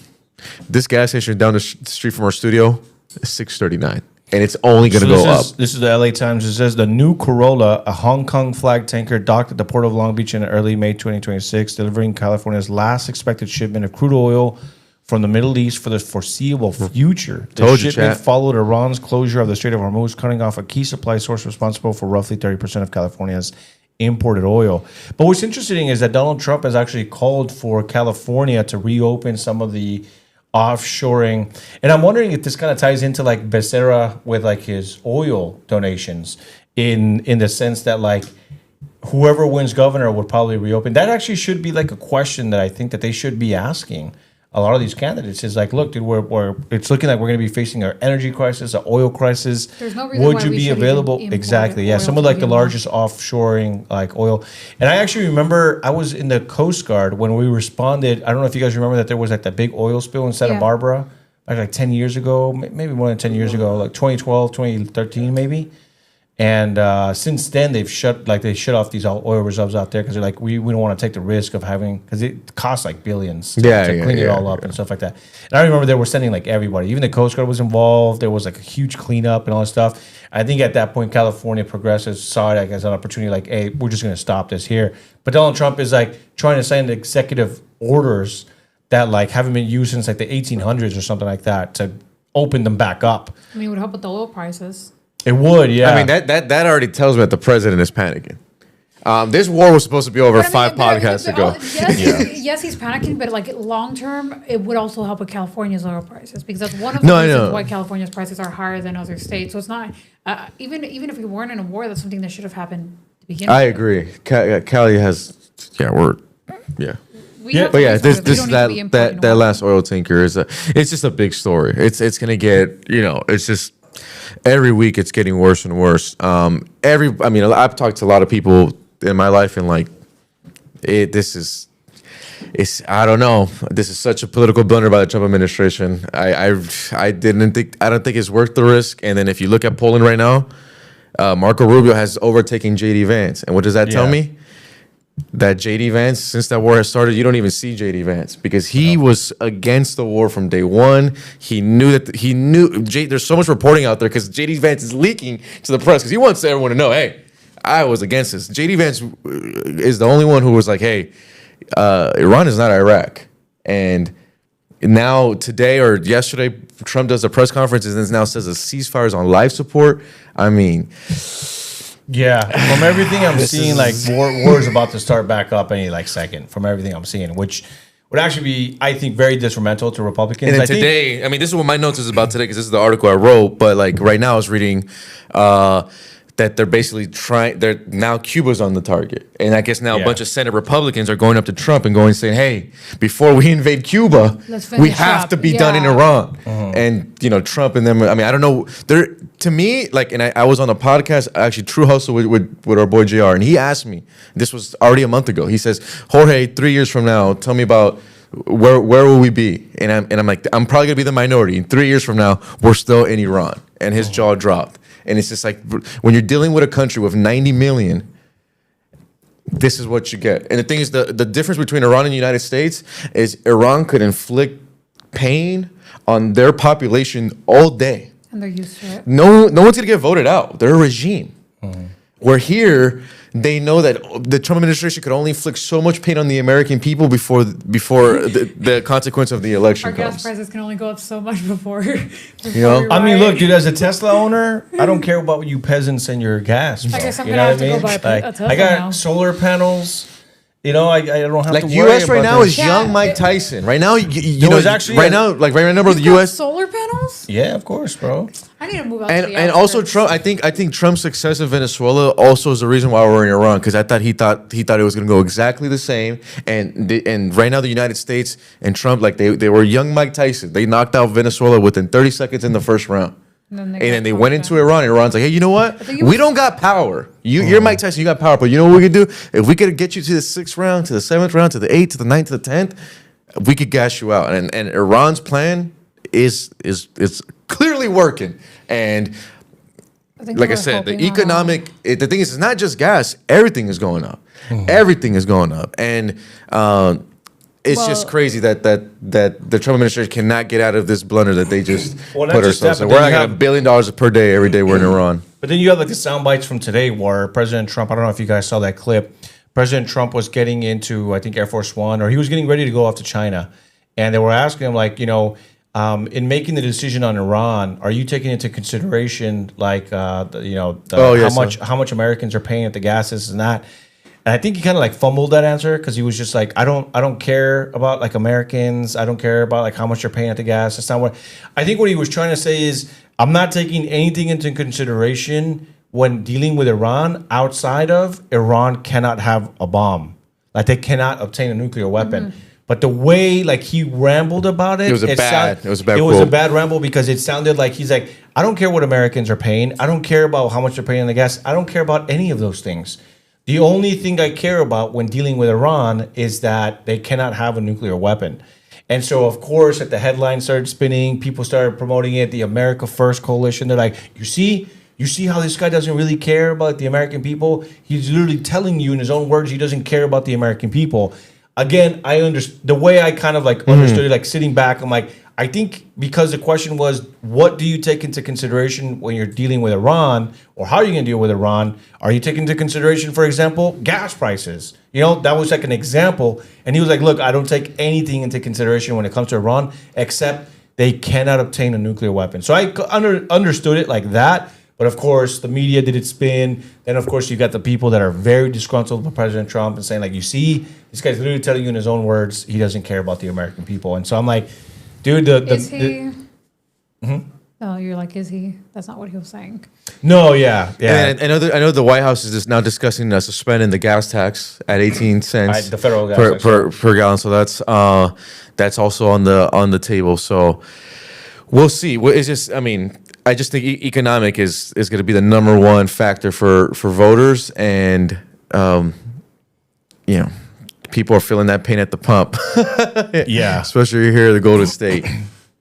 This gas station down the street from our studio is 6:39. And it's only going to go up. This is the LA Times. It says the new Corolla, a Hong Kong flag tanker, docked at the port of Long Beach in early May 2026, delivering California's last expected shipment of crude oil from the Middle East for the foreseeable future. The Told you, shipment chat. followed Iran's closure of the Strait of Hormuz, cutting off a key supply source responsible for roughly 30% of California's imported oil. But what's interesting is that Donald Trump has actually called for California to reopen some of the offshoring, and I'm wondering if this kind of ties into like Becerra with like his oil donations in the sense that like whoever wins governor would probably reopen. That actually should be like a question that I think that they should be asking a lot of these candidates. Is like, look, dude, we're it's looking like we're going to be facing an energy crisis, an oil crisis. There's no reason Would why you we be should even available? import Exactly. Yeah, oil some of to like the begin with. largest offshoring like oil. And I actually remember I was in the Coast Guard when we responded. I don't know if you guys remember that there was like that big oil spill in Santa Yeah. Barbara like 10 years ago, maybe more than 10 years ago, like 2012, 2013 maybe. And since then, they shut off these oil reserves out there because they're like, we don't want to take the risk of having, because it costs like billions to clean it all up and stuff like that. And I remember they were sending like everybody, even the Coast Guard was involved. There was like a huge cleanup and all that stuff. I think at that point, California progressives saw it like as an opportunity, like, hey, we're just going to stop this here. But Donald Trump is like trying to sign executive orders that like haven't been used since like the 1800s or something like that to open them back up. I mean, it would help with the oil prices. It would, yeah. I mean, that already tells me that the president is panicking. This war was supposed to be over But I mean, 5 podcasts ago. Yes, he's panicking, but like long term, it would also help with California's oil prices because that's one of No, the I reasons know. why California's prices are higher than other states. So it's not even if we weren't in a war, that's something that should have happened to begin with. I agree. Cali has, yeah. We Yeah. have But to yeah, be this sort of- we don't need to be importing that oil. last oil tanker it's just a big story. It's gonna get it's just every week it's getting worse and worse. I've talked to a lot of people in my life and like it's I don't know. This is such a political blunder by the Trump administration. I don't think it's worth the risk. And then if you look at polling right now, Marco Rubio has overtaken JD Vance, and what does that tell Yeah. me? that JD Vance, since that war has started, you don't even see JD Vance because he was against the war from day one. He knew there's so much reporting out there because JD Vance is leaking to the press because he wants everyone to know, hey, I was against this. JD Vance is the only one who was like, hey, Iran is not Iraq. And now today or yesterday, Trump does a press conference and now says a ceasefire is on life support. I mean, yeah, from everything I'm seeing, like war is about to start back up any like second. From everything I'm seeing, which would actually be, I think, very detrimental to Republicans. And then today, I mean, this is what my notes is about today because this is the article I wrote. But like right now, I was reading that they're basically now Cuba's on the target, and I guess now a bunch of Senate Republicans are going up to Trump and going saying, "Hey, before we invade Cuba, we have to be done in Iran." And Trump and them. I mean, I don't know. They're to me like, and I was on a podcast actually, True Hustle with our boy JR, and he asked me. This was already a month ago. He says, "Jorge, 3 years from now, tell me about." Where will we be? And I'm like, I'm probably gonna be the minority. In 3 years from now, we're still in Iran. And his jaw dropped. And it's just like when you're dealing with a country with 90 million, this is what you get. And the thing is, the difference between Iran and the United States is Iran could inflict pain on their population all day. And they're used to it. No one's gonna get voted out. They're a regime. Where here, they know that the Trump administration could only inflict so much pain on the American people before the consequence of the election Our gas comes. prices can only go up so much before I mean, look, dude, as a Tesla owner, I don't care about you peasants and your gas. Bro. I guess I'm You gonna know have what to I go mean? buy a Tesla I got now. solar panels. I don't have Like to worry U.S. right about now this. is young Mike Tyson. Right now, you know, was actually right a- now, like right now, bro, the He's got U.S. solar panels? Yeah, of course, bro. I need to move out to the And also outskirts. Trump. I think Trump's success in Venezuela also is the reason why we're in Iran because I thought he thought it was going to go exactly the same. And right now the United States and Trump like they were young Mike Tyson. They knocked out Venezuela within 30 seconds in the first round. And then they went into Iran. And Iran's like, hey, you know what? We don't got power. You're Mike Tyson. You got power. But you know what we could do? If we could get you to the 6th round, to the 7th round, to the 8th, to the 9th, to the 10th, we could gas you out. And Iran's plan is clearly working. And like I said, the economic. The thing is, it's not just gas. Everything is going up. Everything is going up. And it's just crazy that the Trump administration cannot get out of this blunder that they just put ourselves in. We're like $1 billion per day every day we're in Iran. But then you have like the sound bites from today where President Trump, I don't know if you guys saw that clip. President Trump was getting into, I think, Air Force One, or he was getting ready to go off to China. And they were asking him, like, in making the decision on Iran, are you taking into consideration, like, how much Americans are paying at the gases and that? And I think he kind of like fumbled that answer because he was just like, I don't care about like Americans. I don't care about like how much they're paying at the gas. That's not what I think. What he was trying to say is, I'm not taking anything into consideration when dealing with Iran outside of Iran cannot have a bomb. Like they cannot obtain a nuclear weapon. But the way like he rambled about it, it was a bad ramble because it sounded like he's like, I don't care what Americans are paying. I don't care about how much they're paying on the gas. I don't care about any of those things. The only thing I care about when dealing with Iran is that they cannot have a nuclear weapon. And so, of course, the headline started spinning. People started promoting it. The America First Coalition. They're like, you see how this guy doesn't really care about the American people? He's literally telling you in his own words he doesn't care about the American people. Again, I understand the way I kind of like understood it, like sitting back, I'm like, I think because the question was, what do you take into consideration when you're dealing with Iran, or how are you going to deal with Iran? Are you taking into consideration, for example, gas prices? That was like an example. And he was like, look, I don't take anything into consideration when it comes to Iran, except they cannot obtain a nuclear weapon. So I understood it like that. But of course, the media did its spin. Then, of course, you got the people that are very disgruntled with President Trump and saying, like, you see, this guy's literally telling you in his own words, he doesn't care about the American people. And so I'm like, dude, is he? No, you're like, is he? That's not what he was saying. No, yeah. And I know the White House is just now discussing suspending the gas tax at 18 cents the federal gas per gallon. So that's also on the table. So we'll see. It's just, I just think economic is going to be the number one factor for voters, and people are feeling that pain at the pump. Yeah, especially here in the Golden State.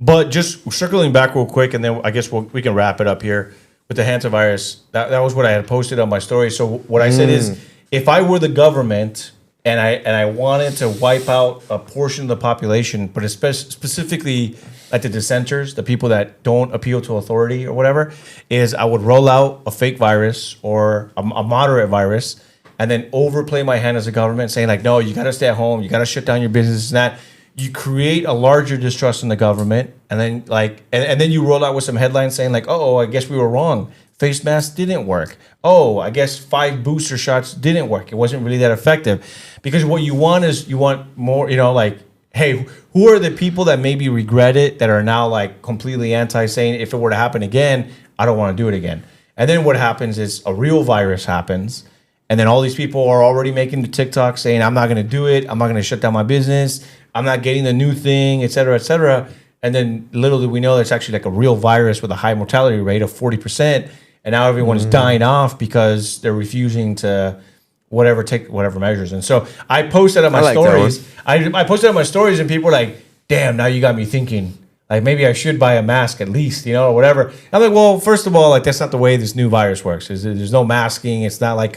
But just circling back real quick, and then I guess we can wrap it up here with the hantavirus. That was what I had posted on my story. So what I said is, if I were the government, and I wanted to wipe out a portion of the population, but specifically like the dissenters, the people that don't appeal to authority or whatever, is I would roll out a fake virus or a moderate virus, and then overplay my hand as a government, saying like, no, you got to stay at home, you got to shut down your business and that. You create a larger distrust in the government, and then and then you roll out with some headlines saying like, oh, I guess we were wrong. Face masks didn't work. Oh, I guess 5 booster shots didn't work. It wasn't really that effective. Because what you want is you want more, like, hey, who are the people that maybe regret it, that are now like completely anti, saying if it were to happen again, I don't want to do it again. And then what happens is a real virus happens. And then all these people are already making the TikTok saying, I'm not going to do it. I'm not going to shut down my business. I'm not getting the new thing, et cetera, et cetera. And then little do we know it's actually like a real virus with a high mortality rate of 40%. And now everyone's dying off because they're refusing to take whatever measures. And so I posted on my stories. I posted on my stories, and people were like, damn, now you got me thinking. Like, maybe I should buy a mask at least, or whatever. I'm like, well, first of all, like, that's not the way this new virus works. There's no masking. It's not like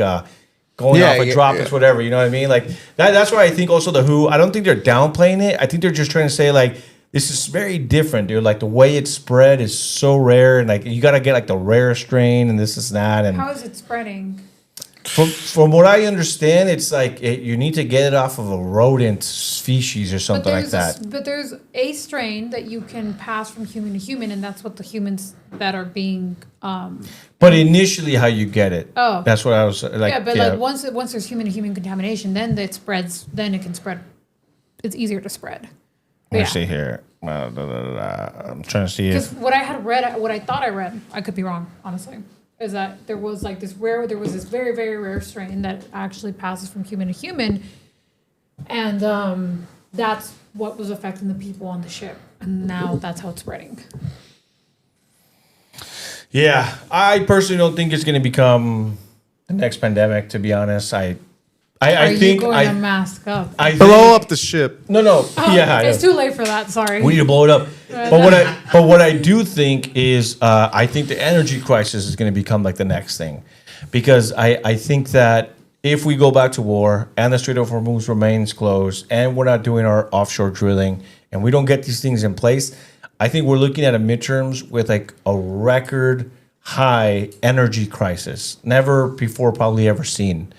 going off with droplets, whatever. You know what I mean? Like, that's why I think also the WHO, I don't think they're downplaying it. I think they're just trying to say, like, this is very different, dude. Like, the way it's spread is so rare. And, like, you got to get, like, the rare strain and this is that. And how is it spreading? From what I understand, it's like you need to get it off of a rodent species or something like that. But there's a strain that you can pass from human to human, and that's what the humans that are being. But initially, how you get it? Oh, that's what I was like. Yeah, but like once there's human to human contamination, then it spreads. Then it can spread. It's easier to spread. Let me see here. I'm trying to see because what I thought I read, I could be wrong, honestly. Is that there was this very, very rare strain that actually passes from human to human, and that's what was affecting the people on the ship, and now that's how it's spreading. Yeah, I personally don't think it's going to become the next pandemic. To be honest, I think going to mask up. Blow up the ship. No. It's too late for that. Sorry. We need to blow it up. But what I do think is I think the energy crisis is going to become like the next thing, because I think that if we go back to war and the Strait of Hormuz remains closed and we're not doing our offshore drilling and we don't get these things in place, I think we're looking at a midterms with like a record high energy crisis, never before probably ever seen.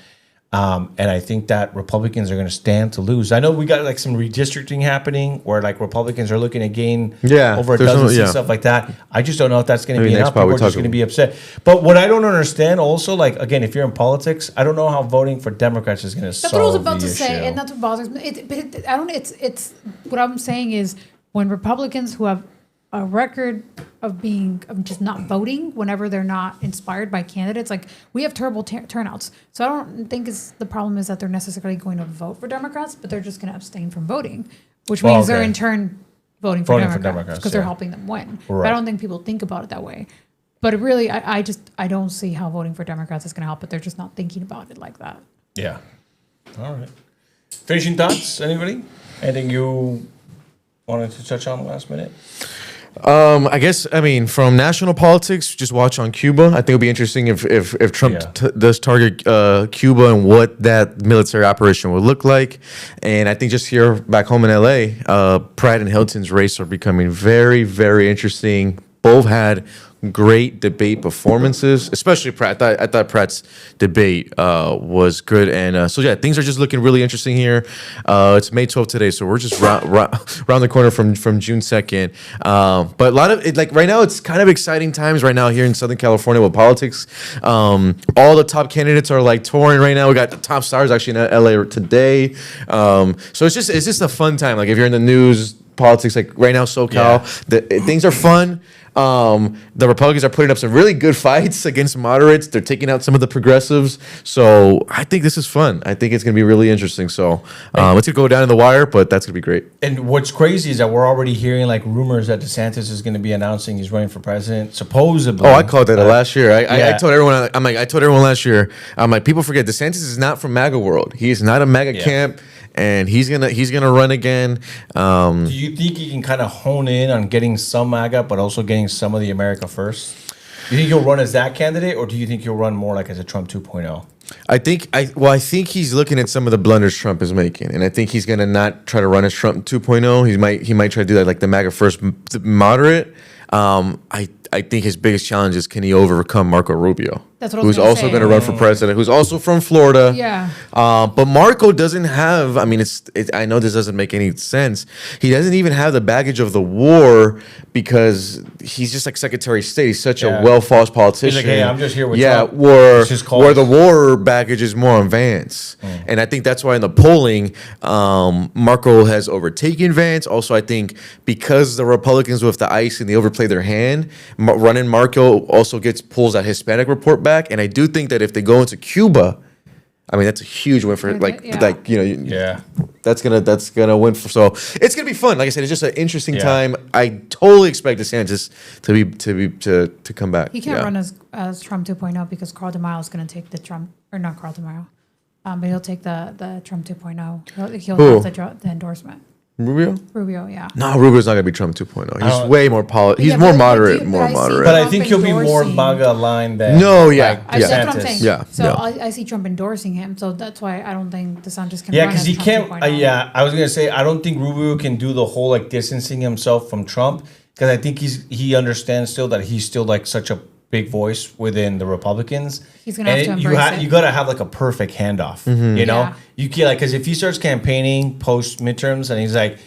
And I think that Republicans are going to stand to lose. I know we got like some redistricting happening where like Republicans are looking to gain over a dozen and stuff like that. I just don't know if that's going to be enough. People are just going to be upset. But what I don't understand also, like, again, if you're in politics, I don't know how voting for Democrats is going to solve the issue. That's what I was about to say, and that's what bothers me. It's what I'm saying is when Republicans who have a record of just not voting whenever they're not inspired by candidates. Like, we have terrible turnouts. So I don't think the problem is that they're necessarily going to vote for Democrats, but they're just going to abstain from voting, which means they're in turn voting for Democrats because they're helping them win. Right. But I don't think people think about it that way. But really, I don't see how voting for Democrats is going to help, but they're just not thinking about it like that. Yeah. All right. Finishing thoughts, anybody? Anything you wanted to touch on last minute? I guess, from national politics, just watch on Cuba. I think it'll be interesting if Trump does target Cuba and what that military operation would look like. And I think just here back home in LA, Pratt and Hilton's race are becoming very, very interesting. Both had great debate performances, especially Pratt. I thought Pratt's debate was good, and things are just looking really interesting here. It's May 12th today, so we're just round the corner from June 2nd. But a lot of it, like right now, it's kind of exciting times right now here in Southern California with politics. All the top candidates are like touring right now. We got the top stars actually in LA today. So it's just a fun time. Like if you're in the news, politics, like right now, SoCal, things are fun. The Republicans are putting up some really good fights against moderates. They're taking out some of the progressives. So I think this is fun. I think it's going to be really interesting. So it's going to go down in the wire, but that's going to be great. And what's crazy is that we're already hearing like rumors that DeSantis is going to be announcing he's running for president, supposedly. Oh, I called that last year. I told everyone. I told everyone last year. I'm like, people forget DeSantis is not from MAGA world. He is not a MAGA camp. And he's gonna run again. Do you think he can kind of hone in on getting some MAGA, but also getting some of the America First? Do you think he'll run as that candidate, or do you think he'll run more like as a Trump 2.0? I think he's looking at some of the blunders Trump is making, and I think he's gonna not try to run as Trump 2.0. He might try to do that like the MAGA first moderate. I think his biggest challenge is can he overcome Marco Rubio, That's what I was who's gonna also say. going to run for president, who's also from Florida. Yeah. But Marco doesn't have. I mean, I know this doesn't make any sense. He doesn't even have the baggage of the war because he's just like Secretary of State. He's such a well-false politician. He's like, hey, I'm just here with Trump. Trump. where It's his cause. where the war baggage is more on Vance, and I think that's why in the polling, Marco has overtaken Vance. Also, I think because the Republicans with the ice and they overplay their hand, running Marco also pulls that Hispanic report back, and I do think that if they go into Cuba, I mean that's a huge win for Yeah. that's gonna win for. So it's gonna be fun. Like I said, it's just an interesting time. I totally expect DeSantis to come back. He can't run as Trump 2.0 because Carl DeMaio is going to take the Trump, or not Carl DeMaio, but he'll take the Trump 2.0. He'll Who? have the endorsement. Rubio? Yeah. No, Rubio's not gonna be Trump 2.0. He's way more He's Yeah, more but moderate, I more see moderate. But I Trump think he'll be more endorsing- MAGA aligned than No, yeah, That's what I'm DeSantis. saying. Yeah, So yeah. I see Trump endorsing him. So that's why I don't think DeSantis can Yeah, run because as he Trump can't. 2.0. I was gonna say I don't think Rubio can do the whole like distancing himself from Trump because I think he understands still that he's still like such a big voice within the Republicans. He's gonna have to embrace it. You gotta have like a perfect handoff. You know, Yeah. you can't like because if he starts campaigning post midterms and he's like,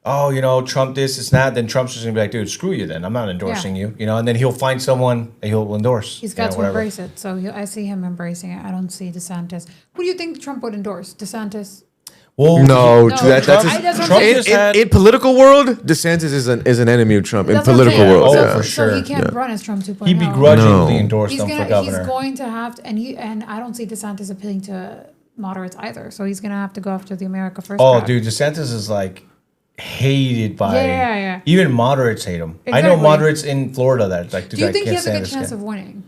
oh, you know, Trump this, it's not, then Trump's just gonna be like, dude, screw you then. I'm not endorsing you. You know, and then he'll find someone and he'll endorse. He's got to whatever. embrace it. So I see him embracing it. I don't see DeSantis. Who do you think Trump would endorse? DeSantis? Well, No, No, that's Trump- his- that's what I'm Trump saying. just had- in political world, DeSantis is an enemy of Trump. In That's what I'm political saying. world, Oh, yeah. for So sure. he can't run as Trump 2.0. he begrudgingly No. endorsed He's him for gonna. governor. He's going to have to, and I don't see DeSantis appealing to moderates either. So he's gonna have to go after the America First. Oh, crowd. dude, DeSantis is like hated by Yeah. even moderates hate him. I know Exactly. moderates in Florida that like, dude, Do you I think he can't has a stand good this chance guy. of winning?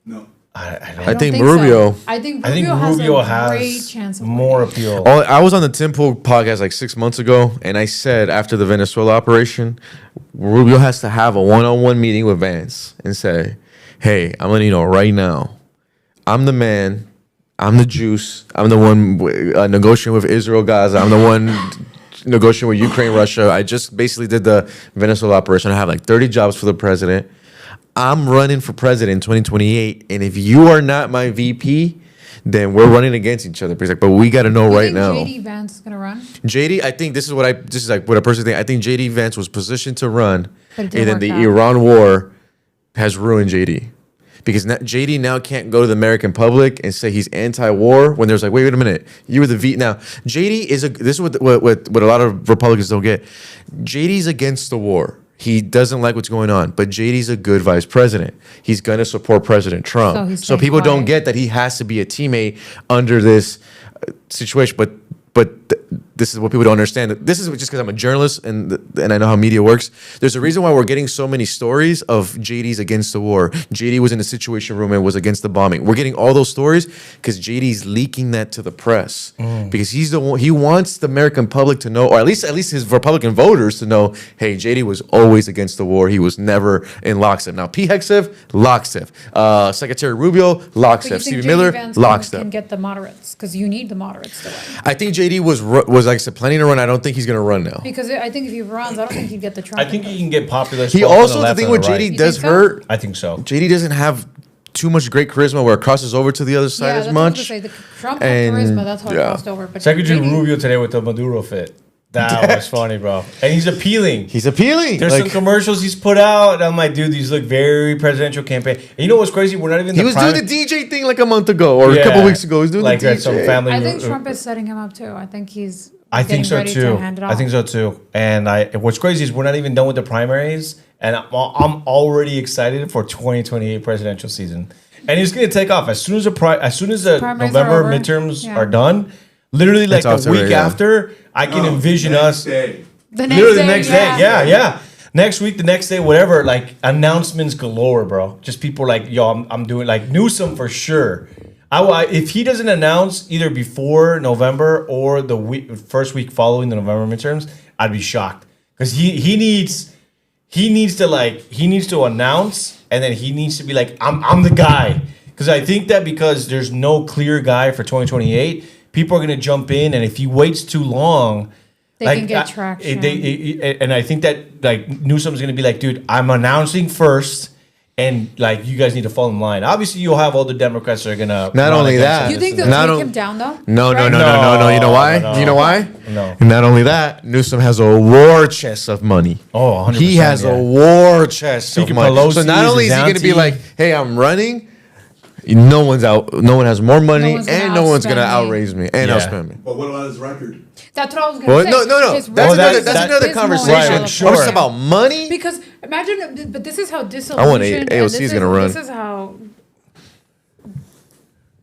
No. I I don't think so. Rubio. I think I think Rubio Rubio has a great has chance of more winning. appeal. Oh, I was on the Tim Pool podcast like 6 months ago, and I said after the Venezuela operation, Rubio has to have a one-on-one meeting with Vance and say, "Hey, I'm letting you know right now, I'm the man, I'm the juice, I'm the one negotiating with Israel, Gaza, I'm the one negotiating with Ukraine, Russia. I just basically did the Venezuela operation. I have like 30 jobs for the president. I'm running for president in 2028, and if you are not my VP, then we're running against each other." He's like, "But we got to know You right think now." JD Vance is gonna run? JD, I think this is what I personally think. I think JD Vance was positioned to run, But it and didn't then work the out. Iran war has ruined JD. Because JD now can't go to the American public and say he's anti-war when there's like, wait a minute, you were the V. Now, JD is this is what a lot of Republicans don't get. JD's against the war. He doesn't like what's going on, but JD's a good vice president. He's going to support President So Trump. he's So staying people don't quiet. get that he has to be a teammate under this situation. But this is what people don't understand. This is just because I'm a journalist and I know how media works. There's a reason why we're getting so many stories of JD's against the war. JD was in the Situation Room and was against the bombing. We're getting all those stories because JD's leaking that to the press because he's the one. He wants the American public to know, or at least his Republican voters to know. Hey, JD was always against the war. He was never in lockstep. Now, P. Hegseth, lockstep. Secretary Rubio, But you lockstep. think Stephen JD Miller, Vance lockstep. can get the moderates because you need the moderates to win. I think JD was like I said, planning to run. I don't think he's going to run now. Because I think if he runs, I don't think he'd get the Trump. I think he can get popular. He both on also, the left thing and with right. JD You does think so? hurt. I think so. JD doesn't have too much great charisma where it crosses over to the other side as that's what I was much. gonna say. The Trump And, had charisma, that's how it yeah. crossed over. But Secretary JD Rubio today with the Maduro fit. That was funny, bro. And he's appealing. He's appealing. There's some commercials he's put out. And I'm like, dude, these look very presidential campaign. And you know what's crazy? We're not even. he was doing the DJ thing like a month ago or a couple weeks ago. He was doing like the DJ. some family. I think Trump is setting him up too. I think he's. I think getting so ready too. To hand it I off. think so too. And what's crazy is we're not even done with the primaries, and I'm already excited for 2028 presidential season. And it's gonna take off as soon as the Primaries November are over. midterms Yeah. are done. Literally, like It's off the to week right, yeah. after, I can envision Next us. day. The next Literally day, the next day. Yeah. Next week, the next day, whatever. Like announcements galore, bro. Just people like, yo, I'm doing like Newsom for sure. If he doesn't announce either before November or the first week following the November midterms, I'd be shocked because he needs to announce and then he needs to be like, I'm the guy. Because I think that because there's no clear guy for 2028, people are going to jump in, and if he waits too long, They can get traction. And I think that like Newsom's going to be like, dude, I'm announcing first, and like you guys need to fall in line. Obviously, you'll have all the Democrats that are going to. Not only that. You think they'll Not take on- him down though? No. Right? You know why? No. You know why? No. Not only that, Newsom has a war chest of money. Oh, 100%, He has yeah. a war chest Speaking of money. Pelosi So not is only is his he going to be auntie. like, "Hey, I'm running," no one's out. No one has more money, one's gonna and no one's going to outspend me. outraise me and Yeah. outspend me. But what about his record? That's what I was going Well, to say. no. His That's record another. is That's another abysmal conversation. in Right, sure. I'm just California. about money. Because imagine, but this is how I want disillusioned. AOC is gonna run. This is how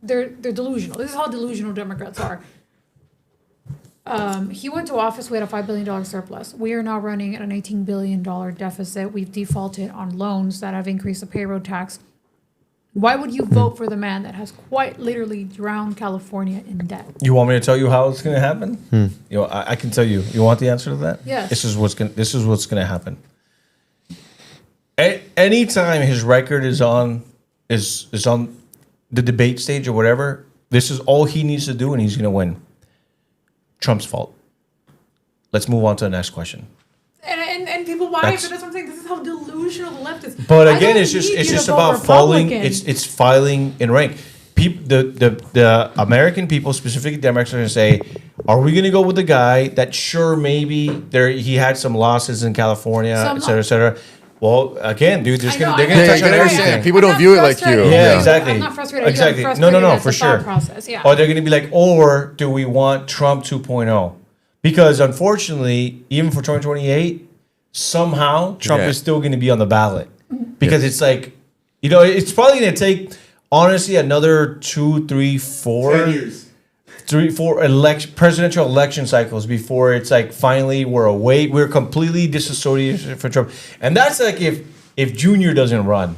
they're delusional. This is how delusional Democrats are. He went to office. We had a $5 billion surplus. We are now running at an $18 billion deficit. We've defaulted on loans that have increased the payroll tax. Why would you vote for the man that has quite literally drowned California in debt? You want me to tell you how it's going to happen? You know, I can tell you. You want the answer to that? Yes. This is what's going to happen. Anytime his record is on the debate stage or whatever, this is all he needs to do, and he's going to win. Trump's fault. Let's move on to the next question. And people, why? That's- But that's what I'm saying. This is how delusional the left is. But I again, don't it's need you to just vote about falling. Republican. It's filing in rank. People, the American people, specifically Democrats, are going to say, "Are we going to go with the guy that sure maybe he had some losses in California, Some- et cetera, et cetera?" Well, again, dude, they're I know, going I to know. touch you on gotta everything. understand, people don't view it like you. frustrated. Yeah, Yeah. exactly. I'm not frustrated. Exactly. I'm No, frustrated for at the sure. thought process. Yeah. Or they're going to be like, or do we want Trump 2.0? Because unfortunately, even for 2028, somehow Trump Yeah. is still going to be on the ballot. Because it's like, it's probably going to take, honestly, another 2, 3, 4 10 years. 3, 4 presidential election cycles before it's like finally we're completely disassociated for Trump. And that's like if Junior doesn't run.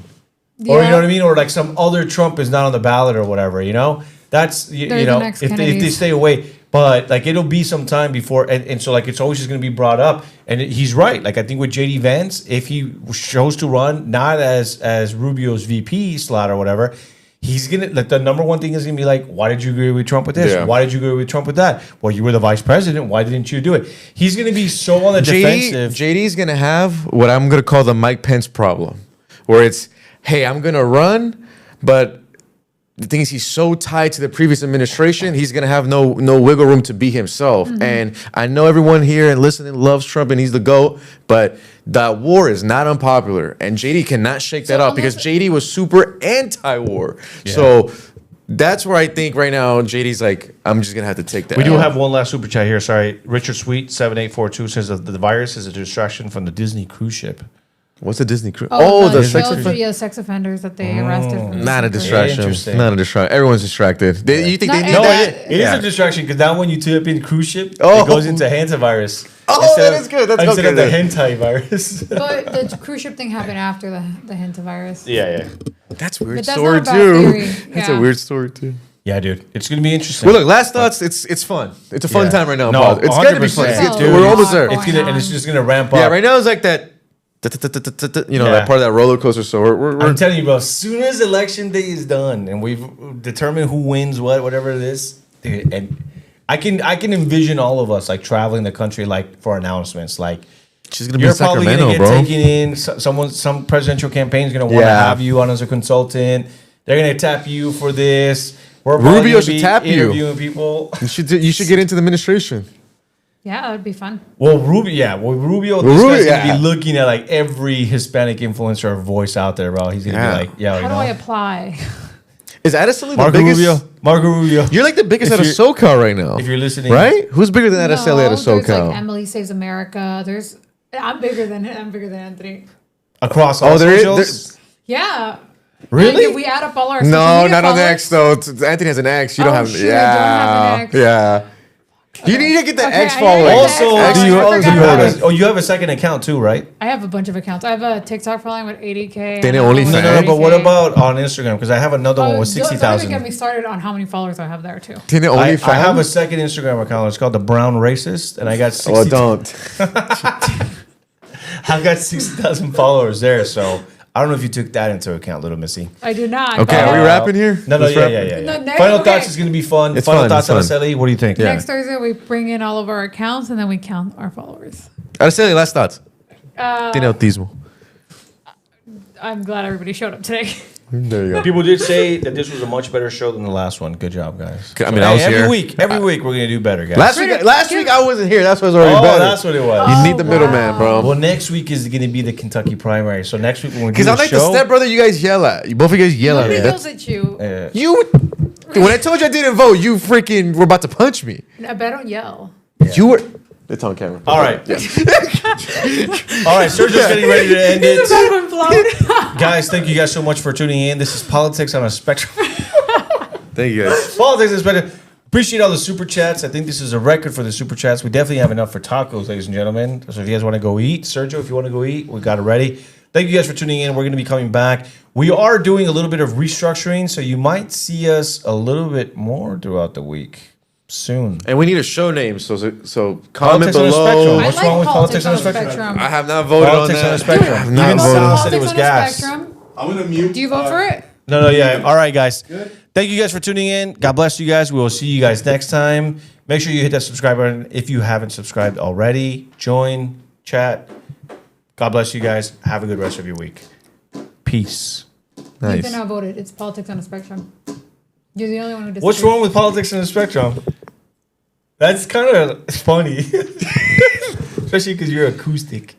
Or you know what I mean? Or like some other Trump is not on the ballot or whatever, That's They're the next if they Kennedys. stay away. But like it'll be some time before and so like it's always just gonna be brought up. And he's right. Like I think with JD Vance, if he chose to run not as Rubio's VP slot or whatever, he's gonna like the number one thing is gonna be like, why did you agree with Trump with this? Yeah. Why did you agree with Trump with that? Well, you were the vice president. Why didn't you do it? He's gonna be so on the defensive. JD's gonna have what I'm gonna call the Mike Pence problem, where it's, hey, I'm gonna run, but the thing is, he's so tied to the previous administration, he's gonna have no wiggle room to be himself. And I know everyone here and listening loves Trump and he's the GOAT, but that war is not unpopular, and JD cannot shake that off because JD was super anti-war. So that's where I think right now JD's like, I'm just gonna have to take that. We do have one last super chat here. Sorry, Richard Sweet 7842 says that the virus is a distraction from the Disney cruise ship. What's a Disney cruise? the sex children- offender. yeah, sex offenders that they arrested. From Not a Disney. distraction. Interesting. Not a distraction. Everyone's distracted. You think Not they need everyone. that? It is a distraction because now when you type in cruise ship, Oh. it goes into hantavirus. Oh, that is good. That's instead of okay the then. hentai virus. But the cruise ship thing happened after the hantavirus. yeah. That's a weird But that's story not about too. theory. That's Yeah. a weird story too. Yeah, dude. It's going to be interesting. Well, look, last thoughts. It's fun. It's a fun Yeah. time right now. No, Paul. It's gonna be fun. 100%. Dude, We're almost there. It's gonna, and it's just going to ramp up. Yeah, right now it's like that. Yeah. That part of that roller coaster. So we're I'm telling you, bro, as soon as election day is done and we've determined who wins whatever it is, dude, and I can envision all of us like traveling the country like for announcements. Like she's gonna be you're in probably Sacramento, gonna get bro. taken in. Some presidential campaign is gonna want to Yeah. have you on as a consultant. They're gonna tap you for this. We're probably Rubio gonna should be tap you. interviewing people. You should get into the administration. Yeah, that would be fun. Well, Rubio, this Rubio, guy's gonna yeah. be looking at like every Hispanic influencer or voice out there, bro. He's gonna Yeah. be like, yeah, How do I apply? Is Adesanya the Marco biggest? Rubio. Marco Rubio. You're like the biggest If out of you're- SoCal right now. If you're listening, right? Who's bigger than Adesanya out of there's SoCal? like Emily Saves America. I'm bigger than Anthony. across all Oh, there is- socials. Yeah. Really? Like, if we add up all our social No, media not on the followers- X though. Anthony has an X. You don't Oh, have. shoot, I don't have an X. Yeah. You need to get the Okay, X I following. need to Also, X do you, followers. do you I forgot have about you have a second account too, right? I have a bunch of accounts. I have a TikTok following with 80K. Then and only another fans. one No, with but what 80K. about on Instagram? Because I have another one with Don't even 60,000. get me started on how many followers I have there too. Tiene I OnlyFans? have a second Instagram account. It's called the Brown Racist, and I got 60. Well, don't. I've got 60,000 followers there. So I don't know if you took that into account, little Missy. I do not. Okay, are we wrapping here? No, Let's wrap it. No, next- Final okay. thoughts is going to be fun. It's Final fun, thoughts, it's fun. Araceli, what do you think? Yeah. Next Thursday, we bring in all of our accounts and then we count our followers. Araceli, last thoughts. Tiene autismo. I'm glad everybody showed up today. There you go. People did say that this was a much better show than the last one. Good job, guys. I mean, I was every here. week we're going to do better, guys. Last week I wasn't here. That's why it's already Oh, better. that's what it was. You need the middleman, bro. Well, next week is going to be the Kentucky primary. So next week when we do Because the I'm like show, the stepbrother you guys yell at. Both of you guys yell at me. Nobody yells That's, at you. you. When I told you I didn't vote, you freaking were about to punch me. I bet I don't yell. You were. It's on camera. All right. Yeah. All right, Sergio's getting ready to end it. Everyone blown. Guys, thank you guys so much for tuning in. This is Politics on a Spectrum. Thank you guys. Politics on a Spectrum. Appreciate all the super chats. I think this is a record for the super chats. We definitely have enough for tacos, ladies and gentlemen. So if you guys want to go eat, Sergio, if you want to go eat, we got it ready. Thank you guys for tuning in. We're going to be coming back. We are doing a little bit of restructuring, so you might see us a little bit more throughout the week soon. And we need a show name, so comment Politics on a below. Spectrum. I What's like wrong with politics on a spectrum. I have not voted Politics on on that. a Spectrum. I have Even not voted Sal on said it was Politics on a gas. spectrum. I'm gonna mute. Do you vote for it? No, yeah. All right, guys. Thank you guys for tuning in. God bless you guys. We will see you guys next time. Make sure you hit that subscribe button if you haven't subscribed already. Join, chat. God bless you guys. Have a good rest of your week. Peace. Nice. Ethan outvoted. It's politics on a spectrum. You're the only one who disagrees. What's wrong with politics in the spectrum? That's kind of funny. Especially because you're acoustic.